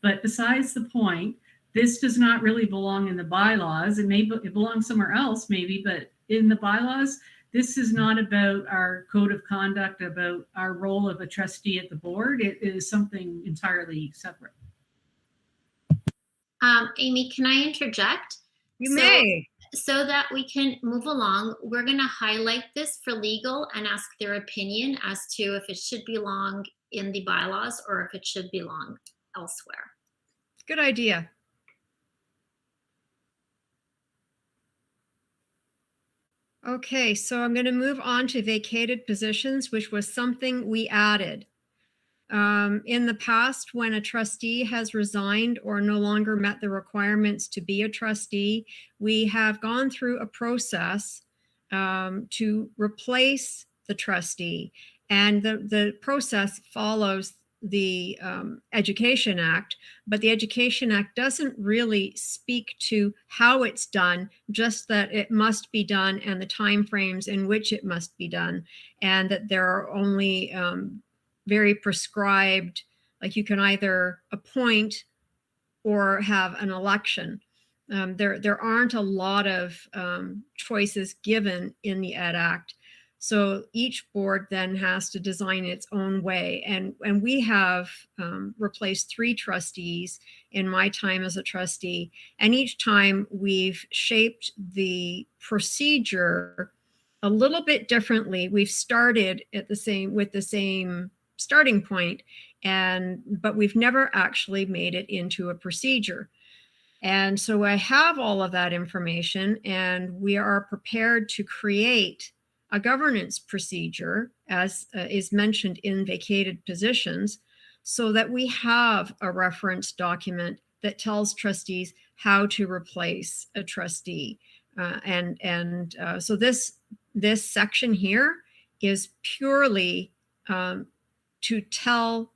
But besides the point, this does not really belong in the bylaws. It belongs somewhere else maybe, but in the bylaws, this is not about our code of conduct, about our role of a trustee at the board. It is something entirely separate. Amy, can I interject? You may. So that we can move along, we're going to highlight this for legal and ask their opinion as to if it should belong in the bylaws or if it should belong elsewhere. Good idea. Okay, so I'm going to move on to vacated positions, which was something we added. In the past, when a trustee has resigned or no longer met the requirements to be a trustee, we have gone through a process to replace the trustee. And the process follows the Education Act, but the Education Act doesn't really speak to how it's done, just that it must be done and the timeframes in which it must be done, and that there are only very prescribed, like you can either appoint or have an election. There aren't a lot of choices given in the Ed Act. So each board then has to design its own way. And we have replaced 3 trustees in my time as a trustee. And each time we've shaped the procedure a little bit differently. We've started at the same starting point, but we've never actually made it into a procedure. And so I have all of that information, and we are prepared to create a governance procedure, as is mentioned in vacated positions, so that we have a reference document that tells trustees how to replace a trustee. So this section here is purely to tell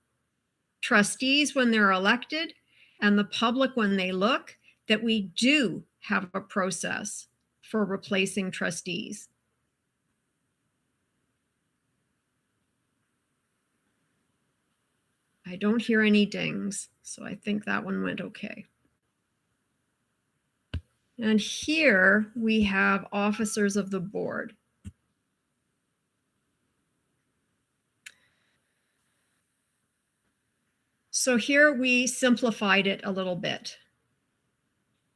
trustees when they're elected and the public when they look that we do have a process for replacing trustees. I don't hear any dings, so I think that one went okay. And here we have officers of the board. So here we simplified it a little bit.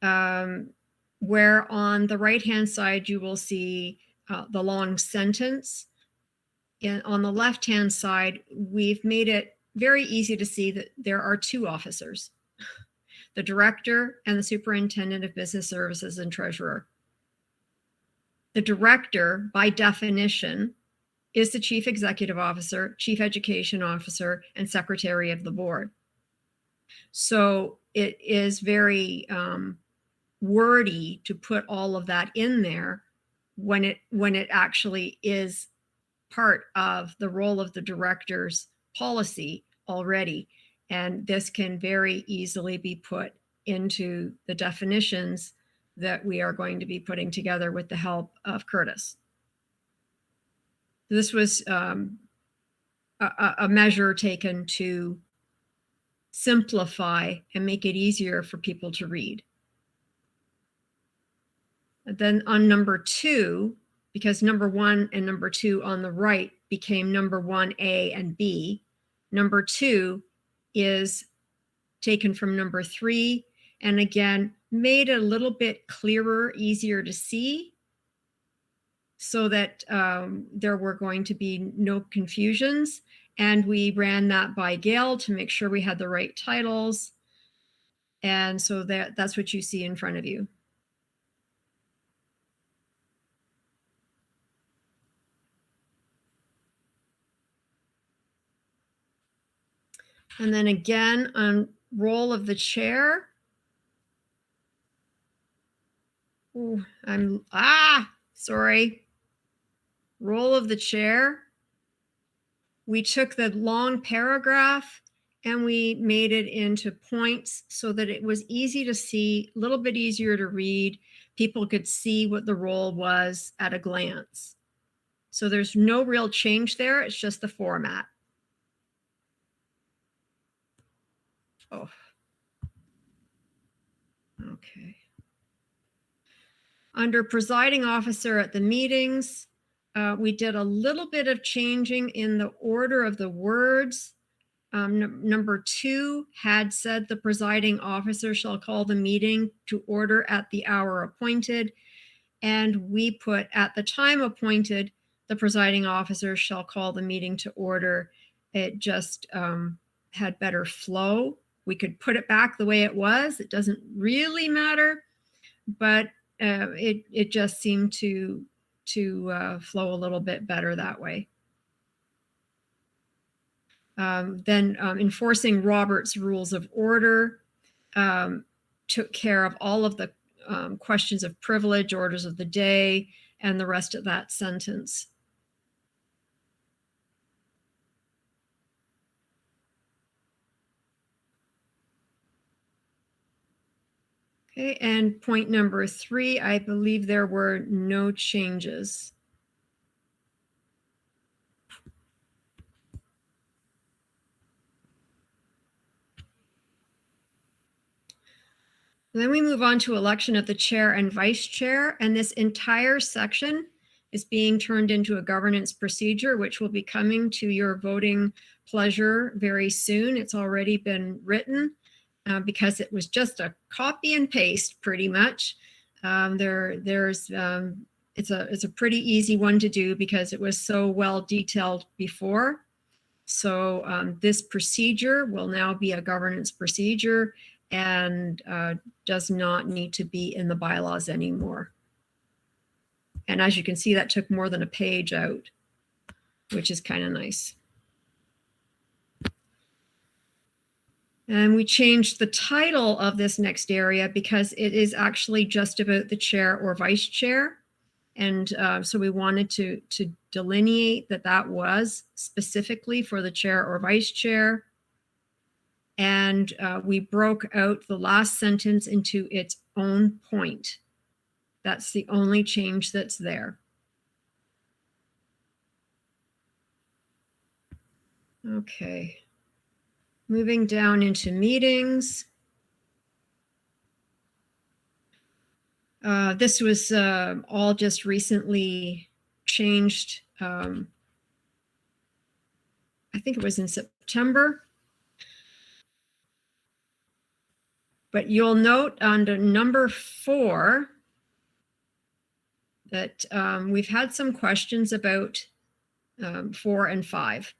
Where on the right-hand side, you will see the long sentence. On the left-hand side, we've made it very easy to see that there are 2 officers, the director and the superintendent of business services and treasurer. The director, by definition, is the chief executive officer, chief education officer, and secretary of the board. So it is very wordy to put all of that in there, when it actually is part of the role of the director's policy already. And this can very easily be put into the definitions that we are going to be putting together with the help of Curtis. This was a measure taken to simplify and make it easier for people to read. And then on number 2, because number 1 and number 2 on the right became number 1A and B, number 2 is taken from number 3, and again, made it a little bit clearer, easier to see, so that there were going to be no confusions. And we ran that by Gail to make sure we had the right titles. And so that's what you see in front of you. And then again, on role of the chair. Ooh, sorry. Role of the chair. We took the long paragraph and we made it into points so that it was easy to see, a little bit easier to read. People could see what the role was at a glance. So there's no real change there. It's just the format. Oh, okay. Under presiding officer at the meetings, we did a little bit of changing in the order of the words. Number 2 had said the presiding officer shall call the meeting to order at the hour appointed. And we put at the time appointed, the presiding officer shall call the meeting to order. It just had better flow. We could put it back the way it was. It doesn't really matter, but it just seemed to flow a little bit better that way. Then enforcing Robert's Rules of Order took care of all of the questions of privilege, orders of the day, and the rest of that sentence. Okay, and point number 3, I believe there were no changes. And then we move on to election of the chair and vice chair, and this entire section is being turned into a governance procedure, which will be coming to your voting pleasure very soon. It's already been written. Because it was just a copy and paste pretty much. It's a pretty easy one to do because it was so well detailed before. So this procedure will now be a governance procedure and does not need to be in the bylaws anymore. And as you can see, that took more than a page out, which is kind of nice. And we changed the title of this next area because it is actually just about the chair or vice chair. And so we wanted to delineate that was specifically for the chair or vice chair. And we broke out the last sentence into its own point. That's the only change that's there. Okay. Moving down into meetings. This was all just recently changed. I think it was in September. But you'll note under number 4 that we've had some questions about 4 and 5.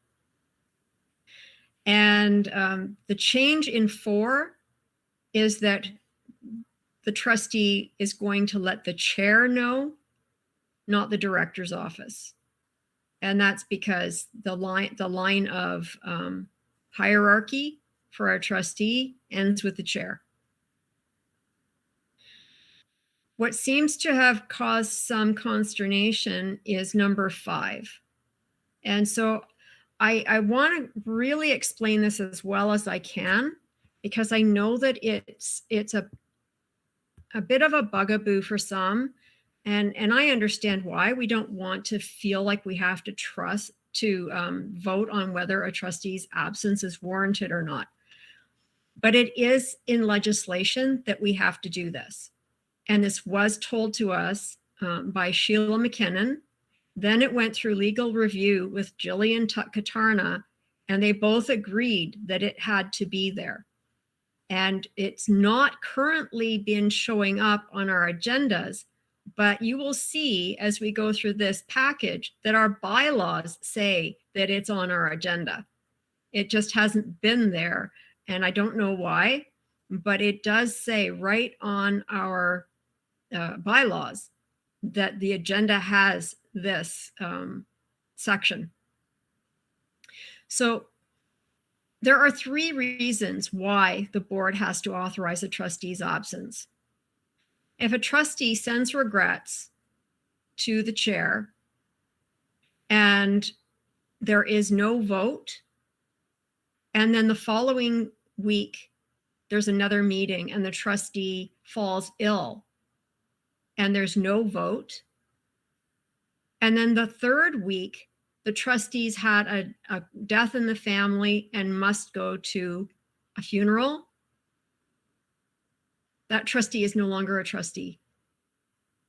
And the change in 4 is that the trustee is going to let the chair know, not the director's office. And that's because the line of hierarchy for our trustee ends with the chair. What seems to have caused some consternation is number 5. And so I want to really explain this as well as I can, because I know that it's a bit of a bugaboo for some. And I understand why. We don't want to feel like we have to vote on whether a trustee's absence is warranted or not. But it is in legislation that we have to do this. And this was told to us by Sheila McKinnon. Then it went through legal review with Jillian Katarna, and they both agreed that it had to be there. And it's not currently been showing up on our agendas, but you will see as we go through this package that our bylaws say that it's on our agenda. It just hasn't been there, and I don't know why, but it does say right on our bylaws that the agenda has this section. So there are 3 reasons why the board has to authorize a trustee's absence. If a trustee sends regrets to the chair and there is no vote, and then the following week there's another meeting and the trustee falls ill and there's no vote, and then the 3rd week the trustees had a death in the family and must go to a funeral, that trustee is no longer a trustee.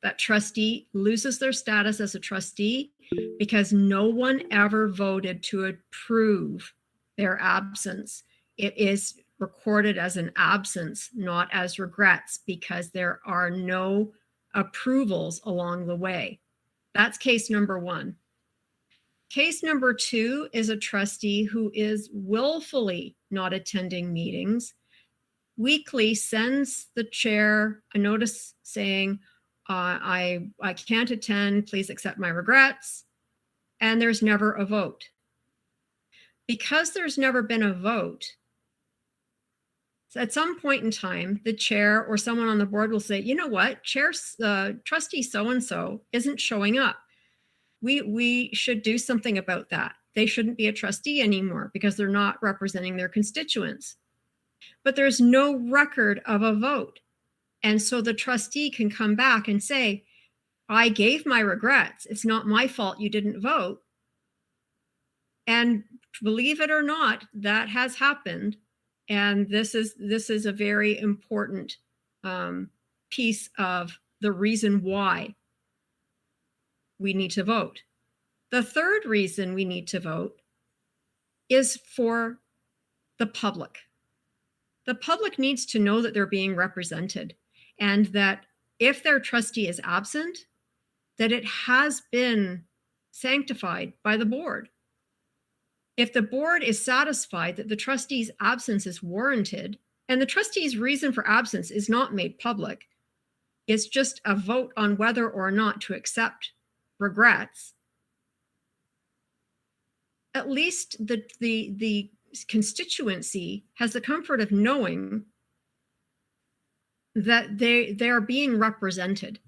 That trustee loses their status as a trustee because no one ever voted to approve their absence. It is recorded as an absence, not as regrets, because there are no approvals along the way. That's case number 1. Case number 2 is a trustee who is willfully not attending meetings, weekly sends the chair a notice saying, I can't attend, please accept my regrets, and there's never a vote. Because there's never been a vote, so at some point in time, the chair or someone on the board will say, you know what, trustee so-and-so isn't showing up. We should do something about that. They shouldn't be a trustee anymore because they're not representing their constituents. But there's no record of a vote. And so the trustee can come back and say, I gave my regrets. It's not my fault you didn't vote. And believe it or not, that has happened. And this is a very important piece of the reason why we need to vote. The 3rd reason we need to vote is for the public. The public needs to know that they're being represented, and that if their trustee is absent, that it has been sanctified by the board. If the board is satisfied that the trustee's absence is warranted, and the trustee's reason for absence is not made public, it's just a vote on whether or not to accept regrets, at least the constituency has the comfort of knowing that they are being represented,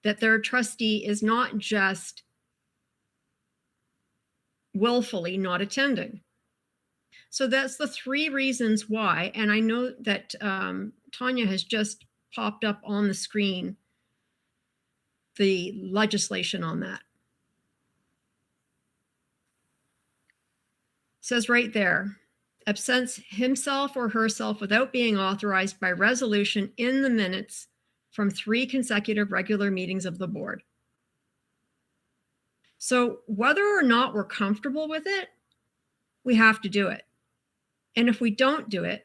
that their trustee is not just willfully not attending. So that's the 3 reasons why, and I know that Tanya has just popped up on the screen the legislation on that. It says right there, absents himself or herself without being authorized by resolution in the minutes from 3 consecutive regular meetings of the board. So whether or not we're comfortable with it, we have to do it. And if we don't do it,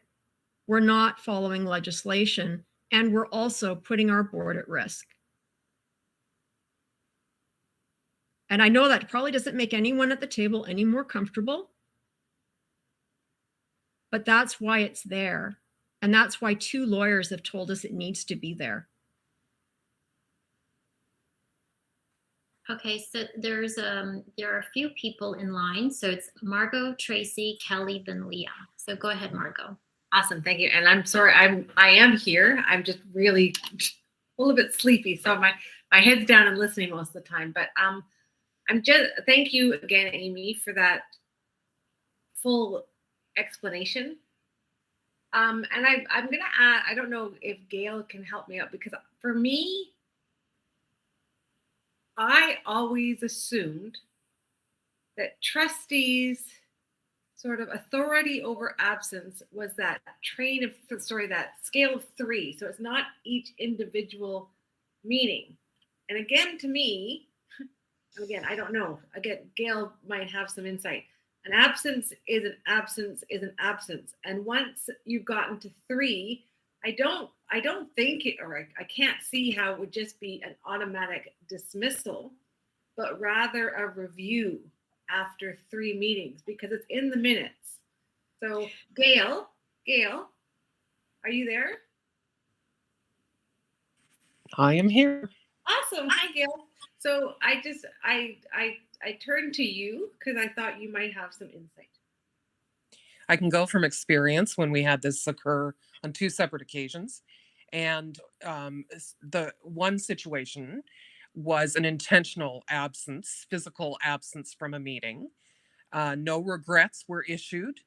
we're not following legislation, and we're also putting our board at risk. And I know that probably doesn't make anyone at the table any more comfortable, but that's why it's there. And that's why 2 lawyers have told us it needs to be there. Okay, so there are a few people in line. So it's Margot, Tracy, Kelly, then Leah. So go ahead, Margot. Awesome, thank you. And I'm sorry, I am here. I'm just really little bit sleepy, so my head's down and listening most of the time. But I'm just thank you again, Amy, for that full explanation. And I'm gonna add, I don't know if Gail can help me out, because for me, I always assumed that trustees' sort of authority over absence was that that scale of 3. So it's not each individual meeting. And again, to me, again, I don't know. Again, Gail might have some insight. An absence is an absence is an absence. And once you've gotten to 3, I don't think it, or I can't see how it would just be an automatic dismissal, but rather a review after 3 meetings, because it's in the minutes. So Gail, are you there? I am here. Awesome. Hi, Gail. So I turned to you because I thought you might have some insight. I can go from experience when we had this occur on 2 separate occasions. And the one situation was an intentional absence, physical absence from a meeting. No regrets were issued,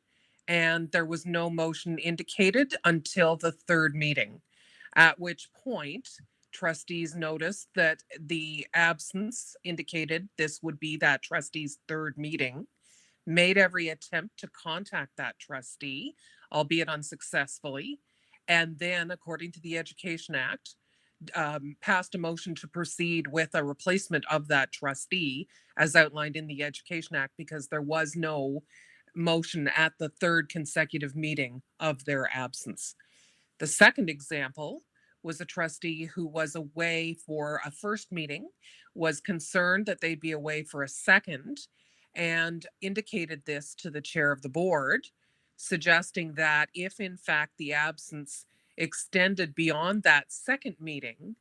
and there was no motion indicated until the 3rd meeting, at which point trustees noticed that the absence indicated this would be that trustee's 3rd meeting, made every attempt to contact that trustee, albeit unsuccessfully, and then, according to the Education Act, passed a motion to proceed with a replacement of that trustee as outlined in the Education Act, because there was no motion at the 3rd consecutive meeting of their absence. The second example was a trustee who was away for a 1st meeting, was concerned that they'd be away for a 2nd, and indicated this to the chair of the board, suggesting that if in fact the absence extended beyond that 2nd meeting,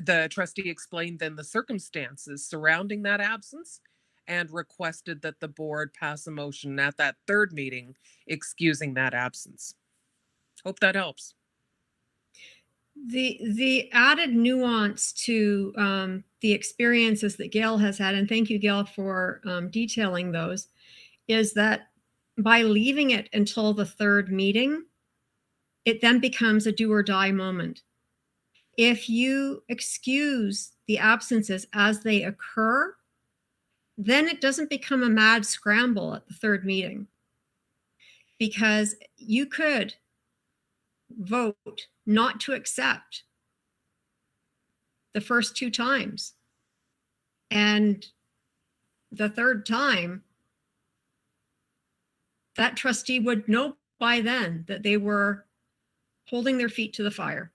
the trustee explained then the circumstances surrounding that absence and requested that the board pass a motion at that 3rd meeting excusing that absence. Hope that helps. The added nuance to the experiences that Gail has had, and thank you, Gail, for detailing those, is that by leaving it until the 3rd meeting, it then becomes a do or die moment. If you excuse the absences as they occur, then it doesn't become a mad scramble at the 3rd meeting, because you could vote not to accept the first 2 times, and the 3rd time, that trustee would know by then that they were holding their feet to the fire.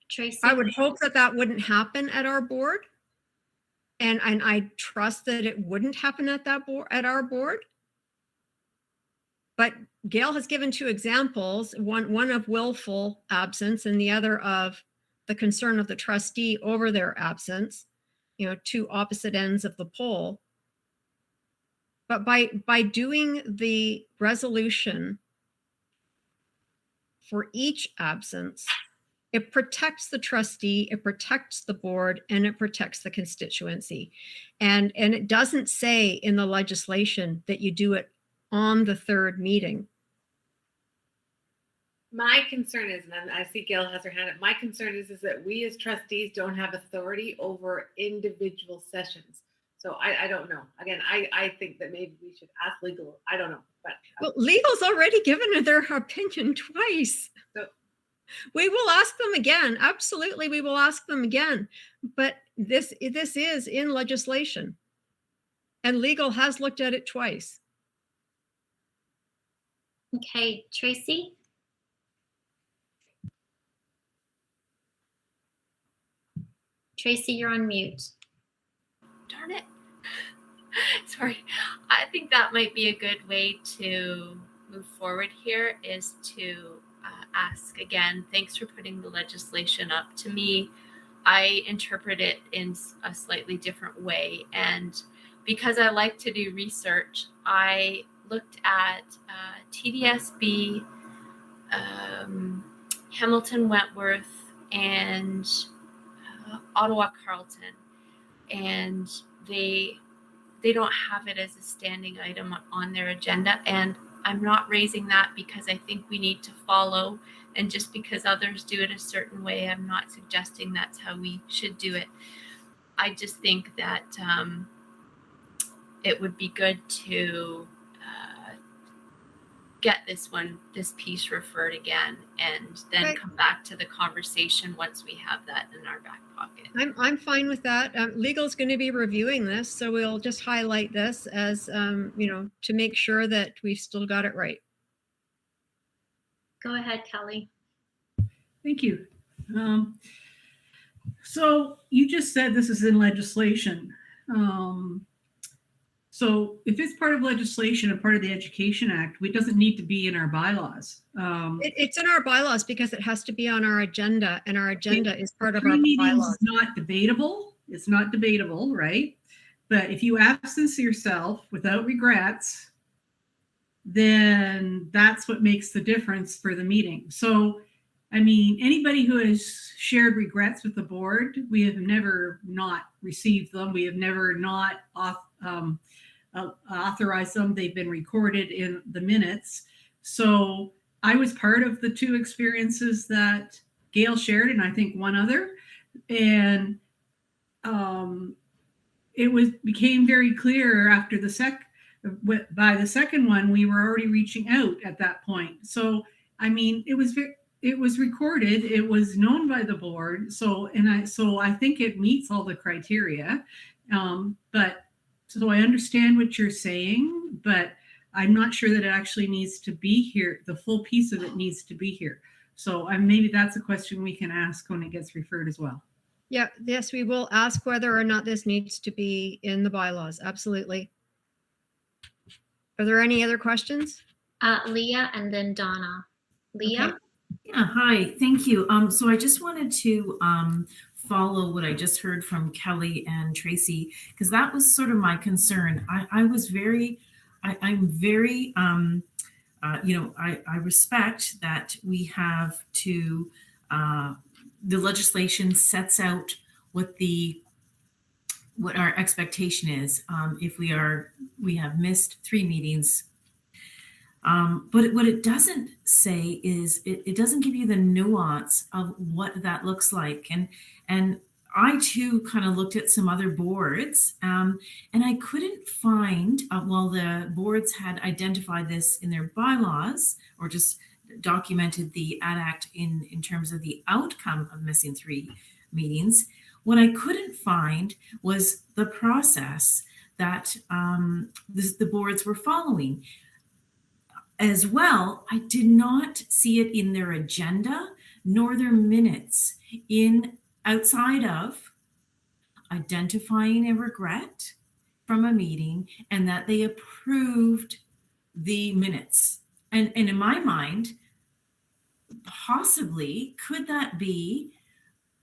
Tracy? I would hope that that wouldn't happen at our board, and I trust that it wouldn't happen at our board. But Gail has given 2 examples, one of willful absence and the other of the concern of the trustee over their absence, 2 opposite ends of the pole. But by doing the resolution for each absence, it protects the trustee, it protects the board, and it protects the constituency. And it doesn't say in the legislation that you do it on the 3rd meeting. My concern is, and I see Gail has her hand up, my concern is that we as trustees don't have authority over individual sessions. So I don't know. Again, I think that maybe we should ask legal. I don't know. But well, legal's already given their opinion twice. So we will ask them again. Absolutely, we will ask them again. But this is in legislation, and legal has looked at it twice. Okay, Tracy? Tracy, you're on mute. Darn it. Sorry. I think that might be a good way to move forward here, is to ask again, thanks for putting the legislation up. To me, I interpret it in a slightly different way. And because I like to do research, I looked at Hdsb Hamilton Wentworth and Ottawa Carleton, and they don't have it as a standing item on their agenda. And I'm not raising that because I think we need to follow, and just because others do it a certain way, I'm not suggesting that's how we should do it. I just think that it would be good to get this piece referred again, and then come back to the conversation once we have that in our back pocket. I'm fine with that. Legal is going to be reviewing this, so we'll just highlight this as, to make sure that we've still got it right. Go ahead, Kelly. Thank you. So you just said this is in legislation. So if it's part of legislation and part of the Education Act, it doesn't need to be in our bylaws. It's in our bylaws because it has to be on our agenda, and our agenda is part of our Meetings bylaws. is not debatable. It's not debatable, right? But if you absence yourself without regrets, then that's what makes the difference for the meeting. So, I mean, anybody who has shared regrets with the board, we have never not received them. We have never not authorized them. They've been recorded in the minutes. So I was part of the two experiences that Gail shared, and I think one other. And it became very clear after by the second one, we were already reaching out at that point. So, I mean, it was recorded. It was known by the board. So I think it meets all the criteria. So I understand what you're saying, but I'm not sure that it actually needs to be here. The full piece of it needs to be here. So maybe that's a question we can ask when it gets referred as well. Yeah, yes, we will ask whether or not this needs to be in the bylaws. Absolutely. Are there any other questions? Leah and then Donna. Leah? Okay. Yeah, hi, thank you. So I just wanted to follow what I just heard from Kelly and Tracy, because that was sort of my concern. I'm very, I respect that we have to, the legislation sets out what our expectation is if we have missed 3 meetings. But what it doesn't say is it doesn't give you the nuance of what that looks like. And I too kind of looked at some other boards and I couldn't find, while the boards had identified this in their bylaws or just documented the AD Act in terms of the outcome of missing 3 meetings, what I couldn't find was the process that the boards were following. As well, I did not see it in their agenda nor their minutes outside of identifying a regret from a meeting and that they approved the minutes. And in my mind, possibly, could that be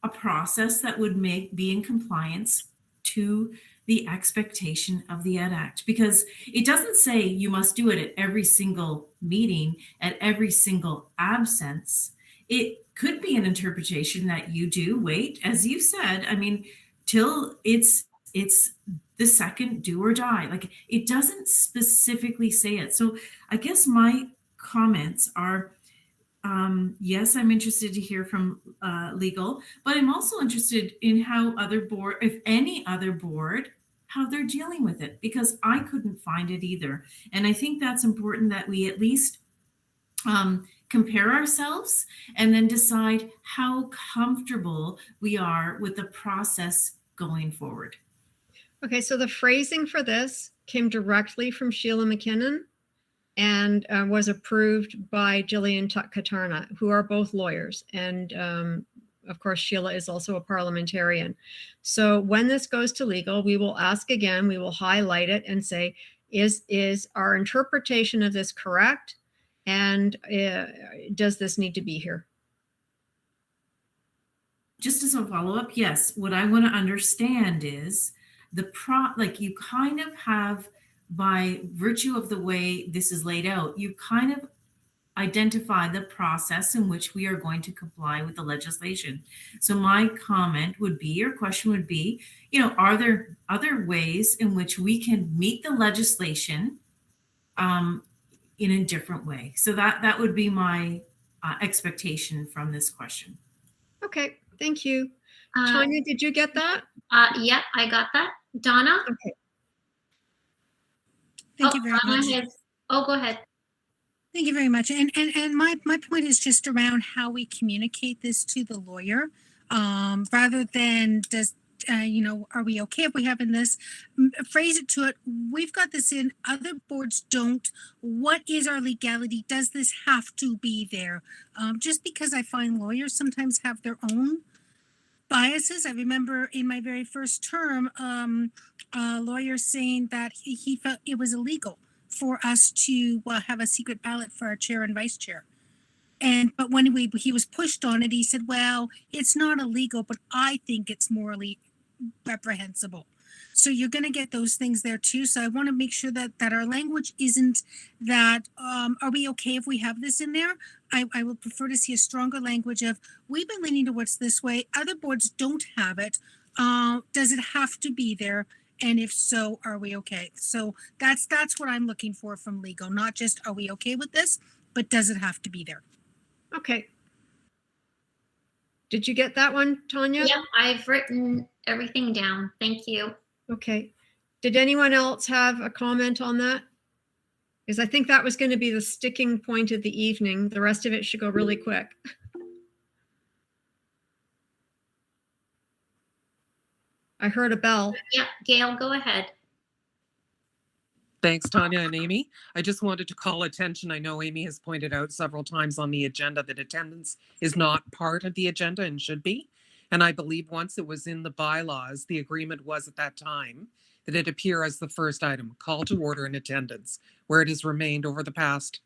a process that would be in compliance to the expectation of the Ed Act? Because it doesn't say you must do it at every single meeting, at every single absence. It could be an interpretation that you do wait, as you said, I mean, till it's the second do or die. Like, it doesn't specifically say it. So I guess my comments are, yes, I'm interested to hear from legal, but I'm also interested in how if any other board, how they're dealing with it, because I couldn't find it either. And I think that's important that we at least compare ourselves and then decide how comfortable we are with the process going forward. Okay, so the phrasing for this came directly from Sheila McKinnon and was approved by Jillian Katarna, who are both lawyers. And of course, Sheila is also a parliamentarian. So when this goes to legal, we will ask again, we will highlight it and say, is our interpretation of this correct? And does this need to be here? Just as a follow-up, yes. What I want to understand is you kind of have, by virtue of the way this is laid out, you kind of identify the process in which we are going to comply with the legislation. So my comment would be, or question would be, are there other ways in which we can meet the legislation in a different way? So that would be my expectation from this question. Okay, thank you. Tanya, did you get that? Yep, I got that. Donna? Okay. Thank you very Donna much. go ahead. Thank you very much. And my point is just around how we communicate this to the lawyer, rather than are we okay if we have in this? Phrase it to it. We've got this in, other boards don't. What is our legality? Does this have to be there? Just because I find lawyers sometimes have their own biases. I remember in my very first term, a lawyer saying that he felt it was illegal for us to have a secret ballot for our chair and vice chair. But when he was pushed on it, he said, well, it's not illegal, but I think it's morally reprehensible. So you're going to get those things there too. So I want to make sure that our language isn't that, are we okay if we have this in there? I would prefer to see a stronger language of, we've been leaning towards this way. Other boards don't have it. Does it have to be there? And if so, are we okay? So that's what I'm looking for from legal, not just, are we okay with this, but does it have to be there? Okay. Did you get that one, Tanya? Yep, I've written everything down. Thank you. Okay. Did anyone else have a comment on that? Because I think that was going to be the sticking point of the evening. The rest of it should go really quick. I heard a bell. Yep, Gail, go ahead. Thanks, Tanya and Amy. I just wanted to call attention. I know Amy has pointed out several times on the agenda that attendance is not part of the agenda and should be. And I believe once it was in the bylaws, the agreement was at that time that it appear as the first item, call to order and attendance, where it has remained over the past,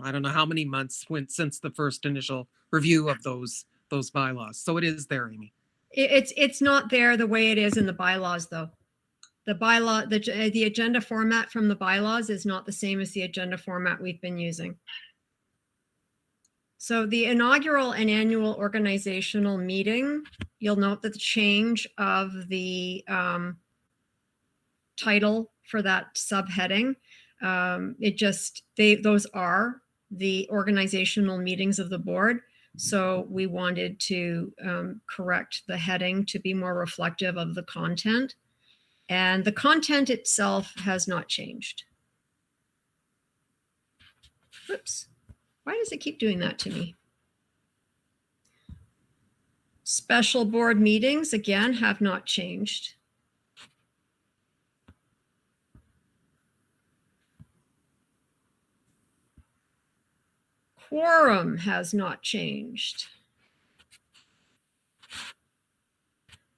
I don't know how many months since the first initial review of those bylaws. So it is there, Amy. It's not there the way it is in the bylaws, though. The bylaw, the agenda format from the bylaws is not the same as the agenda format we've been using. So the inaugural and annual organizational meeting, you'll note that the change of the title for that subheading, those are the organizational meetings of the board. So we wanted to correct the heading to be more reflective of the content. And the content itself has not changed. Whoops. Why does it keep doing that to me? Special board meetings, again, have not changed. Quorum has not changed.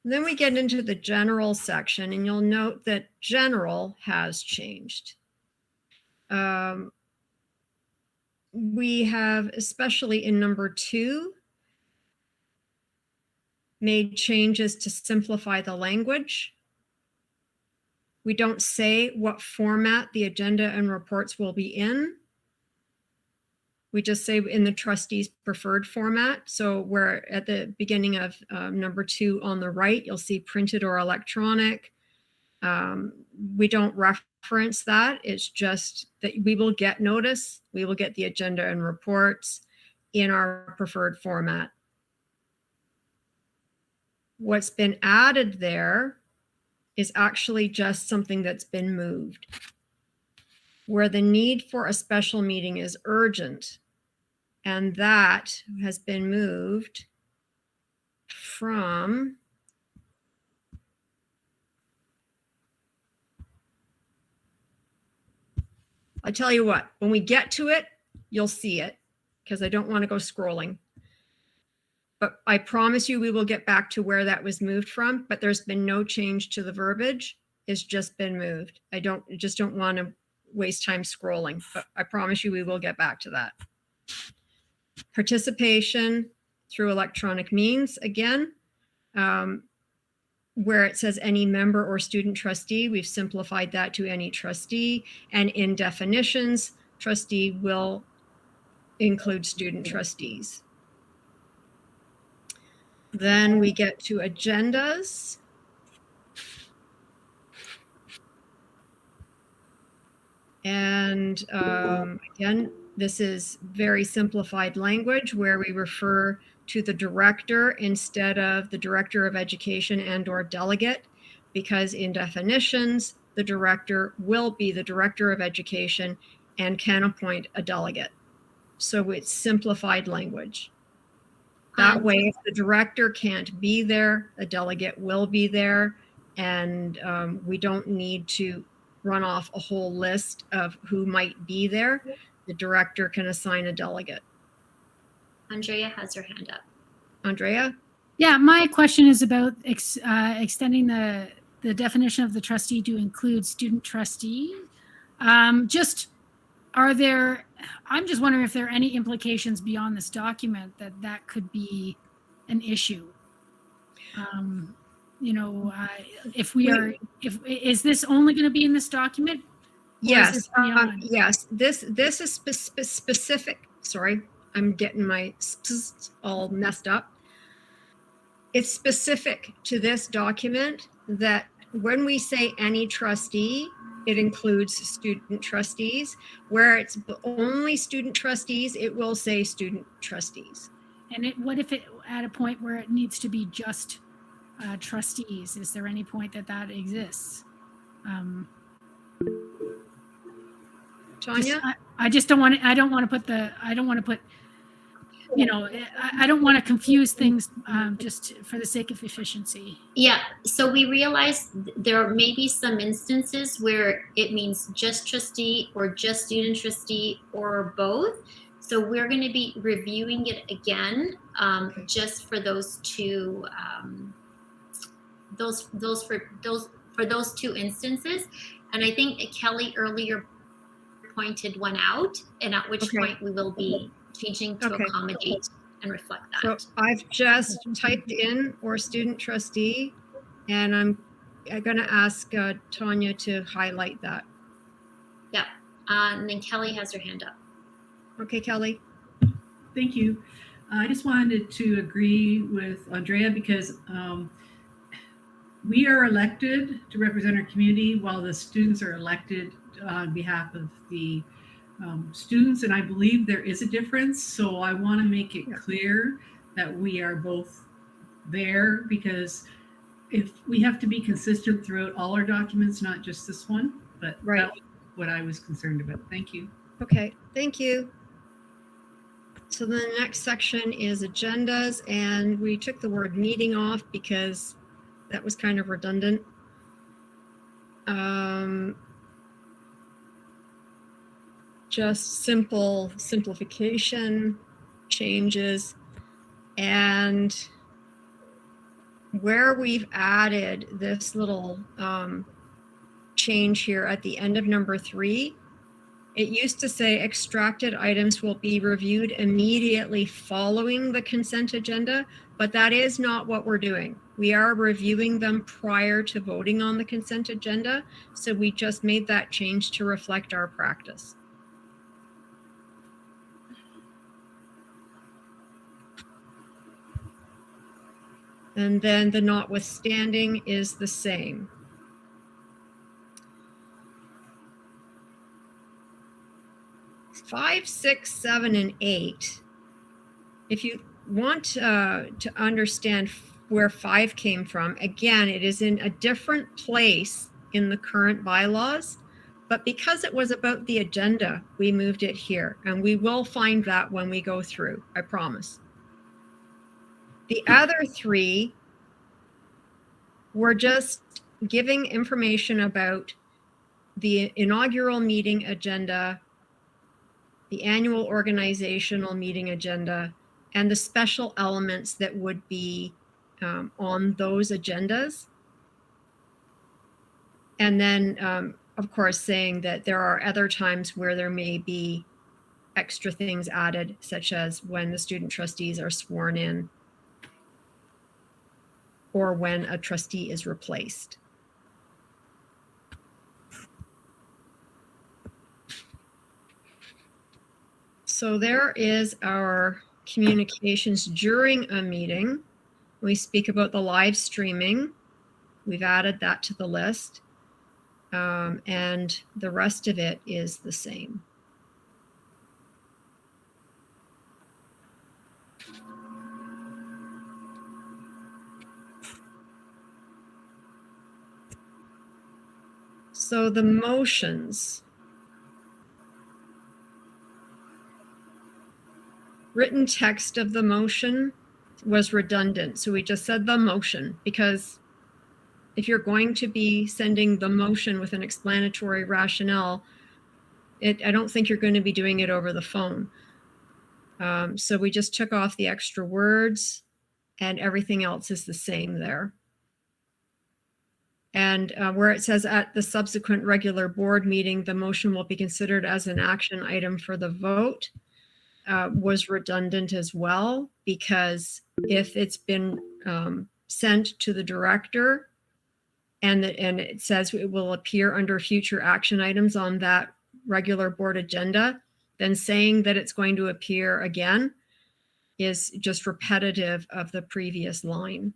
Then we get into the general section, and you'll note that general has changed. We have, especially in number 2, made changes to simplify the language. We don't say what format the agenda and reports will be in. We just say in the trustees' preferred format. So where at the beginning of number 2 on the right, you'll see printed or electronic. We don't reference that. It's just that we will get notice. We will get the agenda and reports in our preferred format. What's been added there is actually just something that's been moved. Where the need for a special meeting is urgent, and that has been moved from I tell you what, when we get to it, you'll see it, because I don't want to go scrolling. But I promise you we will get back to where that was moved from, but there's been no change to the verbiage. It's just been moved. I just don't want to waste time scrolling, but I promise you we will get back to that. Participation through electronic means, again, where it says any member or student trustee, we've simplified that to any trustee. And in definitions, trustee will include student trustees. Then we get to agendas. And again, this is very simplified language where we refer to the director instead of the director of education and or delegate, because in definitions, the director will be the director of education and can appoint a delegate. So it's simplified language. That way, if the director can't be there, a delegate will be there, and we don't need to run off a whole list of who might be there. The director can assign a delegate. Andrea has her hand up. Andrea? Yeah, my question is about extending the definition of the trustee to include student trustee. I'm just wondering if there are any implications beyond this document that could be an issue. Is this only going to be in this document? Yes. Yes. This is specific. Sorry, I'm getting my all messed up. It's specific to this document that when we say any trustee, it includes student trustees. Where it's only student trustees, it will say student trustees. And what if it at a point where it needs to be just trustees? Is there any point that exists? Tanya? I just don't want to. I don't want to confuse things just for the sake of efficiency. Yeah, so we realized there may be some instances where it means just trustee or just student trustee or both. So we're going to be reviewing it again, just for those two, for those two instances. And I think Kelly earlier pointed one out, and at which point we will be changing to accommodate and reflect that. So I've just typed in or student trustee, and I'm going to ask Tanya to highlight that. Yeah, and then Kelly has her hand up. Okay, Kelly. Thank you. I just wanted to agree with Andrea because we are elected to represent our community while the students are elected on behalf of the students, and I believe there is a difference. So I want to make it clear that we are both there, because if we have to be consistent throughout all our documents, not just this one, but that was what I was concerned about. Thank you. Okay, thank you. So the next section is agendas, and we took the word meeting off because that was kind of redundant. Just simplification changes, and where we've added this little change here at the end of number 3, it used to say extracted items will be reviewed immediately following the consent agenda, but that is not what we're doing. We are reviewing them prior to voting on the consent agenda, so we just made that change to reflect our practice. And then the notwithstanding is the same. Five, 6, 7, and 8. If you want to understand where 5 came from, again, it is in a different place in the current bylaws, but because it was about the agenda, we moved it here, and we will find that when we go through, I promise. The other 3 were just giving information about the inaugural meeting agenda, the annual organizational meeting agenda, and the special elements that would be on those agendas. And then, of course, saying that there are other times where there may be extra things added, such as when the student trustees are sworn in or when a trustee is replaced. So there is our communications during a meeting. We speak about the live streaming. We've added that to the list. And the rest of it is the same. So the motions. Written text of the motion was redundant. So we just said the motion, because if you're going to be sending the motion with an explanatory rationale, I don't think you're going to be doing it over the phone. So we just took off the extra words, and everything else is the same there. And where it says at the subsequent regular board meeting, the motion will be considered as an action item for the vote, was redundant as well, because if it's been sent to the director and it says it will appear under future action items on that regular board agenda, then saying that it's going to appear again is just repetitive of the previous line.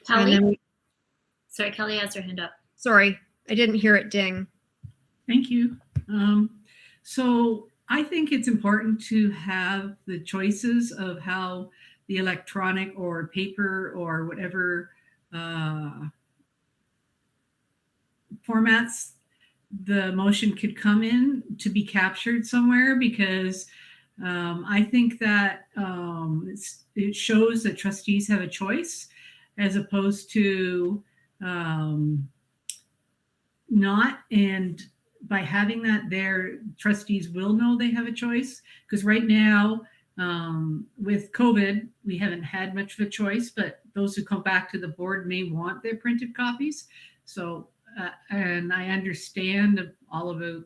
Kelly? Sorry, Kelly has her hand up. Sorry, I didn't hear it ding. Thank you. So I think it's important to have the choices of how the electronic or paper or whatever formats the motion could come in to be captured somewhere, because I think that it shows that trustees have a choice, as opposed to not. And by having that there, trustees will know they have a choice, because right now with COVID, we haven't had much of a choice, but those who come back to the board may want their printed copies. So, and I understand all about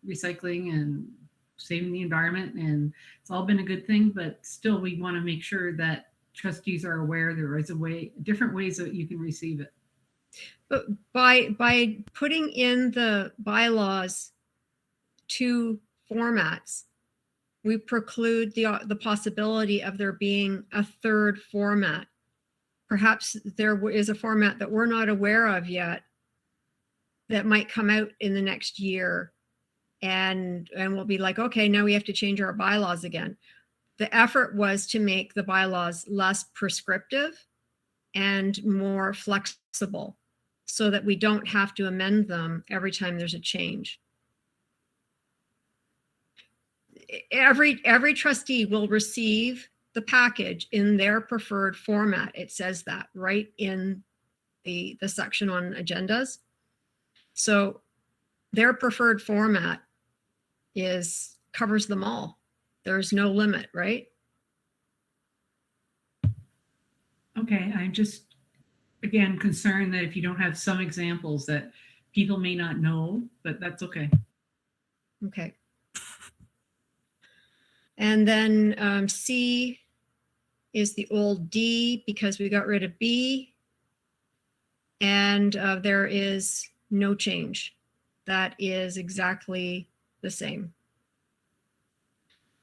recycling and saving the environment, and it's all been a good thing, but still we want to make sure that trustees are aware there is different ways that you can receive it. But by putting in the bylaws 2 formats, we preclude the possibility of there being a third format. Perhaps there is a format that we're not aware of yet that might come out in the next year, and we'll be like, okay, now we have to change our bylaws again. The effort was to make the bylaws less prescriptive and more flexible, so that we don't have to amend them every time there's a change. Every trustee will receive the package in their preferred format. It says that right in the section on agendas. So their preferred format covers them all. There's no limit, right? Okay, I'm just, again, concerned that if you don't have some examples that people may not know, but that's okay. Okay. And then C is the old D, because we got rid of B. And there is no change. That is exactly the same.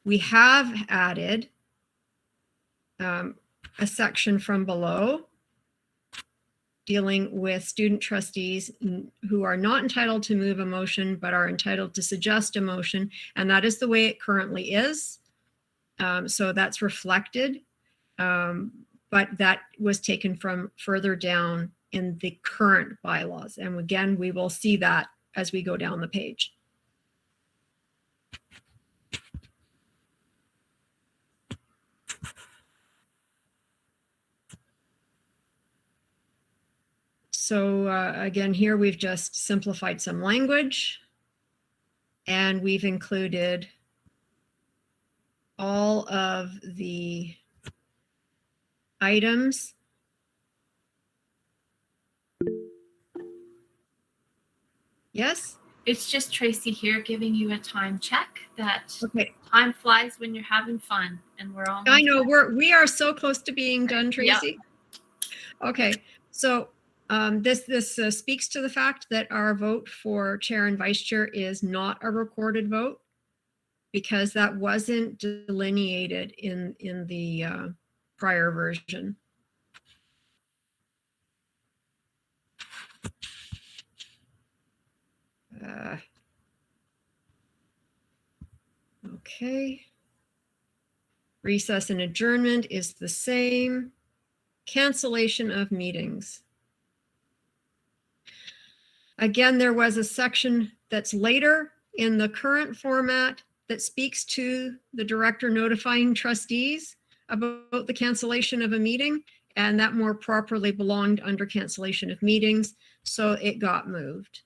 We have added a section from below dealing with student trustees who are not entitled to move a motion, but are entitled to suggest a motion. And that is the way it currently is. So that's reflected, but that was taken from further down in the current bylaws. And again, we will see that as we go down the page. So again, here we've just simplified some language, and we've included all of the items. Yes? It's just Tracy here giving you a time check that okay. Time flies when you're having fun, and we're all. I know we are so close to being done, Tracy. Yep. Okay, so This speaks to the fact that our vote for chair and vice chair is not a recorded vote, because that wasn't delineated in the prior version. Okay. Recess and adjournment is the same. Cancellation of meetings. Again, there was a section that's later in the current format that speaks to the director notifying trustees about the cancellation of a meeting, and that more properly belonged under cancellation of meetings, so it got moved.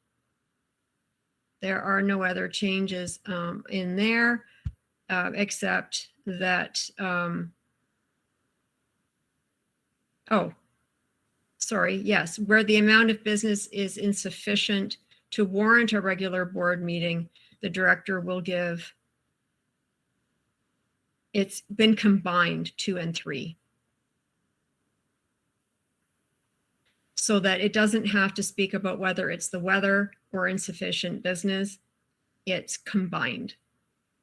There are no other changes in there, except that, yes, where the amount of business is insufficient to warrant a regular board meeting, the director will give, it's been combined 2 and 3. So that it doesn't have to speak about whether it's the weather or insufficient business, it's combined.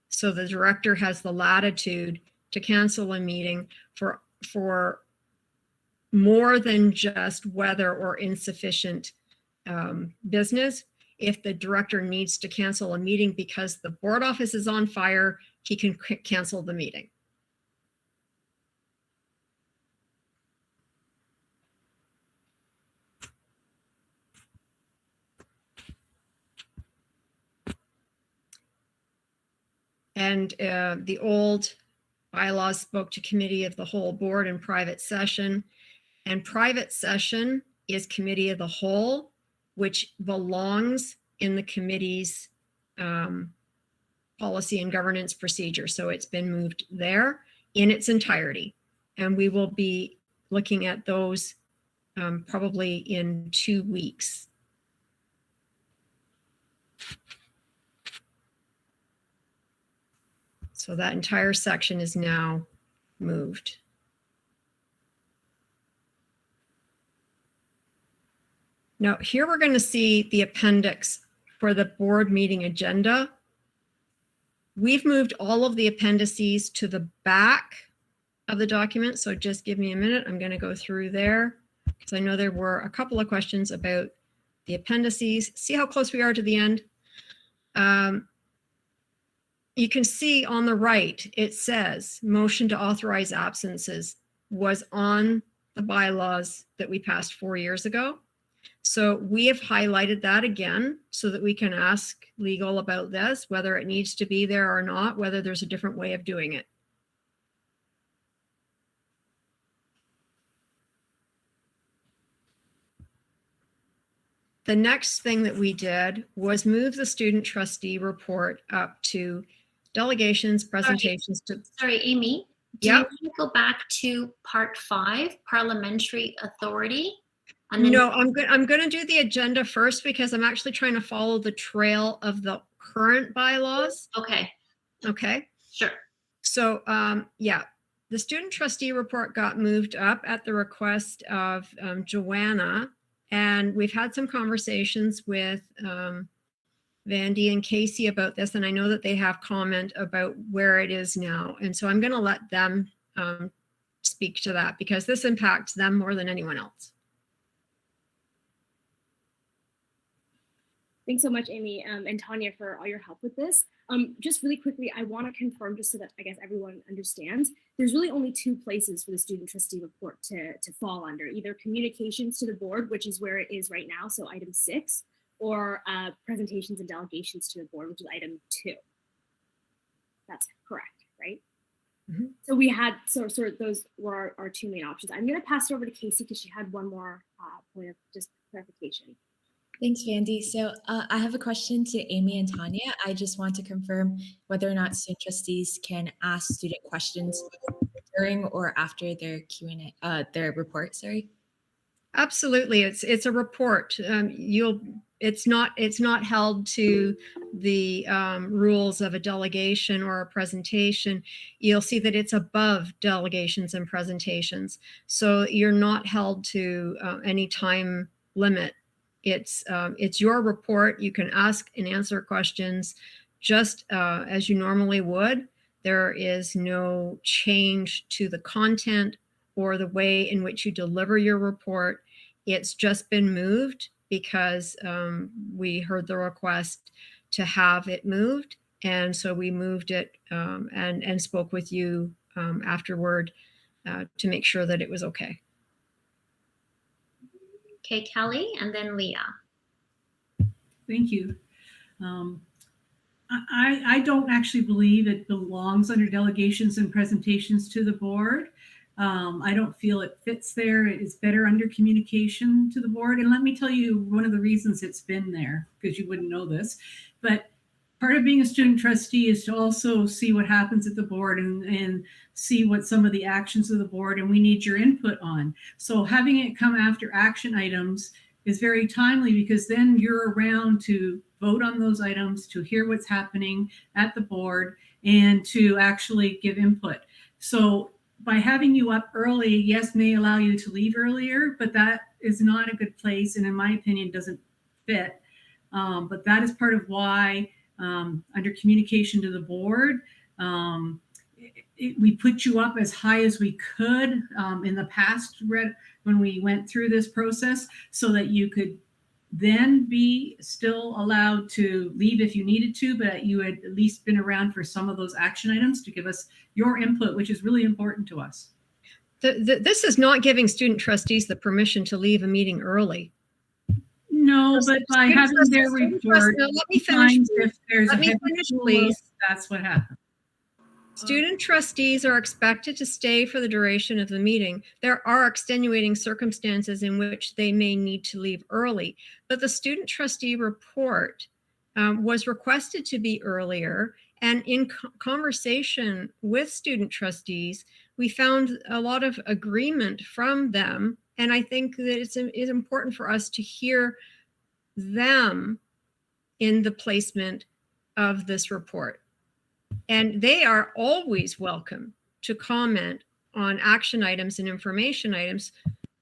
So the director has the latitude to cancel a meeting for more than just weather or insufficient business. If the director needs to cancel a meeting because the board office is on fire, he can cancel the meeting. And the old bylaws spoke to committee of the whole, board, and private session. And private session is committee of the whole, which belongs in the committee's policy and governance procedure. So it's been moved there in its entirety. And we will be looking at those probably in 2 weeks. So that entire section is now moved. Now here we're going to see the appendix for the board meeting agenda. We've moved all of the appendices to the back of the document. So just give me a minute. I'm going to go through there because I know there were a couple of questions about the appendices. See how close we are to the end? You can see on the right, it says motion to authorize absences was on the bylaws that we passed 4 years ago. So we have highlighted that again so that we can ask legal about this, whether it needs to be there or not, whether there's a different way of doing it. The next thing that we did was move the student trustee report up to delegations, presentations. Sorry, Amy. Do you want to go back to part 5, parliamentary authority? And then I'm going to do the agenda first because I'm actually trying to follow the trail of the current bylaws. Okay. Okay. Sure. So, the student trustee report got moved up at the request of Joanna, and we've had some conversations with Vandy and Casey about this, and I know that they have comment about where it is now. And so I'm going to let them speak to that because this impacts them more than anyone else. Thanks so much, Amy and Tanya, for all your help with this. Just really quickly, I want to confirm, just so that I guess everyone understands, there's really only 2 places for the student trustee report to fall under, either communications to the board, which is where it is right now, so item 6, or presentations and delegations to the board, which is item 2. That's correct, right? Mm-hmm. So we had, so those were our 2 main options. I'm going to pass it over to Casey because she had one more point of just clarification. Thanks, Vandy. So I have a question to Amy and Tanya. I just want to confirm whether or not student trustees can ask student questions during or after their Q&A, their report. Sorry. Absolutely, it's a report. It's not held to the rules of a delegation or a presentation. You'll see that it's above delegations and presentations. So you're not held to any time limit. It's your report. You can ask and answer questions just as you normally would. There is no change to the content or the way in which you deliver your report. It's just been moved because we heard the request to have it moved. And so we moved it and spoke with you afterward to make sure that it was okay. Okay, Kelly, and then Leah. Thank you. I don't actually believe it belongs under delegations and presentations to the board. I don't feel it fits there. It is better under communication to the board. And let me tell you one of the reasons it's been there, because you wouldn't know this, but part of being a student trustee is to also see what happens at the board and see what some of the actions of the board, and we need your input on. So having it come after action items is very timely, because then you're around to vote on those items, to hear what's happening at the board, and to actually give input. So by having you up early, yes, may allow you to leave earlier, but that is not a good place, and in my opinion doesn't fit. But that is part of why under communication to the board, we put you up as high as we could in the past when we went through this process, so that you could then be still allowed to leave if you needed to, but you had at least been around for some of those action items to give us your input, which is really important to us. This is not giving student trustees the permission to leave a meeting early. No, but by having their report, let me finish. If there's Let a me heavy finish, school please. load, that's what happens. Student trustees are expected to stay for the duration of the meeting. There are extenuating circumstances in which they may need to leave early, but the student trustee report was requested to be earlier. And in conversation with student trustees, we found a lot of agreement from them. And I think that it's important for us to hear them in the placement of this report. And they are always welcome to comment on action items and information items.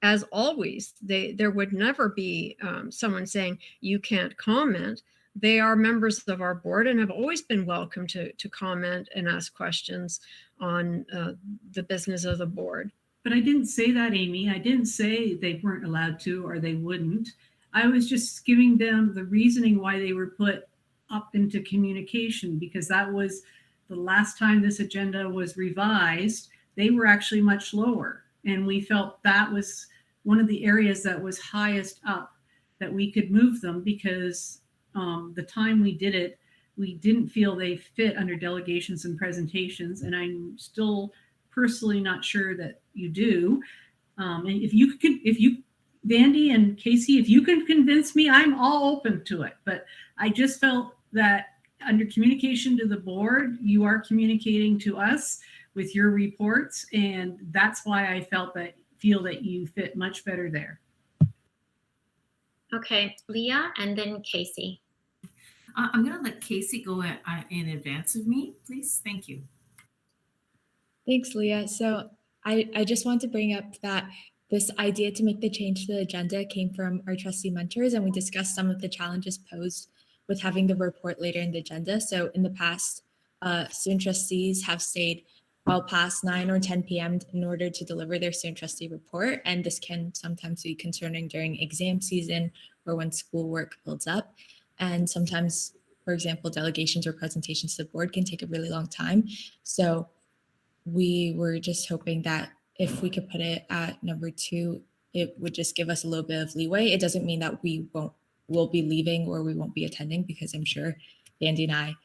As always, there would never be someone saying you can't comment. They are members of our board and have always been welcome to comment and ask questions on the business of the board. But I didn't say that, Amy. I didn't say they weren't allowed to or they wouldn't. I was just giving them the reasoning why they were put up into communication, because that was the last time this agenda was revised. They were actually much lower. And we felt that was one of the areas that was highest up, that we could move them, because the time we did it, we didn't feel they fit under delegations and presentations. And I'm still personally not sure that you do. And if you, Vandy and Casey, if you can convince me, I'm all open to it. But I just felt that under communication to the board, you are communicating to us with your reports. And that's why I feel that you fit much better there. Okay, Leah, and then Casey. I'm going to let Casey go in advance of me, please. Thank you. Thanks, Leah. So I just want to bring up that this idea to make the change to the agenda came from our trustee mentors, and we discussed some of the challenges posed with having the report later in the agenda. So in the past, student trustees have stayed well past 9 or 10 p.m. in order to deliver their student trustee report. And this can sometimes be concerning during exam season or when schoolwork builds up. And sometimes, for example, delegations or presentations to the board can take a really long time. So we were just hoping that if we could put it at number 2, it would just give us a little bit of leeway. It doesn't mean that we'll be leaving or we won't be attending, because I'm sure Andy and I,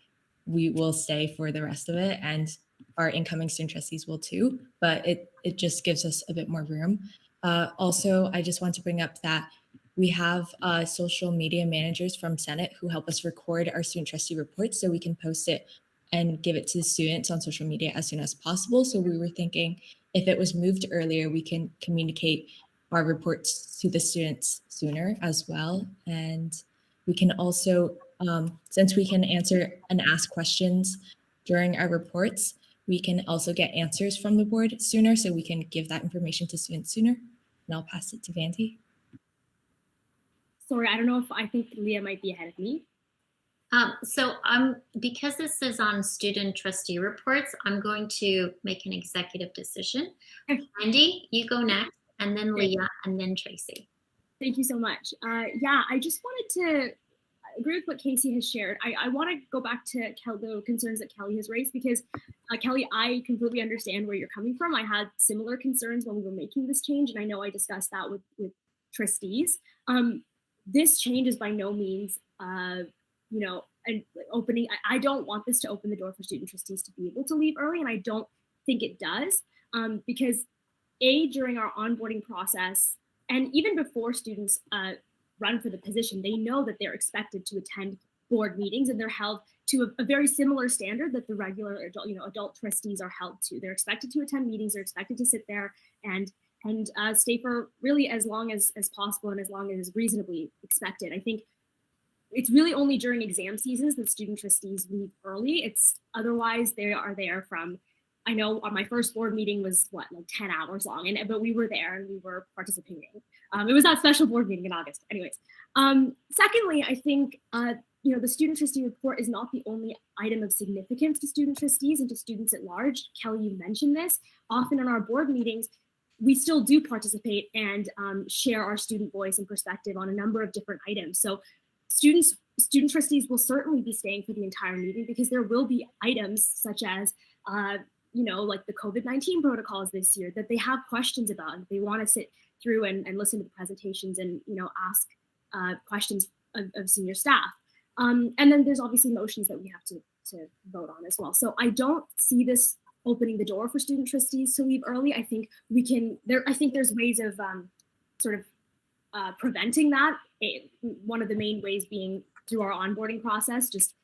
we will stay for the rest of it, and our incoming student trustees will too, but it just gives us a bit more room. Also, I just want to bring up that we have social media managers from Senate who help us record our student trustee reports so we can post it and give it to the students on social media as soon as possible. So we were thinking if it was moved earlier, we can communicate our reports to the students sooner as well. And we can also, since we can answer and ask questions during our reports, we can also get answers from the board sooner, so we can give that information to students sooner. And I'll pass it to Vandy. Sorry, I don't know if I think Leah might be ahead of me. Because this is on student trustee reports, I'm going to make an executive decision. Andy, you go next, and then Leah, and then Tracy. Thank you so much. Yeah, I just wanted to agree with what Casey has shared. I want to go back to the concerns that Kelly has raised, because Kelly, I completely understand where you're coming from. I had similar concerns when we were making this change, and I know I discussed that with trustees. This change is by no means, an opening. I don't want this to open the door for student trustees to be able to leave early, and I don't think it does, because during our onboarding process, and even before students run for the position, they know that they're expected to attend board meetings, and they're held to a very similar standard that the regular adult trustees are held to. They're expected to attend meetings, they're expected to sit there and stay for really as long as possible and as long as is reasonably expected. I think it's really only during exam seasons that student trustees leave early. It's otherwise they are there from, I know my first board meeting was like 10 hours long, but we were there and we were participating. It was that special board meeting in August. Anyways, secondly, I think the student trustee report is not the only item of significance to student trustees and to students at large. Kelly, you mentioned this. Often in our board meetings, we still do participate and share our student voice and perspective on a number of different items. So student trustees will certainly be staying for the entire meeting, because there will be items such as like the COVID-19 protocols this year that they have questions about, and they want to sit through and listen to the presentations and ask questions of senior staff. And then there's obviously motions that we have to vote on as well. So I don't see this opening the door for student trustees to leave early. I think there's ways of preventing that. One of the main ways being through our onboarding process, just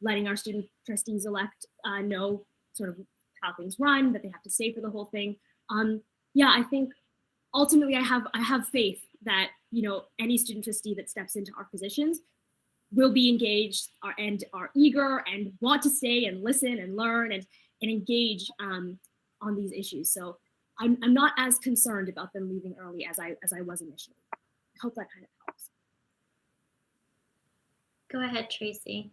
letting our student trustees elect know sort of how things run, that they have to stay for the whole thing. I think ultimately I have faith that any student trustee that steps into our positions will be engaged and are eager and want to stay and listen and learn and engage on these issues. So I'm not as concerned about them leaving early as I was initially. I hope that kind of helps. Go ahead, Tracy.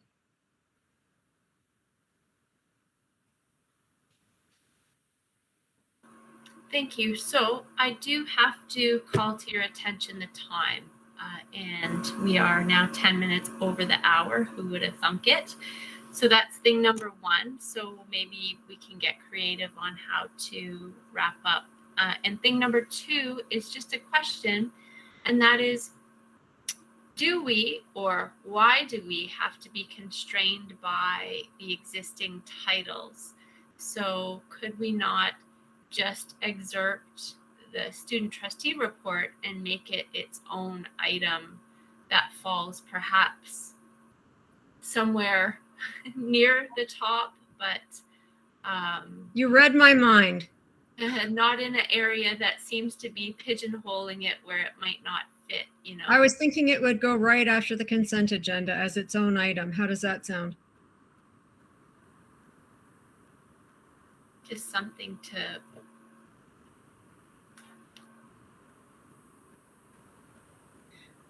Thank you. So I do have to call to your attention the time, and we are now 10 minutes over the hour. Who would have thunk it? So that's thing number one. So maybe we can get creative on how to wrap up. And thing number two is just a question, and that is, do we, or why do we have to be constrained by the existing titles? So could we not just excerpt the student trustee report and make it its own item that falls perhaps somewhere near the top, but you read my mind. Not in an area that seems to be pigeonholing it where it might not fit, I was thinking it would go right after the consent agenda as its own item. How does that sound? Just something to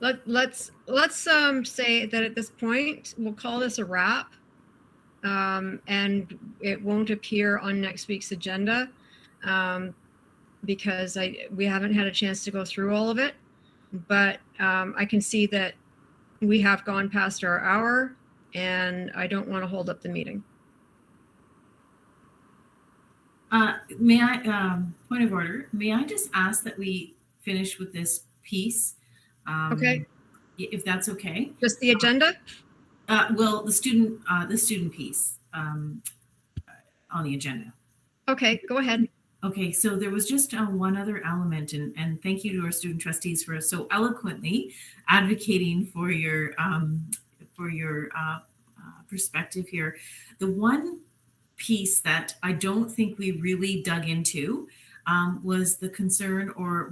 let's say that at this point we'll call this a wrap, and it won't appear on next week's agenda because we haven't had a chance to go through all of it. But I can see that we have gone past our hour, and I don't want to hold up the meeting. May I, point of order, may I just ask that we finish with this piece? Okay. If that's okay. Just the agenda? Well, the student piece on the agenda. Okay, go ahead. Okay, so there was just one other element, and thank you to our student trustees for so eloquently advocating for your perspective here. The one piece that I don't think we really dug into was the concern or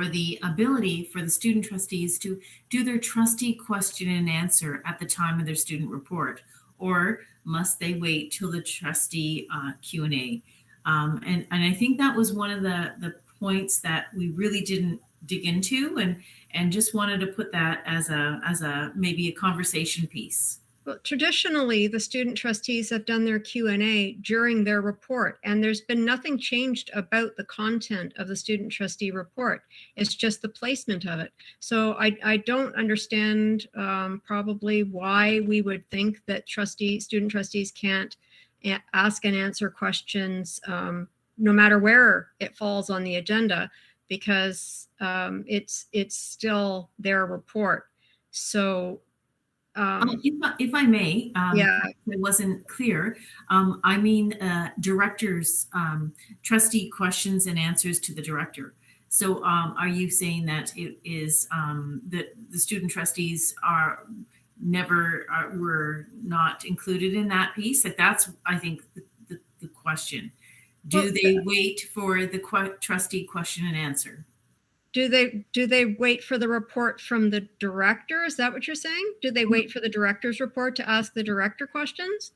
the ability for the student trustees to do their trustee question and answer at the time of their student report, or must they wait till the trustee Q&A? And I think that was one of the points that we really didn't dig into, and just wanted to put that as a maybe a conversation piece. Well, traditionally, the student trustees have done their Q&A during their report, and there's been nothing changed about the content of the student trustee report. It's just the placement of it. So I don't understand probably why we would think that student trustees can't ask and answer questions no matter where it falls on the agenda, because it's still their report. So if I may, yeah, it wasn't clear. I mean, directors, trustee questions and answers to the director. So are you saying that it is that the student trustees were not included in that piece? Like that's, I think, the question. Do they wait for the trustee question and answer? Do they wait for the report from the director? Is that what you're saying? Do they wait for the director's report to ask the director questions?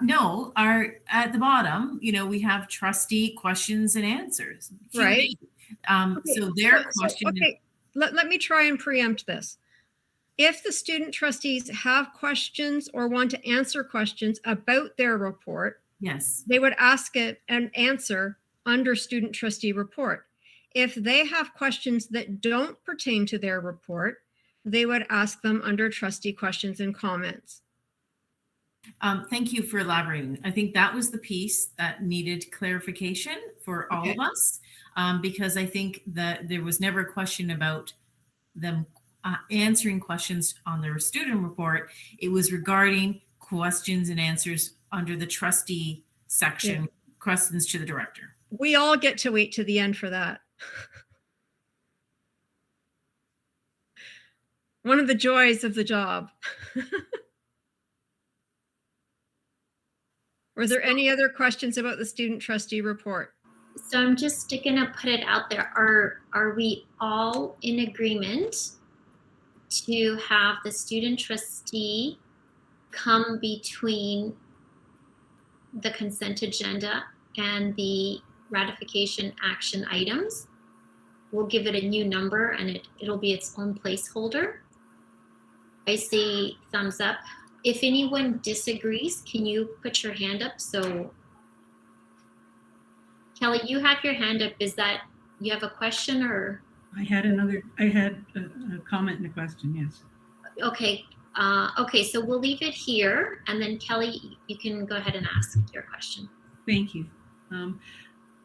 No, at the bottom, we have trustee questions and answers. Right. So their question. Okay, let me try and preempt this. If the student trustees have questions or want to answer questions about their report, yes, they would ask it and answer under student trustee report. If they have questions that don't pertain to their report, they would ask them under trustee questions and comments. Thank you for elaborating. I think that was the piece that needed clarification for all of us, because I think that there was never a question about them answering questions on their student report. It was regarding questions and answers under the trustee section, questions to the director. We all get to wait to the end for that. One of the joys of the job. Were there any other questions about the student trustee report? So I'm just gonna put it out there. Are we all in agreement to have the student trustee come between the consent agenda and the ratification action items? We'll give it a new number and it'll be its own placeholder. I see thumbs up. If anyone disagrees, can you put your hand up? So Kelly, you have your hand up. Is that, you have a question or? I had a comment and a question, yes. Okay. Okay, so we'll leave it here. And then Kelly, you can go ahead and ask your question. Thank you.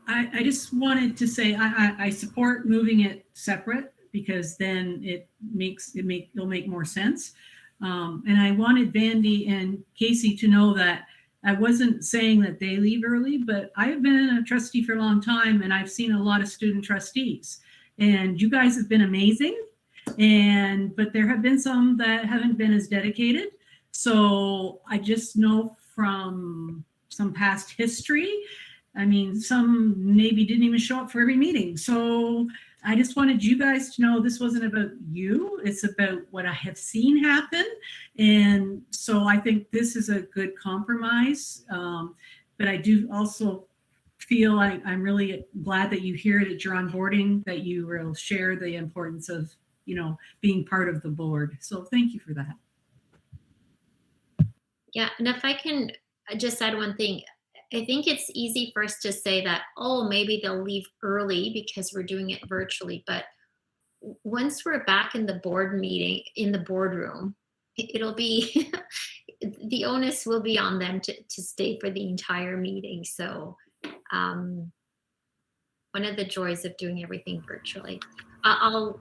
I just wanted to say I support moving it separate, because then it'll make more sense. And I wanted Vandy and Casey to know that I wasn't saying that they leave early, but I've been a trustee for a long time and I've seen a lot of student trustees, and you guys have been amazing. But there have been some that haven't been as dedicated. So I just know from some past history, I mean, some maybe didn't even show up for every meeting. So I just wanted you guys to know this wasn't about you. It's about what I have seen happen. And so I think this is a good compromise. But I do also feel like I'm really glad that you hear that you're onboarding, that you will share the importance of, being part of the board. So thank you for that. Yeah, and if I can just add one thing, I think it's easy for us to say that, oh, maybe they'll leave early because we're doing it virtually. But once we're back in the board meeting, in the boardroom, it'll be, the onus will be on them to stay for the entire meeting. So one of the joys of doing everything virtually. I'll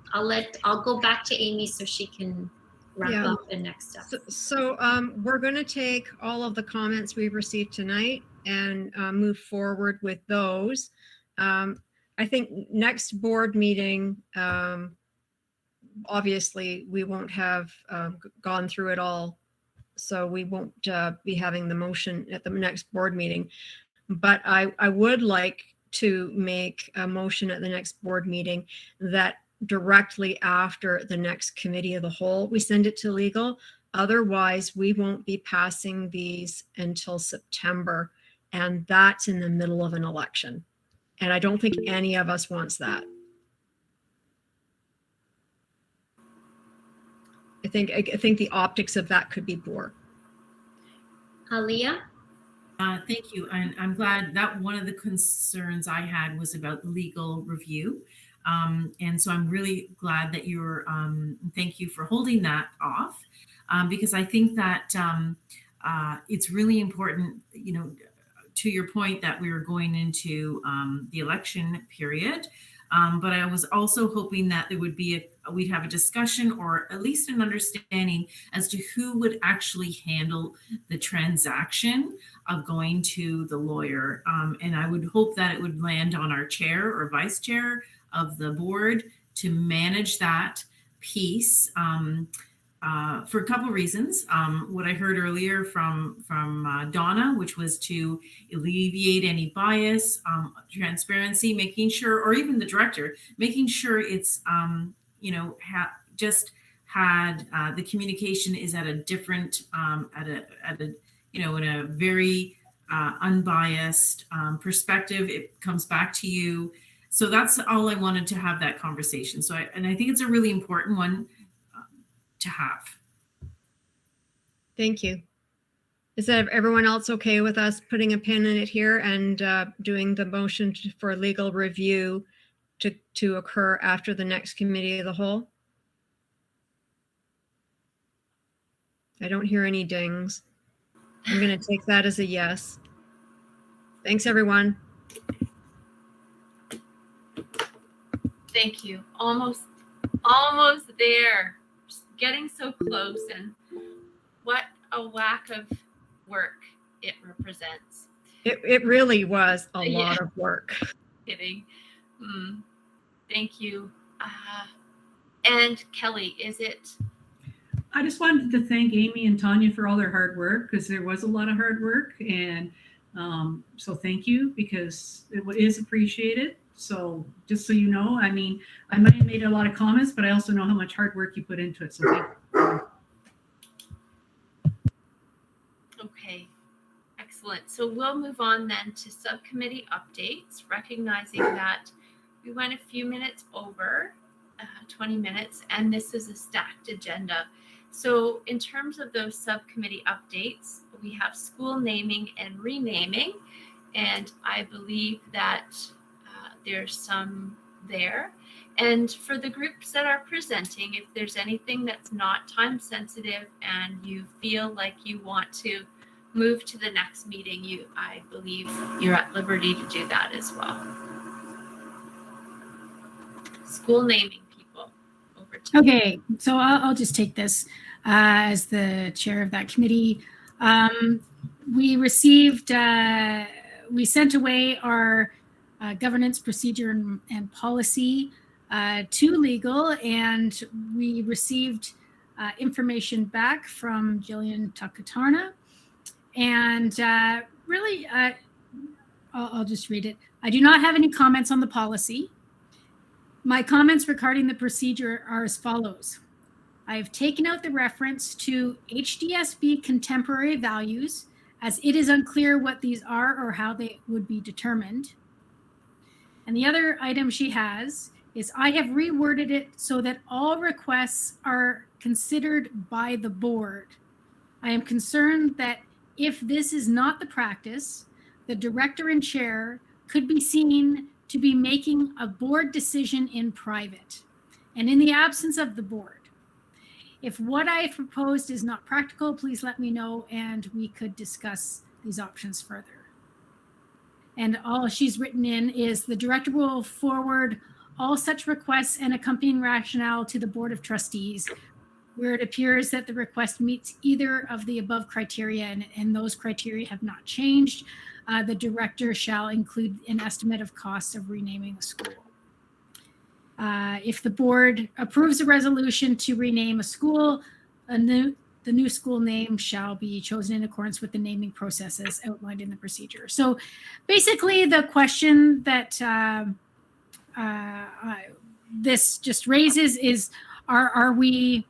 go back to Amy so she can wrap up the next step. So we're going to take all of the comments we've received tonight and move forward with those. I think next board meeting, obviously we won't have gone through it all, so we won't be having the motion at the next board meeting. But I would like to make a motion at the next board meeting that directly after the next committee of the whole, we send it to legal. Otherwise, we won't be passing these until September, and that's in the middle of an election. And I don't think any of us wants that. I think the optics of that could be poor. Aaliyah? Thank you. And I'm glad that one of the concerns I had was about legal review. And so I'm really glad that thank you for holding that off, because I think that it's really important, to your point that we were going into the election period. But I was also hoping that there would be we'd have a discussion or at least an understanding as to who would actually handle the transaction of going to the lawyer. And I would hope that it would land on our chair or vice chair of the board to manage that piece. For a couple of reasons. What I heard earlier from Donna, which was to alleviate any bias, transparency, making sure, or even the director, making sure it's, the communication is at a different, in a very unbiased perspective. It comes back to you. So that's all I wanted to have that conversation. So I think it's a really important one to have. Thank you. Is that everyone else okay with us putting a pin in it here and doing the motion for legal review to occur after the next committee of the whole? I don't hear any dings. I'm going to take that as a yes. Thanks, everyone. Thank you. Almost there. Just getting so close, and what a whack of work it represents. It really was a lot of work. Kidding. Thank you. And Kelly, is it? I just wanted to thank Amy and Tanya for all their hard work, because there was a lot of hard work, and so thank you, because it is appreciated. So just so you know, I mean, I might have made a lot of comments, but I also know how much hard work you put into it. So thank you. Okay, excellent. So we'll move on then to subcommittee updates, recognizing that we went a few minutes over 20 minutes, and this is a stacked agenda. So in terms of those subcommittee updates, we have school naming and renaming, and I believe that there's some there. And for the groups that are presenting, if there's anything that's not time sensitive and you feel like you want to move to the next meeting, I believe you're at liberty to do that as well. School naming, people, over to you. Okay, so I'll just take this as the chair of that committee. We sent away our governance procedure and policy to legal, and we received information back from Jillian Takatarna. And really, I'll just read it. I do not have any comments on the policy. My comments regarding the procedure are as follows. I have taken out the reference to Hdsb contemporary values, as it is unclear what these are or how they would be determined. And the other item she has is I have reworded it so that all requests are considered by the board. I am concerned that if this is not the practice, the director and chair could be seen to be making a board decision in private and in the absence of the board. If what I have proposed is not practical, please let me know and we could discuss these options further. And all she's written in is the director will forward all such requests and accompanying rationale to the Board of Trustees, where it appears that the request meets either of the above criteria and those criteria have not changed. The director shall include an estimate of costs of renaming a school. If the board approves a resolution to rename a school, the new school name shall be chosen in accordance with the naming processes outlined in the procedure. So basically the question that this just raises is, are we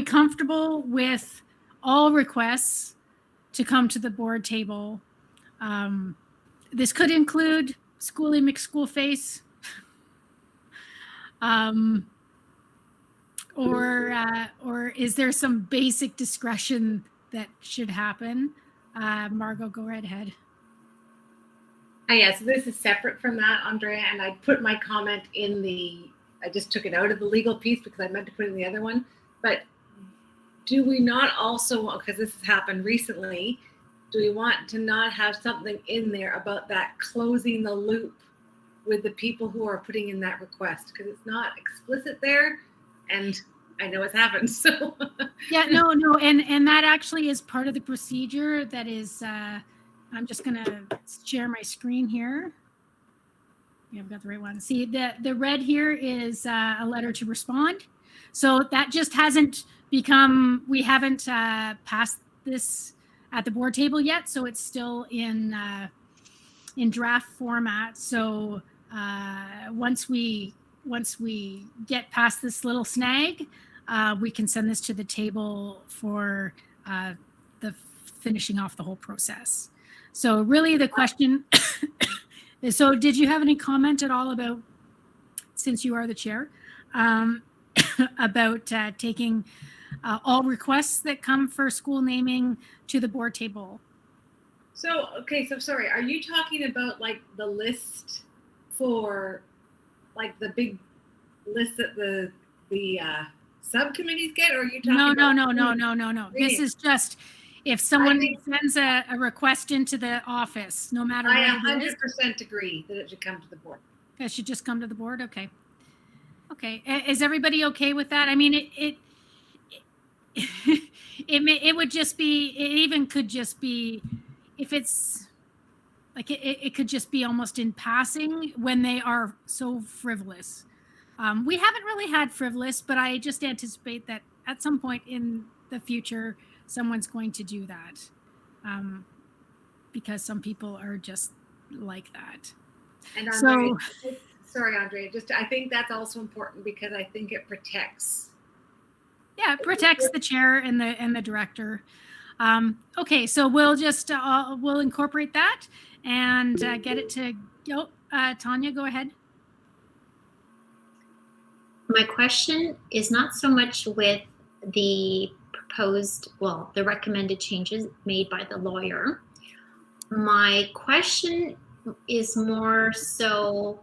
comfortable with all requests to come to the board table? This could include schooling mixed school face. or is there some basic discretion that should happen? Margot, go right ahead. Yeah, so this is separate from that, Andrea, and I put my comment I just took it out of the legal piece because I meant to put it in the other one. But do we not also, because this has happened recently, do we want to not have something in there about that closing the loop with the people who are putting in that request? Because it's not explicit there, and I know it's happened, so. Yeah, no, and that actually is part of the procedure that is, I'm just gonna share my screen here. Yeah, I've got the right one. See, the red here is a letter to respond. So that just hasn't become, we haven't passed this at the board table yet, so it's still in draft format. So once we get past this little snag, we can send this to the table for the finishing off the whole process. So really the question is, so did you have any comment at all about, since you are the chair, about taking all requests that come for school naming to the board table? So, okay, so sorry, are you talking about like the list for like the big list that the subcommittees get, or are you talking about? No. This is just if someone sends a request into the office, no matter what it is. I 100% agree that it should come to the board. It should just come to the board. Okay. Is everybody okay with that? I mean, it would just be, it even could just be, if it's like, it could just be almost in passing when they are so frivolous. We haven't really had frivolous, but I just anticipate that at some point in the future, someone's going to do that, because some people are just like that. And Andrea, sorry, Andrea, I think that's also important because I think it protects. Yeah, it protects the chair and the director. Okay, so we'll just we'll incorporate that and get it to go. Tanya, go ahead. My question is not so much with the the recommended changes made by the lawyer. My question is more so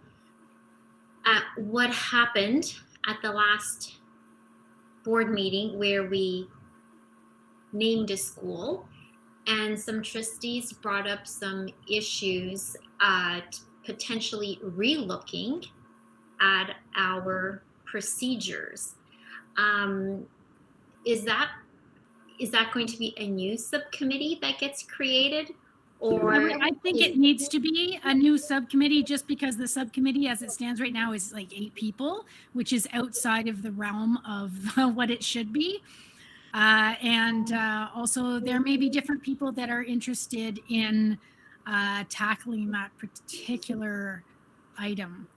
what happened at the last board meeting where we named a school, and some trustees brought up some issues at potentially relooking at our procedures. Is that going to be a new subcommittee that gets created? Or I think it needs to be a new subcommittee, just because the subcommittee as it stands right now is like 8 people, which is outside of the realm of what it should be. And also there may be different people that are interested in tackling that particular item.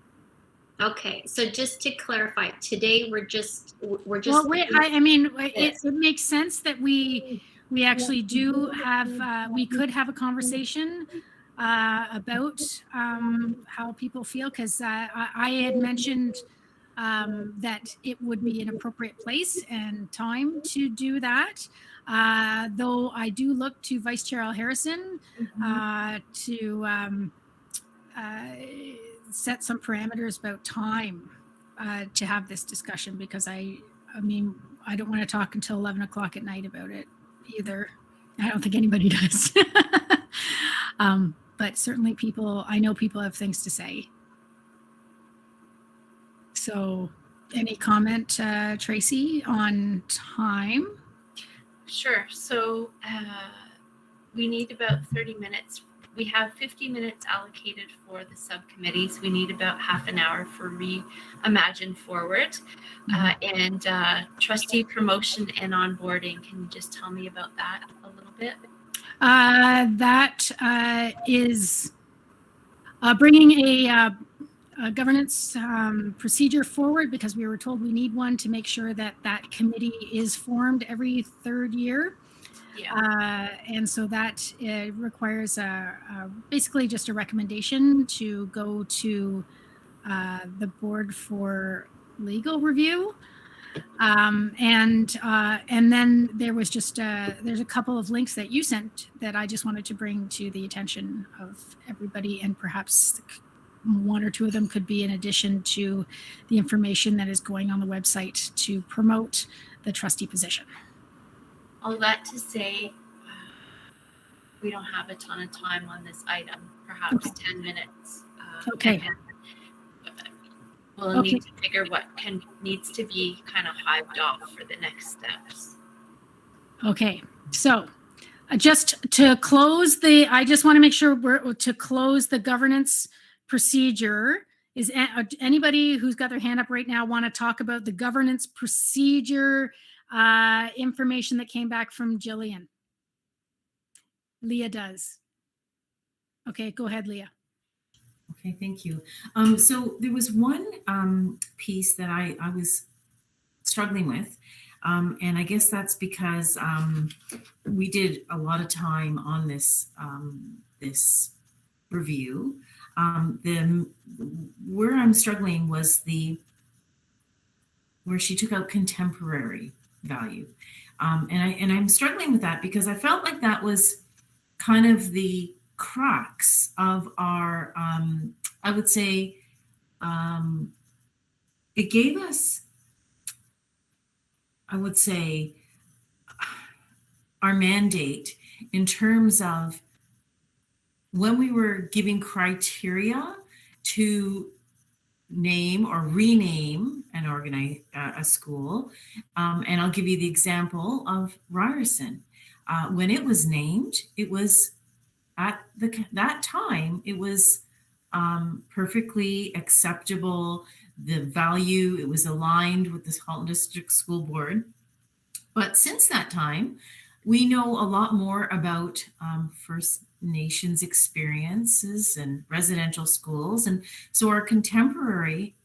Okay, so just to clarify, today we're just. Well, wait, I mean, it makes sense that we actually do have, we could have a conversation about how people feel, because I had mentioned that it would be an appropriate place and time to do that. Though I do look to Vice Chair Al Harrison to set some parameters about time to have this discussion, because I mean, I don't want to talk until 11 o'clock at night about it either. I don't think anybody does. But certainly I know people have things to say. So any comment, Tracy, on time? Sure. So we need about 30 minutes. We have 50 minutes allocated for the subcommittees. We need about half an hour for Reimagine Forward. And trustee promotion and onboarding. Can you just tell me about that a little bit? That is bringing a governance procedure forward, because we were told we need one to make sure that that committee is formed every 3rd year. Yeah. And so that requires basically just a recommendation to go to the board for legal review. And then there was just there's a couple of links that you sent that I just wanted to bring to the attention of everybody, and perhaps one or two of them could be in addition to the information that is going on the website to promote the trustee position. All that to say, we don't have a ton of time on this item, perhaps 10 minutes. Okay. We'll need to figure what needs to be kind of hived off for the next steps. Okay, so just to close I just want to make sure to close the governance procedure. Is anybody who's got their hand up right now want to talk about the governance procedure information that came back from Jillian? Leah does. Okay, go ahead, Leah. Okay, thank you. So there was one piece that I was struggling with, and I guess that's because we did a lot of time on this this review. Where I'm struggling was where she took out contemporary value, and I'm struggling with that because I felt like that was kind of the crux of our, I would say, it gave us, I would say, our mandate in terms of when we were giving criteria to name or rename and organize a school. And I'll give you the example of Ryerson. When it was named, it was at that time, it was perfectly acceptable. The value, it was aligned with the Halton District School Board. But since that time, we know a lot more about First Nations experiences and residential schools. And so our contemporary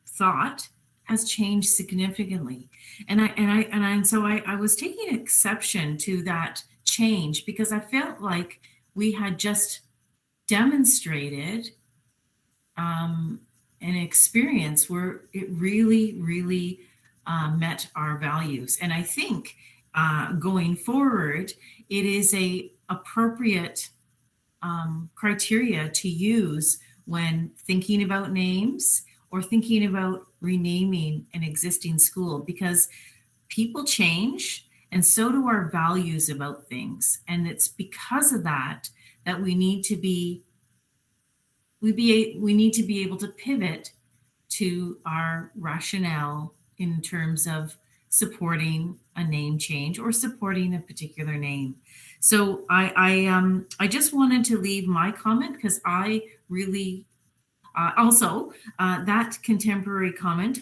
thought has changed significantly. And so I was taking exception to that change because I felt like we had just demonstrated an experience where it really, really met our values. And I think going forward, it is a appropriate criteria to use when thinking about names or thinking about renaming an existing school, because people change and so do our values about things. And it's because of that we need to be able to pivot to our rationale in terms of supporting a name change or supporting a particular name. So I just wanted to leave my comment because I really also that contemporary comment,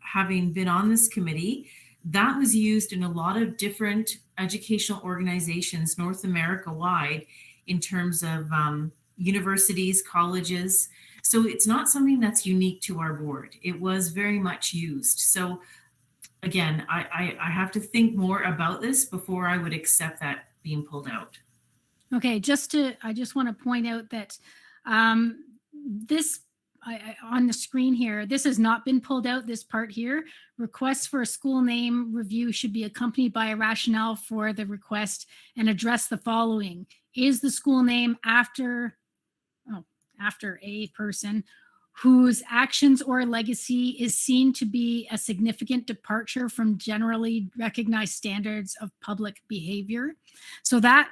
having been on this committee, that was used in a lot of different educational organizations North America wide in terms of universities, colleges. So it's not something that's unique to our board. It was very much used. So again, I have to think more about this before I would accept that being pulled out. Okay, I just want to point out that this on the screen here, this has not been pulled out, this part here. Requests for a school name review should be accompanied by a rationale for the request and address the following. Is the school name after a person whose actions or legacy is seen to be a significant departure from generally recognized standards of public behavior? So that,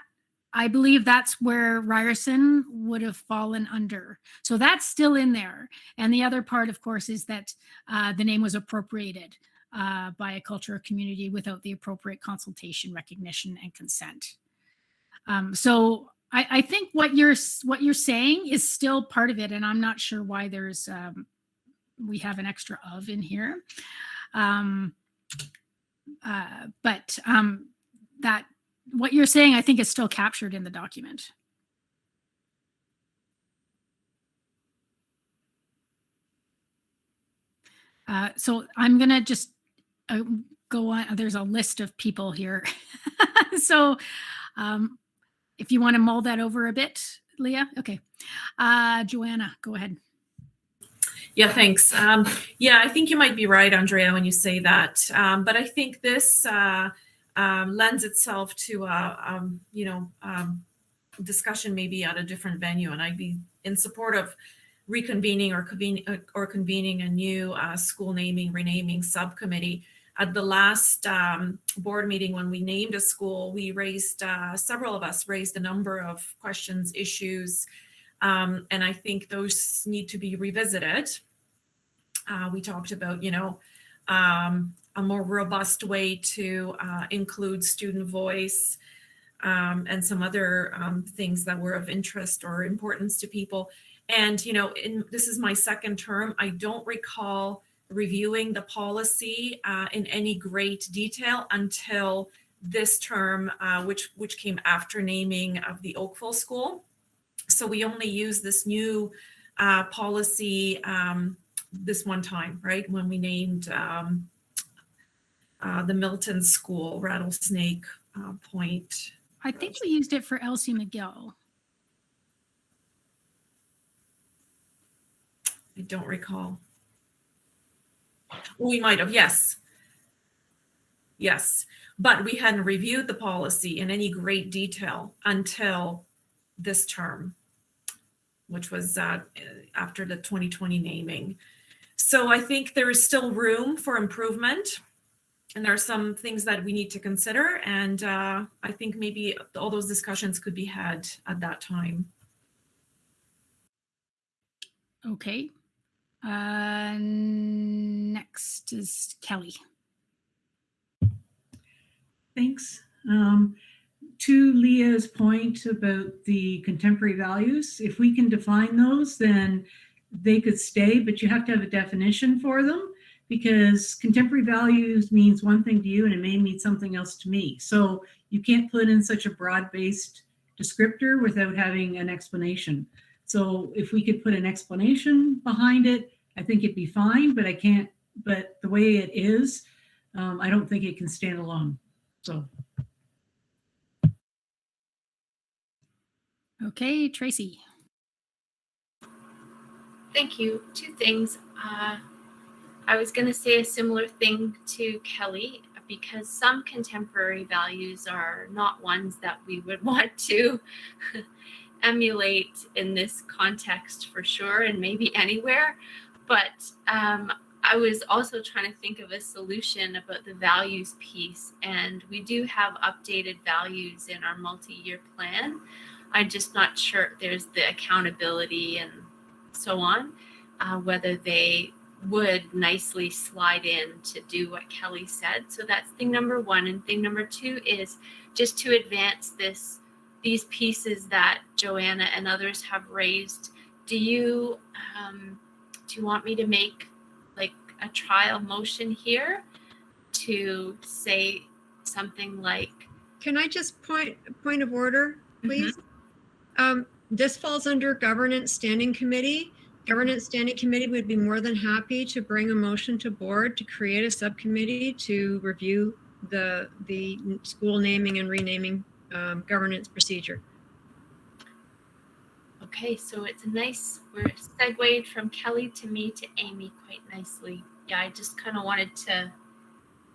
I believe that's where Ryerson would have fallen under. So that's still in there. And the other part, of course, is that the name was appropriated by a cultural community without the appropriate consultation, recognition, and consent. So I think what you're saying is still part of it, and I'm not sure why there's we have an extra of in here. But that what you're saying, I think, is still captured in the document. So I'm gonna just go on. There's a list of people here. So if you want to mull that over a bit, Leah. Okay. Joanna, go ahead. Yeah, thanks. Yeah, I think you might be right, Andrea, when you say that. But I think this lends itself to discussion maybe at a different venue, and I'd be in support of reconvening or convening a new school naming, renaming subcommittee. At the last board meeting, when we named a school, we raised, several of us raised a number of questions, issues, and I think those need to be revisited. We talked about, a more robust way to include student voice and some other things that were of interest or importance to people. And, this is my second term. I don't recall reviewing the policy in any great detail until this term, which came after naming of the Oakville School. So we only use this new policy this one time, right? When we named the Milton School, Rattlesnake Point. I think we used it for Elsie McGill. I don't recall. We might have, yes. Yes, but we hadn't reviewed the policy in any great detail until this term, which was after the 2020 naming. So I think there is still room for improvement, and there are some things that we need to consider. And I think maybe all those discussions could be had at that time. Okay. Next is Kelly. Thanks. To Leah's point about the contemporary values, if we can define those, then they could stay, but you have to have a definition for them, because contemporary values means one thing to you and it may mean something else to me. So you can't put in such a broad-based descriptor without having an explanation. So if we could put an explanation behind it, I think it'd be fine, but but the way it is, I don't think it can stand alone. So. Okay, Tracy. Thank you. Two things. I was going to say a similar thing to Kelly, because some contemporary values are not ones that we would want to emulate in this context for sure, and maybe anywhere. But I was also trying to think of a solution about the values piece, and we do have updated values in our multi-year plan. I'm just not sure there's the accountability and so on, whether they would nicely slide in to do what Kelly said. So that's thing number one. And thing number two is just to advance these pieces that Joanna and others have raised. Do you want me to make like a trial motion here to say something like? Can I just point of order, please? This falls under Governance Standing Committee. Governance Standing Committee would be more than happy to bring a motion to board to create a subcommittee to review the school naming and renaming governance procedure. Okay, so it's we're segued from Kelly to me to Amy quite nicely. Yeah, I just kind of wanted to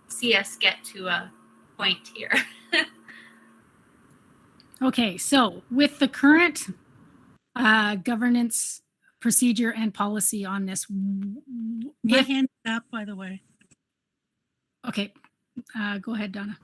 see us get to a point here. Okay, so with the current governance procedure and policy on this. My hand is up, by the way. Okay, go ahead, Donna.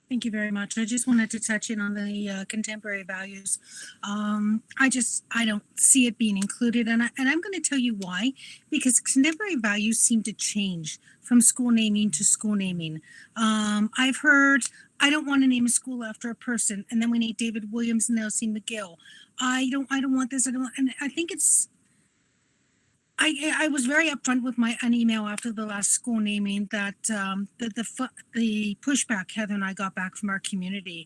Thank you very much. I just wanted to touch in on the contemporary values. I don't see it being included, and I'm going to tell you why. Because contemporary values seem to change from school naming to school naming. I've heard, I don't want to name a school after a person, and then we name David Williams and Elsie McGill. I don't want this. And I think it's. I was very upfront with an email after the last school naming that the pushback Heather and I got back from our community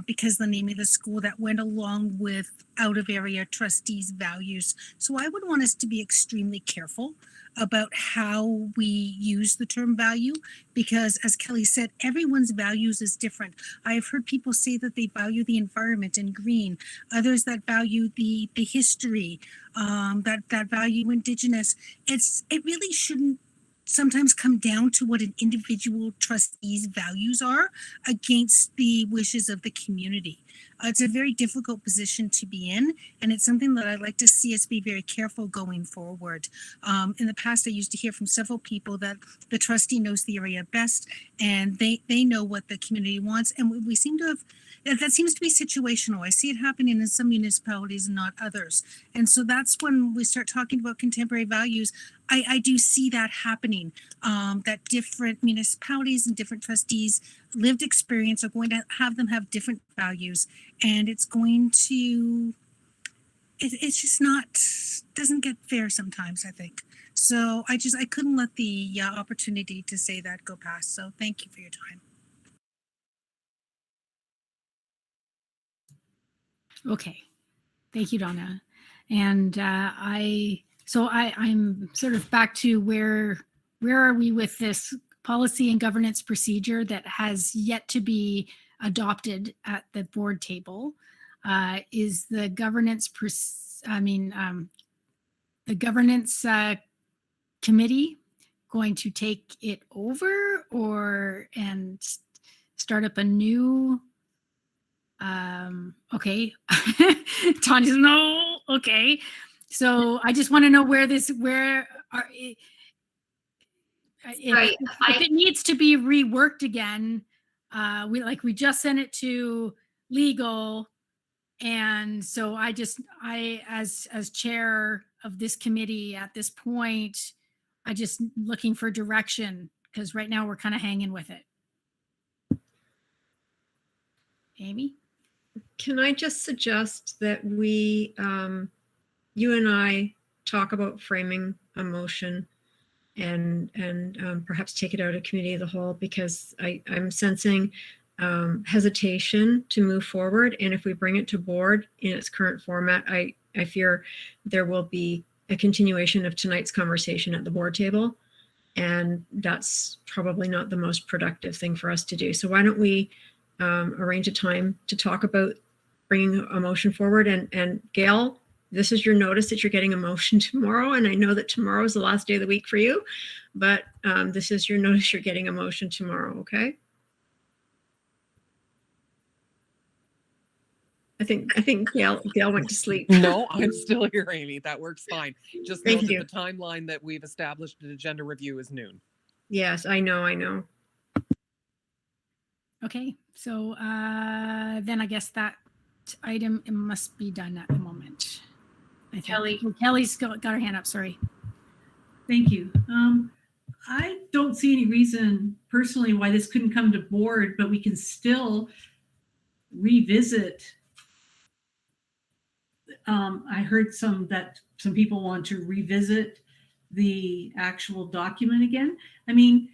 because the name of the school that went along with out of area trustees' values. So I would want us to be extremely careful about how we use the term value, because as Kelly said, everyone's values is different. I have heard people say that they value the environment and green, others that value the history, that value Indigenous. It really shouldn't sometimes come down to what an individual trustee's values are against the wishes of the community. It's a very difficult position to be in, and it's something that I'd like to see us be very careful going forward. In the past, I used to hear from several people that the trustee knows the area best, and they know what the community wants, and we seem to have, that seems to be situational. I see it happening in some municipalities and not others. And so that's when we start talking about contemporary values. I do see that happening, that different municipalities and different trustees' lived experience are going to have them have different values. And it's going to, it's just not, doesn't get fair sometimes, I think. So I couldn't let the opportunity to say that go past. So thank you for your time. Okay, thank you, Donna. And I'm sort of back to where are we with this policy and governance procedure that has yet to be adopted at the board table? Is the governance, the governance committee going to take it over and start up a new? Okay. Tanya's no. Okay. So I just want to know if it needs to be reworked again. We just sent it to legal. And so I as chair of this committee at this point, I just looking for direction, because right now we're kind of hanging with it. Amy? Can I just suggest that we, you and I, talk about framing a motion and perhaps take it out of committee of the whole, because I'm sensing hesitation to move forward. And if we bring it to board in its current format, I fear there will be a continuation of tonight's conversation at the board table. And that's probably not the most productive thing for us to do. So why don't we arrange a time to talk about bringing a motion forward? And Gail, this is your notice that you're getting a motion tomorrow. And I know that tomorrow is the last day of the week for you, but this is your notice you're getting a motion tomorrow, okay? I think Gail went to sleep. No, I'm still here, Amy. That works fine. Just know Thank that you. the timeline that we've established at agenda review is noon. Yes, I know. Okay, so then I guess that item must be done at the moment. Kelly's got her hand up, sorry. Thank you. I don't see any reason personally why this couldn't come to board, but we can still revisit. I heard some people want to revisit the actual document again. I mean,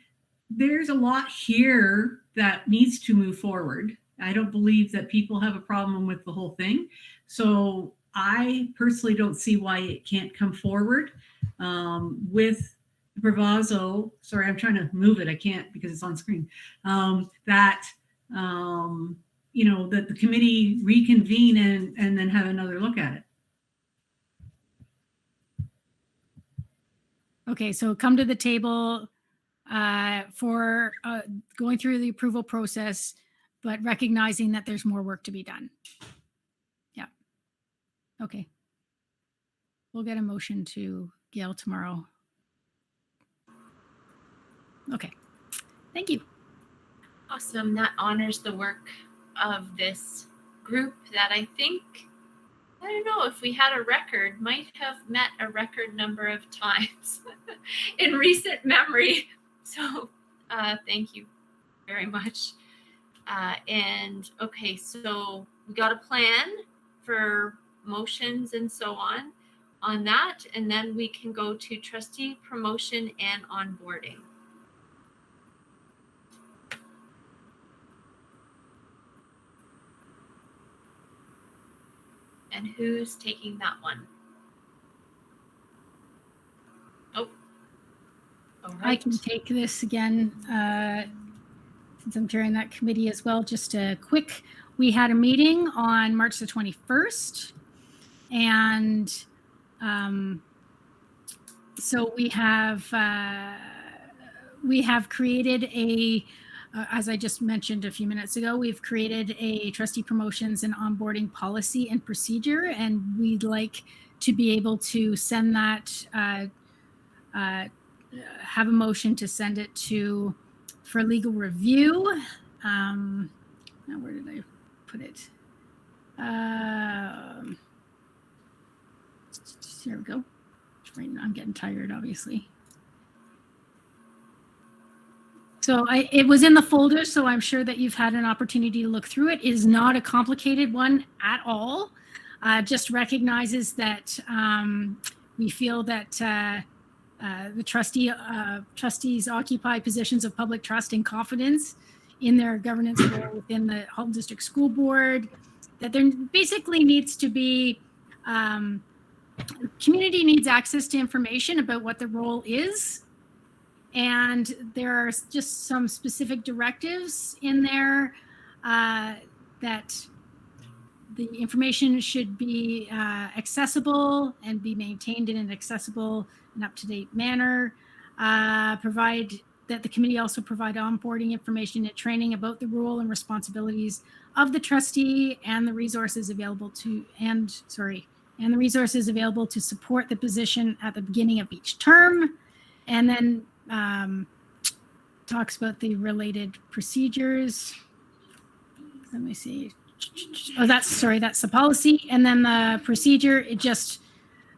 there's a lot here that needs to move forward. I don't believe that people have a problem with the whole thing. So I personally don't see why it can't come forward with the proviso. Sorry, I'm trying to move it. I can't because it's on screen. That the committee reconvene and then have another look at it. Okay, so come to the table for going through the approval process, but recognizing that there's more work to be done. Yeah. Okay. We'll get a motion to Gail tomorrow. Okay. Thank you. Awesome. That honors the work of this group that I think, I don't know, if we had a record, might have met a record number of times in recent memory. So thank you very much. And okay, so we got a plan for motions and so on that, and then we can go to trustee promotion and onboarding. And who's taking that one? Oh, all right. I can take this again, since I'm chairing that committee as well. Just a quick, we had a meeting on March the 21st, and so we have created a, as I just mentioned a few minutes ago, we've created a trustee promotions and onboarding policy and procedure, and we'd like to be able to send that, have a motion to send it to for legal review. Now where did I put it? Here we go. I'm getting tired, obviously. So it was in the folder, so I'm sure that you've had an opportunity to look through it. It is not a complicated one at all. Just recognizes that we feel that the trustees occupy positions of public trust and confidence in their governance role within the Halton District School Board, that there basically needs to be, community needs access to information about what the role is. And there are just some specific directives in there that the information should be accessible and be maintained in an accessible and up-to-date manner. Provide that the committee also provide onboarding information and training about the role and responsibilities of the trustee and the resources available to support the position at the beginning of each term. And then talks about the related procedures. Let me see. Oh, that's the policy. And then the procedure, it just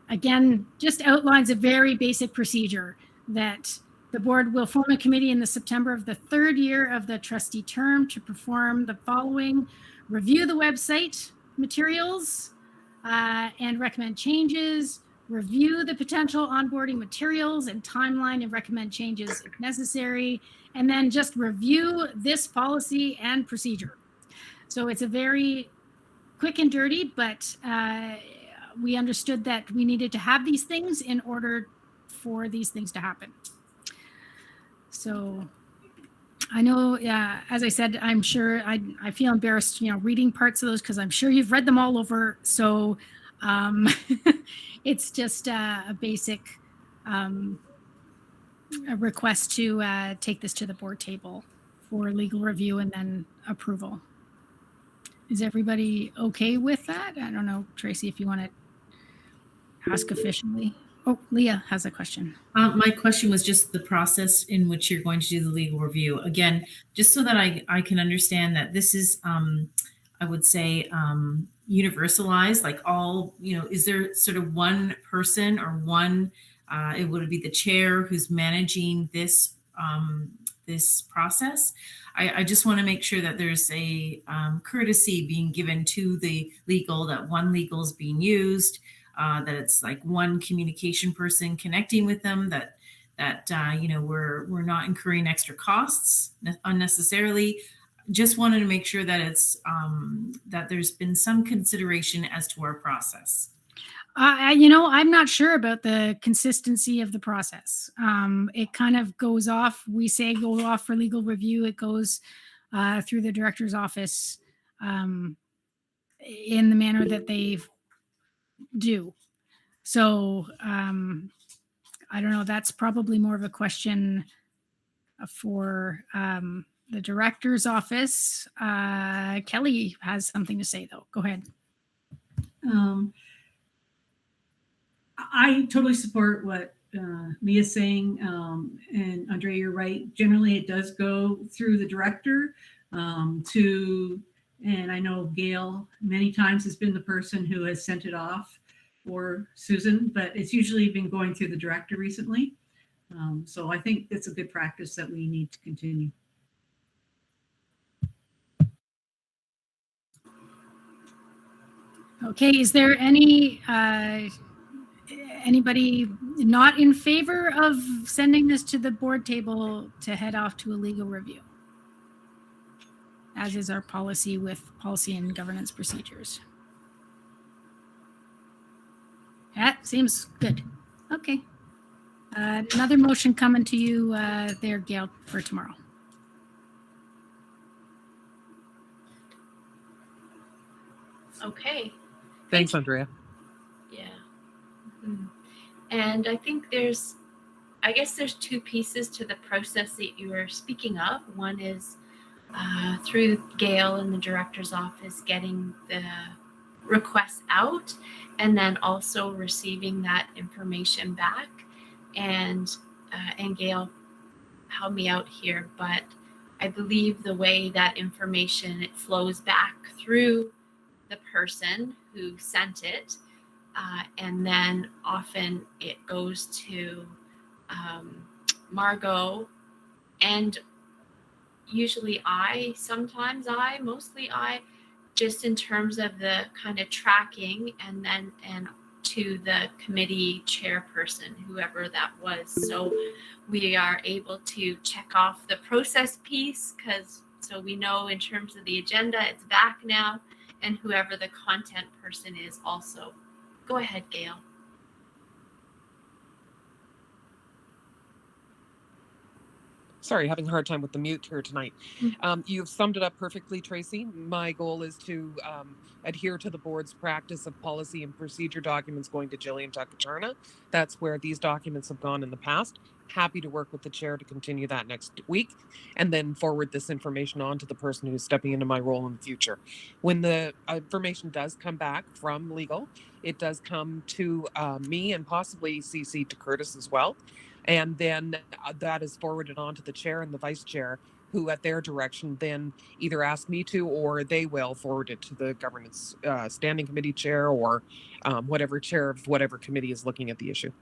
outlines a very basic procedure that the board will form a committee in the September of the third year of the trustee term to perform the following: review the website materials and recommend changes, review the potential onboarding materials and timeline and recommend changes if necessary, and then just review this policy and procedure. So it's a very quick and dirty, but we understood that we needed to have these things in order for these things to happen. So I know, as I said, I'm sure I feel embarrassed, reading parts of those because I'm sure you've read them all over. So it's just a basic a request to take this to the board table for legal review and then approval. Is everybody okay with that? I don't know, Tracy, if you want to ask officially. Oh, Leah has a question. My question was just the process in which you're going to do the legal review. Again, just so that I can understand that this is, I would say, universalized, like all, is there sort of one person or one, it would be the chair who's managing this, this process? I just want to make sure that there's a courtesy being given to the legal, that one legal is being used, that it's like one communication person connecting with them, that we're not incurring extra costs unnecessarily. Just wanted to make sure that it's that there's been some consideration as to our process. I'm not sure about the consistency of the process. It kind of goes off. We say go off for legal review. It goes through the director's office in the manner that they do. So I don't know. That's probably more of a question for the director's office. Kelly has something to say, though. Go ahead. I totally support what Leah's saying. And Andre, you're right. Generally, it does go through the director and I know Gail many times has been the person who has sent it off for Susan, but it's usually been going through the director recently. So I think it's a good practice that we need to continue. Okay, is there any anybody not in favor of sending this to the board table to head off to a legal review, as is our policy with policy and governance procedures? That seems good. Okay. Another motion coming to you there, Gail, for tomorrow. Okay. Thanks, Andrea. Yeah. Mhm. And I think I guess there's two pieces to the process that you were speaking of. One is through Gail in the director's office getting the requests out, and then also receiving that information back. And Gail helped me out here, but I believe the way that information, it flows back through the person who sent it, and then often it goes to Margot, and usually mostly I, just in terms of the kind of tracking, and to the committee chairperson, whoever that was. So we are able to check off the process piece, so we know in terms of the agenda, it's back now, and whoever the content person is also. Go ahead, Gail. Sorry, having a hard time with the mute here tonight. You've summed it up perfectly, Tracy. My goal is to adhere to the board's practice of policy and procedure documents going to Jillian Tuckaturna. That's where these documents have gone in the past. Happy to work with the chair to continue that next week, and then forward this information on to the person who's stepping into my role in the future. When the information does come back from legal, it does come to me, and possibly CC to Curtis as well. And then that is forwarded on to the chair and the vice chair, who at their direction then either ask me to, or they will forward it to the governance standing committee chair, or whatever chair of whatever committee is looking at the issue.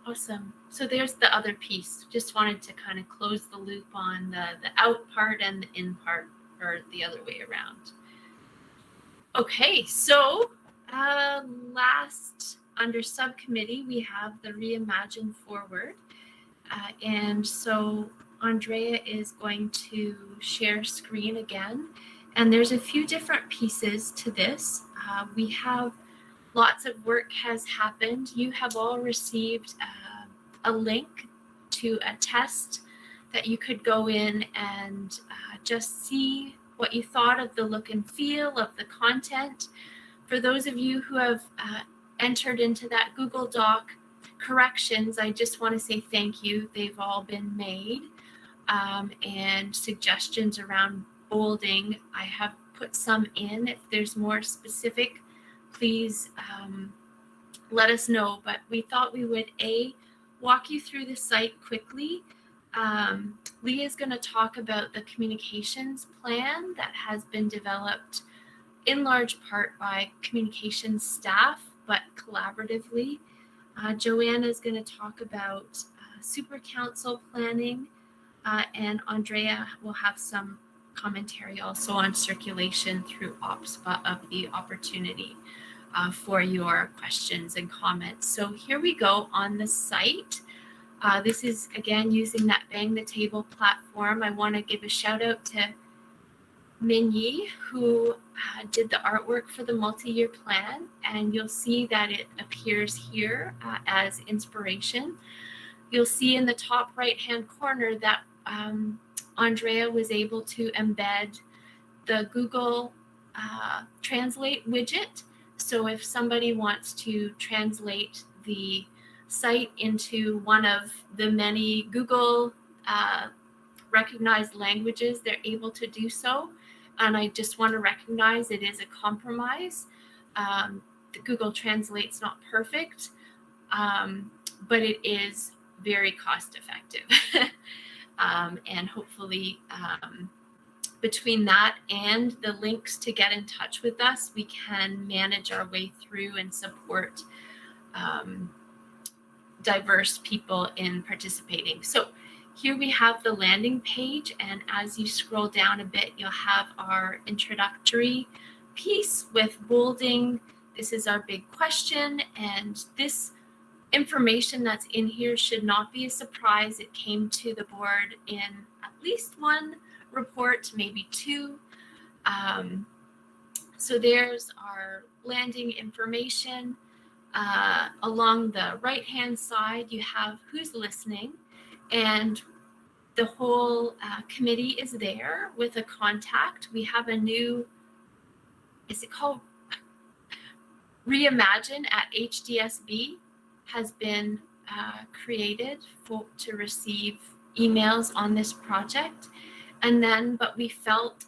Awesome. So there's the other piece. Just wanted to kind of close the loop on the out part and the in part, or the other way around. Okay, so last under subcommittee, we have the Reimagine Forward. And so Andrea is going to share screen again. And there's a few different pieces to this. We have lots of work has happened. You have all received a link to a test that you could go in and just see what you thought of the look and feel of the content. For those of you who have entered into that Google Doc corrections, I just want to say thank you. They've all been made. And suggestions around bolding, I have put some in. If there's more specific, please let us know. But we thought we would walk you through the site quickly. Leah is going to talk about the communications plan that has been developed in large part by communications staff, but collaboratively. Joanna is going to talk about super council planning, and Andrea will have some commentary also on circulation through OPSPA of the opportunity for your questions and comments. So here we go on the site. This is, again, using that Bang the Table platform. I want to give a shout out to Minyi, who did the artwork for the multi-year plan, and you'll see that it appears here as inspiration. You'll see in the top right-hand corner that Andrea was able to embed the Google Translate widget. So if somebody wants to translate the site into one of the many Google recognized languages, they're able to do so. And I just want to recognize it is a compromise. The Google Translate's not perfect, but it is very cost effective. And hopefully between that and the links to get in touch with us, we can manage our way through and support diverse people in participating. So here we have the landing page, and as you scroll down a bit, you'll have our introductory piece with bolding. This is our big question, and this information that's in here should not be a surprise. It came to the board in at least one report, maybe two. So there's our landing information. Along the right-hand side, you have who's listening, and the whole committee is there with a contact. We have a new, is it called Reimagine at Hdsb has been created to receive emails on this project. And then, but we felt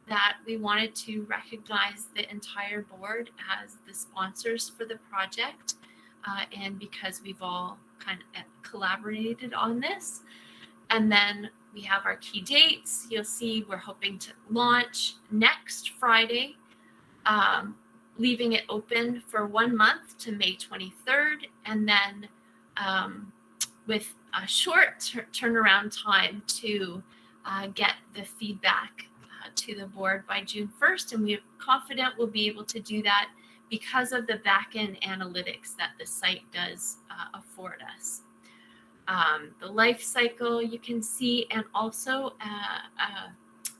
that we wanted to recognize the entire board as the sponsors for the project. And because we've all kind of collaborated on this. And then we have our key dates. You'll see we're hoping to launch next Friday, leaving it open for 1 month to May 23rd. And then with a short turnaround time to get the feedback to the board by June 1st. And we're confident we'll be able to do that because of the back-end analytics that the site does afford us. The life cycle you can see, and also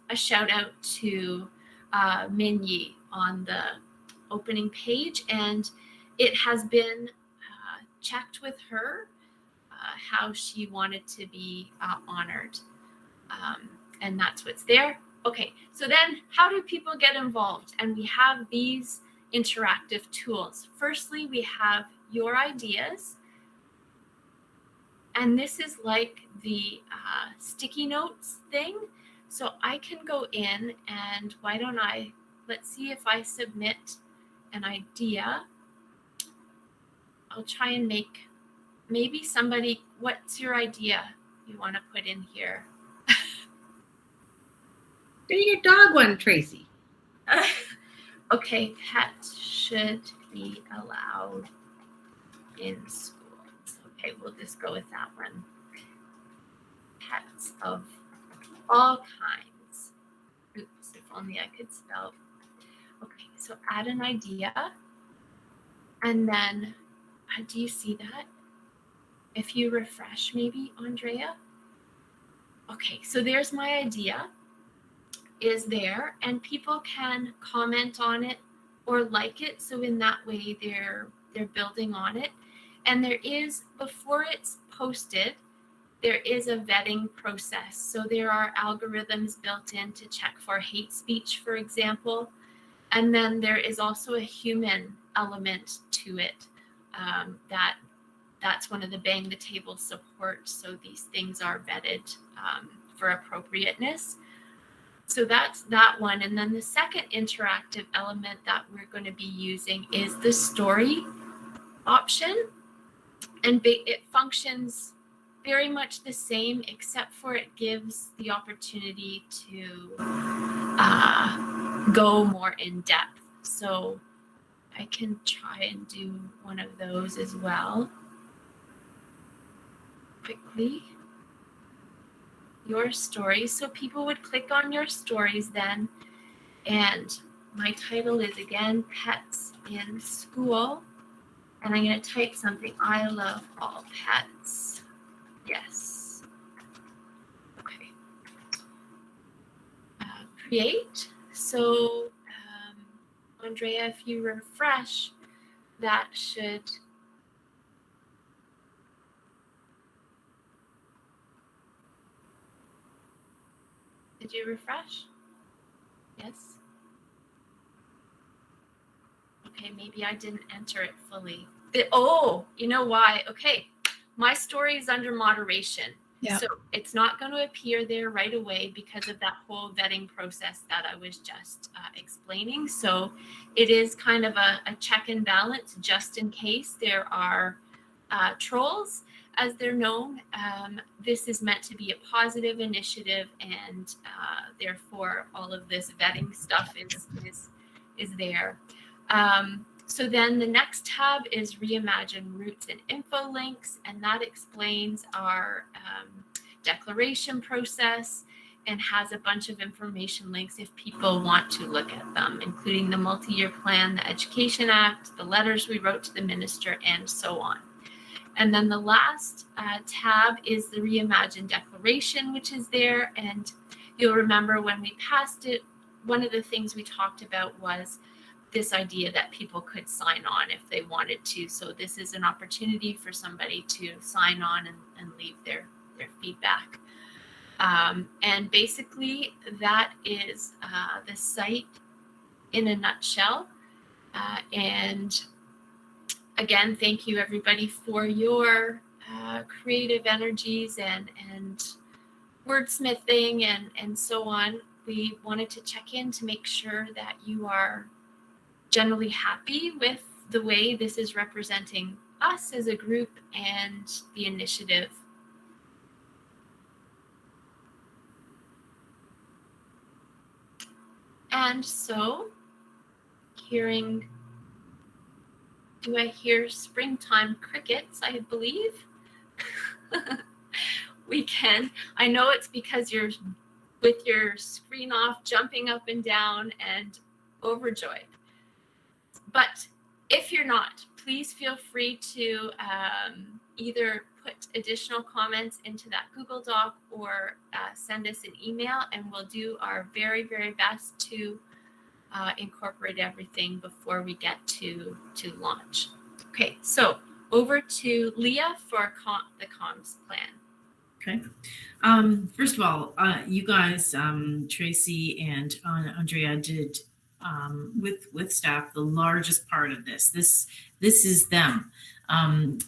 a shout out to Min Yi on the opening page, and it has been checked with her how she wanted to be honored, and that's what's there. Okay, so then how do people get involved? And we have these interactive tools. Firstly, we have your ideas. And this is like the sticky notes thing. So I can go in and why don't I, let's see if I submit an idea. I'll try and make maybe somebody, what's your idea you want to put in here? Do your dog one, Tracy. Okay, pets should be allowed in schools. Okay, we'll just go with that one. Pets of all kinds. Oops, if only I could spell. Okay, so add an idea. And then, do you see that? If you refresh maybe, Andrea. Okay, so there's my idea. Is there, and people can comment on it or like it. So in that way, they're building on it. And there is, before it's posted, there is a vetting process. So there are algorithms built in to check for hate speech, for example. And then there is also a human element to it. That's one of the bang the table support. So these things are vetted for appropriateness. So that's that one. And then the second interactive element that we're going to be using is the story option. And it functions very much the same, except for it gives the opportunity to go more in depth. So I can try and do one of those as well. Quickly. Your stories. So people would click on your stories then. And my title is again, Pets in School. And I'm going to type something. I love all pets. Yes. Okay. Create. So, Andrea, if you refresh, that should. Did you refresh? Yes. Okay, maybe I didn't enter it fully. Oh, you know why? Okay, my story is under moderation. Yeah. So it's not going to appear there right away because of that whole vetting process that I was just explaining. So it is kind of a check and balance just in case there are trolls, as they're known. This is meant to be a positive initiative, and therefore all of this vetting stuff is there. So then the next tab is Reimagine Routes and Info Links, and that explains our declaration process and has a bunch of information links if people want to look at them, including the multi-year plan, the Education Act, the letters we wrote to the minister, and so on. And then the last tab is the Reimagine Declaration, which is there. And you'll remember when we passed it one of the things we talked about was this idea that people could sign on if they wanted to. So this is an opportunity for somebody to sign on and leave their feedback. And basically that is the site in a nutshell. And again, thank you everybody for your creative energies and wordsmithing and so on. We wanted to check in to make sure that you are generally happy with the way this is representing us as a group and the initiative. And so, do I hear springtime crickets, I believe? We can. I know it's because you're with your screen off, jumping up and down and overjoyed. But if you're not, please feel free to either put additional comments into that Google Doc or send us an email, and we'll do our very, very best to incorporate everything before we get to launch. Okay, so over to Leah for the comms plan. Okay. First of all, you guys, Tracy and Andrea, did with staff the largest part of this. This is them.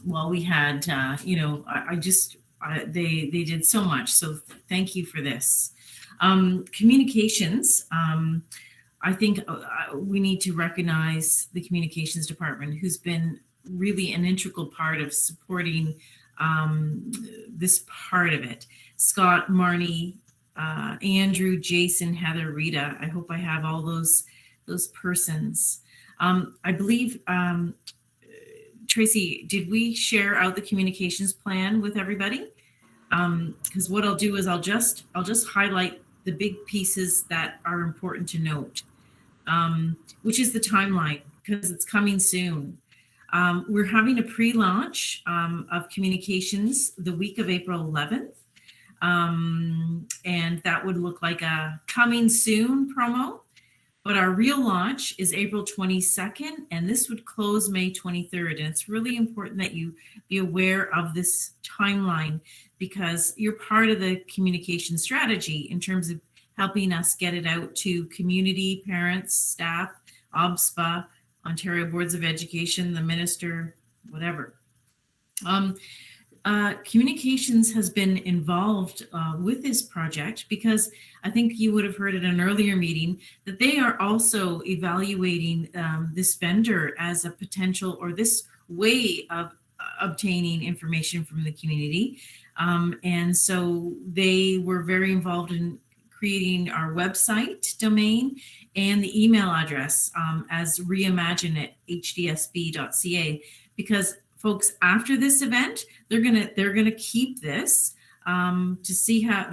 Well, we had, they did so much. So thank you for this. Communications. I think we need to recognize the communications department, who's been really an integral part of supporting this part of it. Scott, Marnie, Andrew, Jason, Heather, Rita. I hope I have all those persons. I believe, Tracy, did we share out the communications plan with everybody? Because what I'll do is I'll just highlight the big pieces that are important to note, which is the timeline, because it's coming soon. We're having a pre-launch of communications the week of April 11th. And that would look like a coming soon promo. But our real launch is April 22nd, and this would close May 23rd. And it's really important that you be aware of this timeline, because you're part of the communication strategy in terms of helping us get it out to community, parents, staff, OBSPA, Ontario Boards of Education, the minister, whatever. Communications has been involved with this project because I think you would have heard at an earlier meeting that they are also evaluating this vendor as a potential, or this way of obtaining information from the community. And so they were very involved in creating our website domain and the email address as reimagine@hdsb.ca, because folks, after this event, they're gonna keep this to see how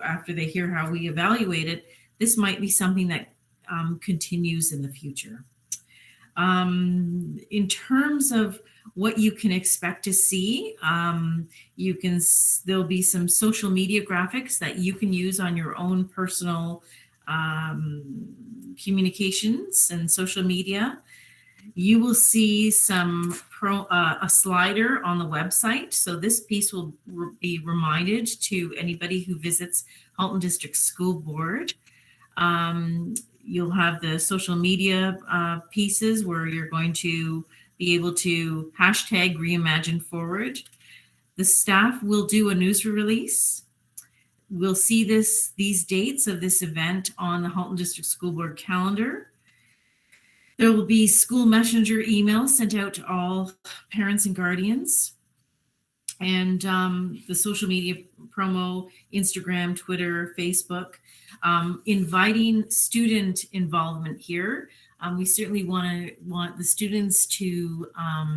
after they hear how we evaluate it, this might be something that continues in the future. In terms of what you can expect to see, there'll be some social media graphics that you can use on your own personal communications and social media. You will see some a slider on the website. So this piece will be reminded to anybody who visits Halton District School Board. You'll have the social media pieces where you're going to be able to hashtag Reimagine Forward. The staff will do a news release. We'll see these dates of this event on the Halton District School Board calendar. There will be school messenger emails sent out to all parents and guardians. And the social media promo, Instagram, Twitter, Facebook, inviting student involvement here. We certainly want the students to,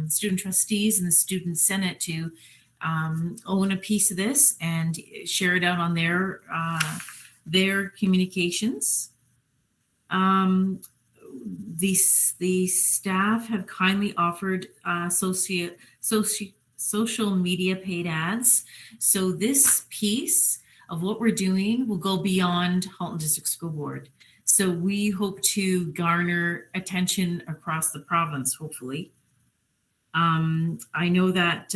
student trustees and the student senate to own a piece of this and share it out on their communications. The staff have kindly offered social media paid ads. So this piece of what we're doing will go beyond Halton District School Board. So we hope to garner attention across the province, hopefully. I know that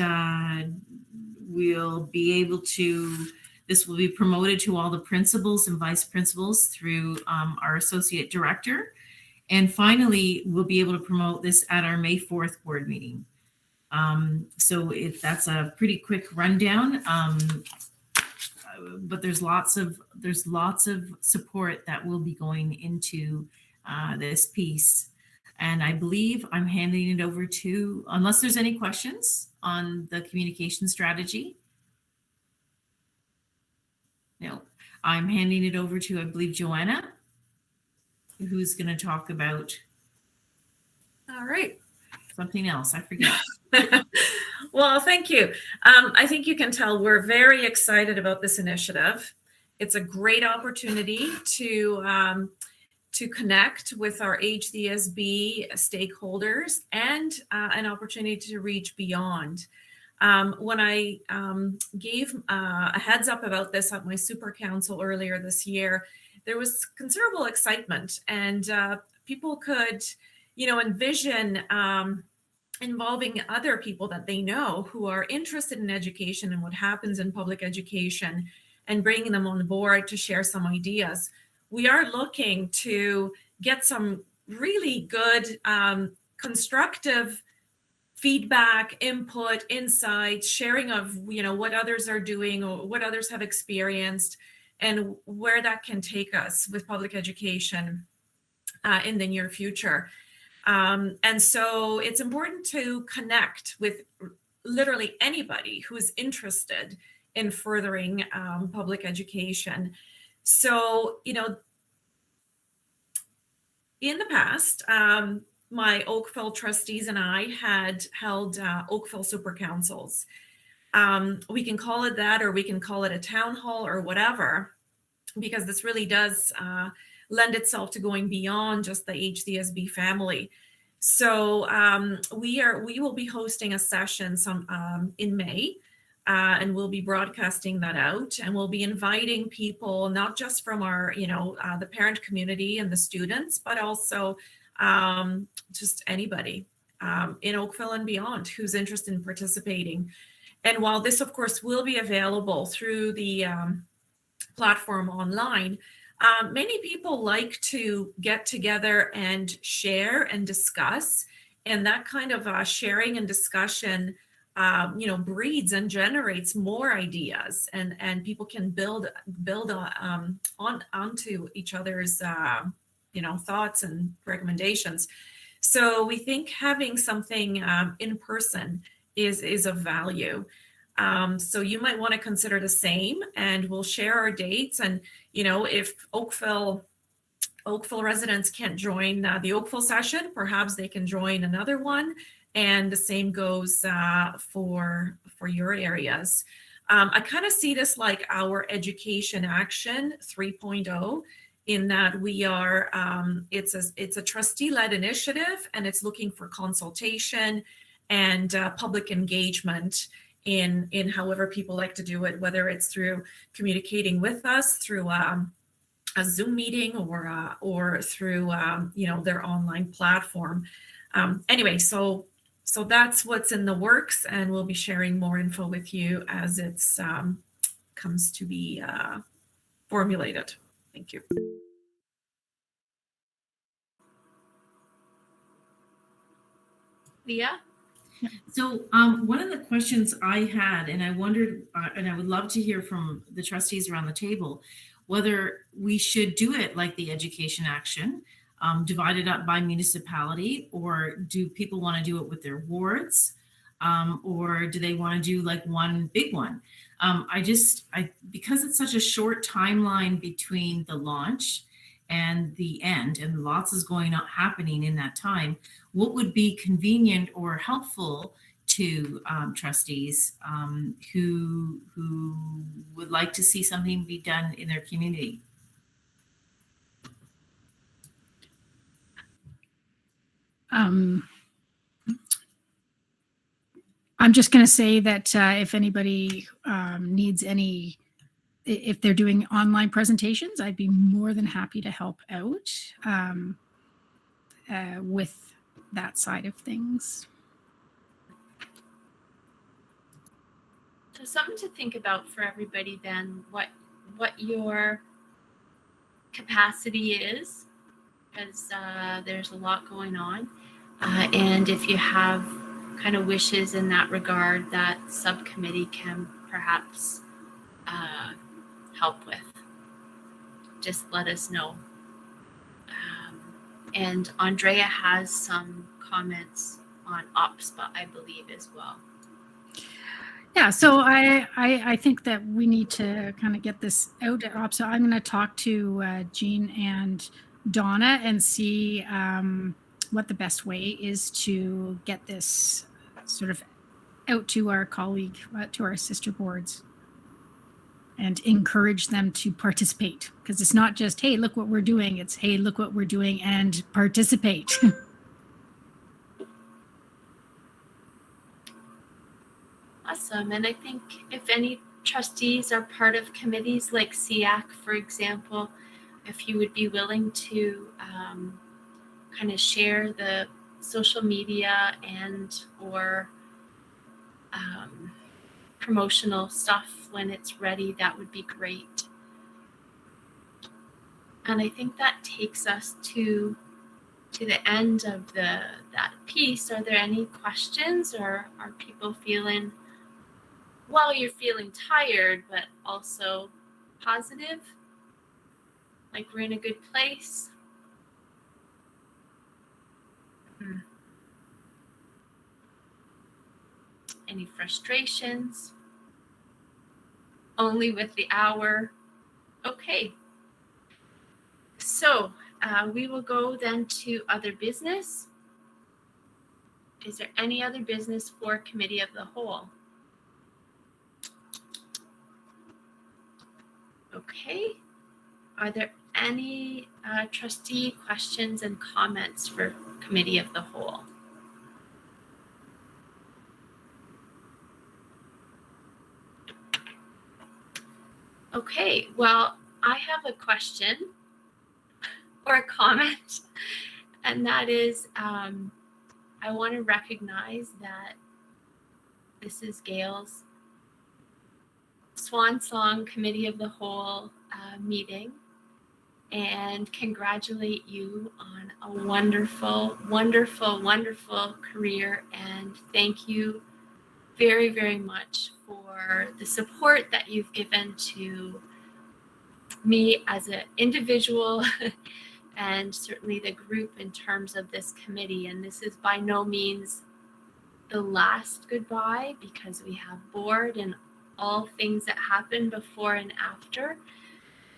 we'll be able to, this will be promoted to all the principals and vice principals through our associate director. And finally, we'll be able to promote this at our May 4th board meeting. So if that's a pretty quick rundown, but there's lots of support that will be going into this piece. And I believe I'm handing it over to, unless there's any questions on the communication strategy. No, I'm handing it over to, I believe, Joanna, who's going to talk about All right. something else. I forget. Well, thank you. I think you can tell we're very excited about this initiative. It's a great opportunity to connect with our Hdsb stakeholders and an opportunity to reach beyond. When I gave a heads up about this at my super council earlier this year, there was considerable excitement, and people could, envision involving other people that they know who are interested in education and what happens in public education, and bringing them on board to share some ideas. We are looking to get some really good, constructive feedback, input, insights, sharing of what others are doing or what others have experienced, and where that can take us with public education in the near future. And so it's important to connect with literally anybody who is interested in furthering public education. So, in the past, my Oakville trustees and I had held Oakville Super Councils. We can call it that, or we can call it a town hall or whatever, because this really does lend itself to going beyond just the Hdsb family. So we will be hosting a session in May, and we'll be broadcasting that out, and we'll be inviting people not just from our the parent community and the students, but also just anybody in Oakville and beyond who's interested in participating. And while this, of course, will be available through the platform online, many people like to get together and share and discuss, and that kind of sharing and discussion breeds and generates more ideas, and people can build onto each other's thoughts and recommendations. So we think having something in person is of value. So you might want to consider the same, and we'll share our dates. And if Oakville residents can't join the Oakville session, perhaps they can join another one, and the same goes for your areas. I kind of see this like our Education Action 3.0, in that we are it's a trustee-led initiative, and it's looking for consultation and public engagement in however people like to do it, whether it's through communicating with us through a Zoom meeting or through their online platform. Anyway, so that's what's in the works, and we'll be sharing more info with you as it's comes to be formulated. Thank you. Leah? So one of the questions I had, and I wondered, and I would love to hear from the trustees around the table, whether we should do it like the Education Action, divided up by municipality, or do people want to do it with their wards, or do they want to do like one big one? Because it's such a short timeline between the launch and the end, and lots is happening in that time, what would be convenient or helpful to trustees who would like to see something be done in their community? I'm just going to say that if anybody needs any if they're doing online presentations, I'd be more than happy to help out with that side of things. So something to think about for everybody then, what your capacity is, because there's a lot going on. And if you have kind of wishes in that regard that subcommittee can perhaps help with, just let us know. And Andrea has some comments on OPSPA, I believe, as well. Yeah, so I think that we need to kind of get this out at OPSA. I'm going to talk to Jean and Donna and see what the best way is to get this sort of out to our colleague, to our sister boards, and encourage them to participate. Because it's not just, hey, look what we're doing. It's, hey, look what we're doing and participate. Awesome. And I think if any trustees are part of committees like SEAC, for example, if you would be willing to kind of share the social media and or promotional stuff when it's ready, that would be great. And I think that takes us to the end of that piece. Are there any questions, or are people feeling, well, you're feeling tired, but also positive? Like we're in a good place? Any frustrations? Only with the hour? Okay. So we will go then to other business. Is there any other business for committee of the whole? Okay. Are there any trustee questions and comments for committee of the whole? Okay, well, I have a question or a comment, and that is I want to recognize that this is Gail's Swan Song Committee of the Whole meeting, and congratulate you on a wonderful, wonderful, wonderful career, and thank you very, very much for the support that you've given to me as an individual and certainly the group in terms of this committee. And this is by no means the last goodbye, because we have board and all things that happen before and after.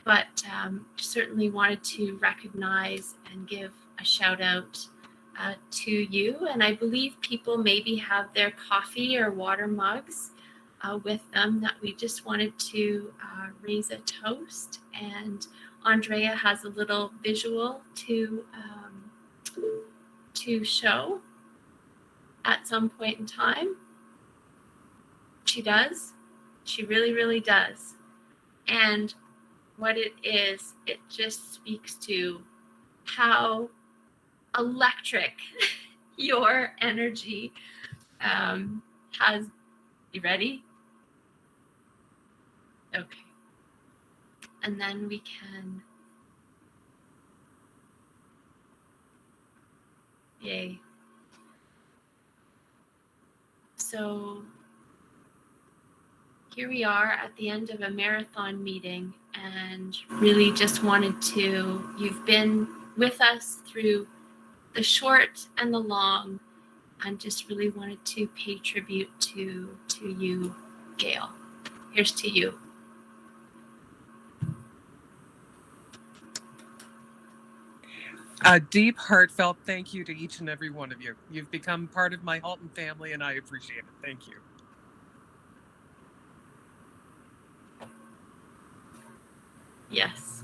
But certainly wanted to recognize and give a shout out to you. And I believe people maybe have their coffee or water mugs with them, that we just wanted to raise a toast. And Andrea has a little visual to show at some point in time. She does. She really, really does. And what it is, it just speaks to how electric your energy has. You ready? Okay. And then we can, yay. So here we are at the end of a marathon meeting, and really just wanted to, you've been with us through the short and the long, and just really wanted to pay tribute to you, Gail. Here's to you. A deep, heartfelt thank you to each and every one of you. You've become part of my Halton family, and I appreciate it. Thank you. Yes.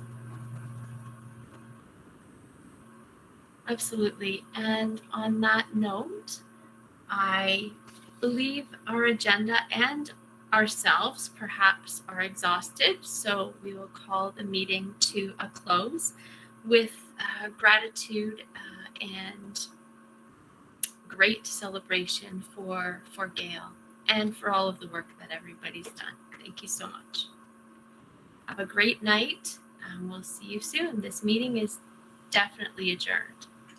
Absolutely. And on that note, I believe our agenda and ourselves perhaps are exhausted, so we will call the meeting to a close with gratitude and great celebration for Gail and for all of the work that everybody's done. Thank you so much. Have a great night. We'll see you soon. This meeting is definitely adjourned.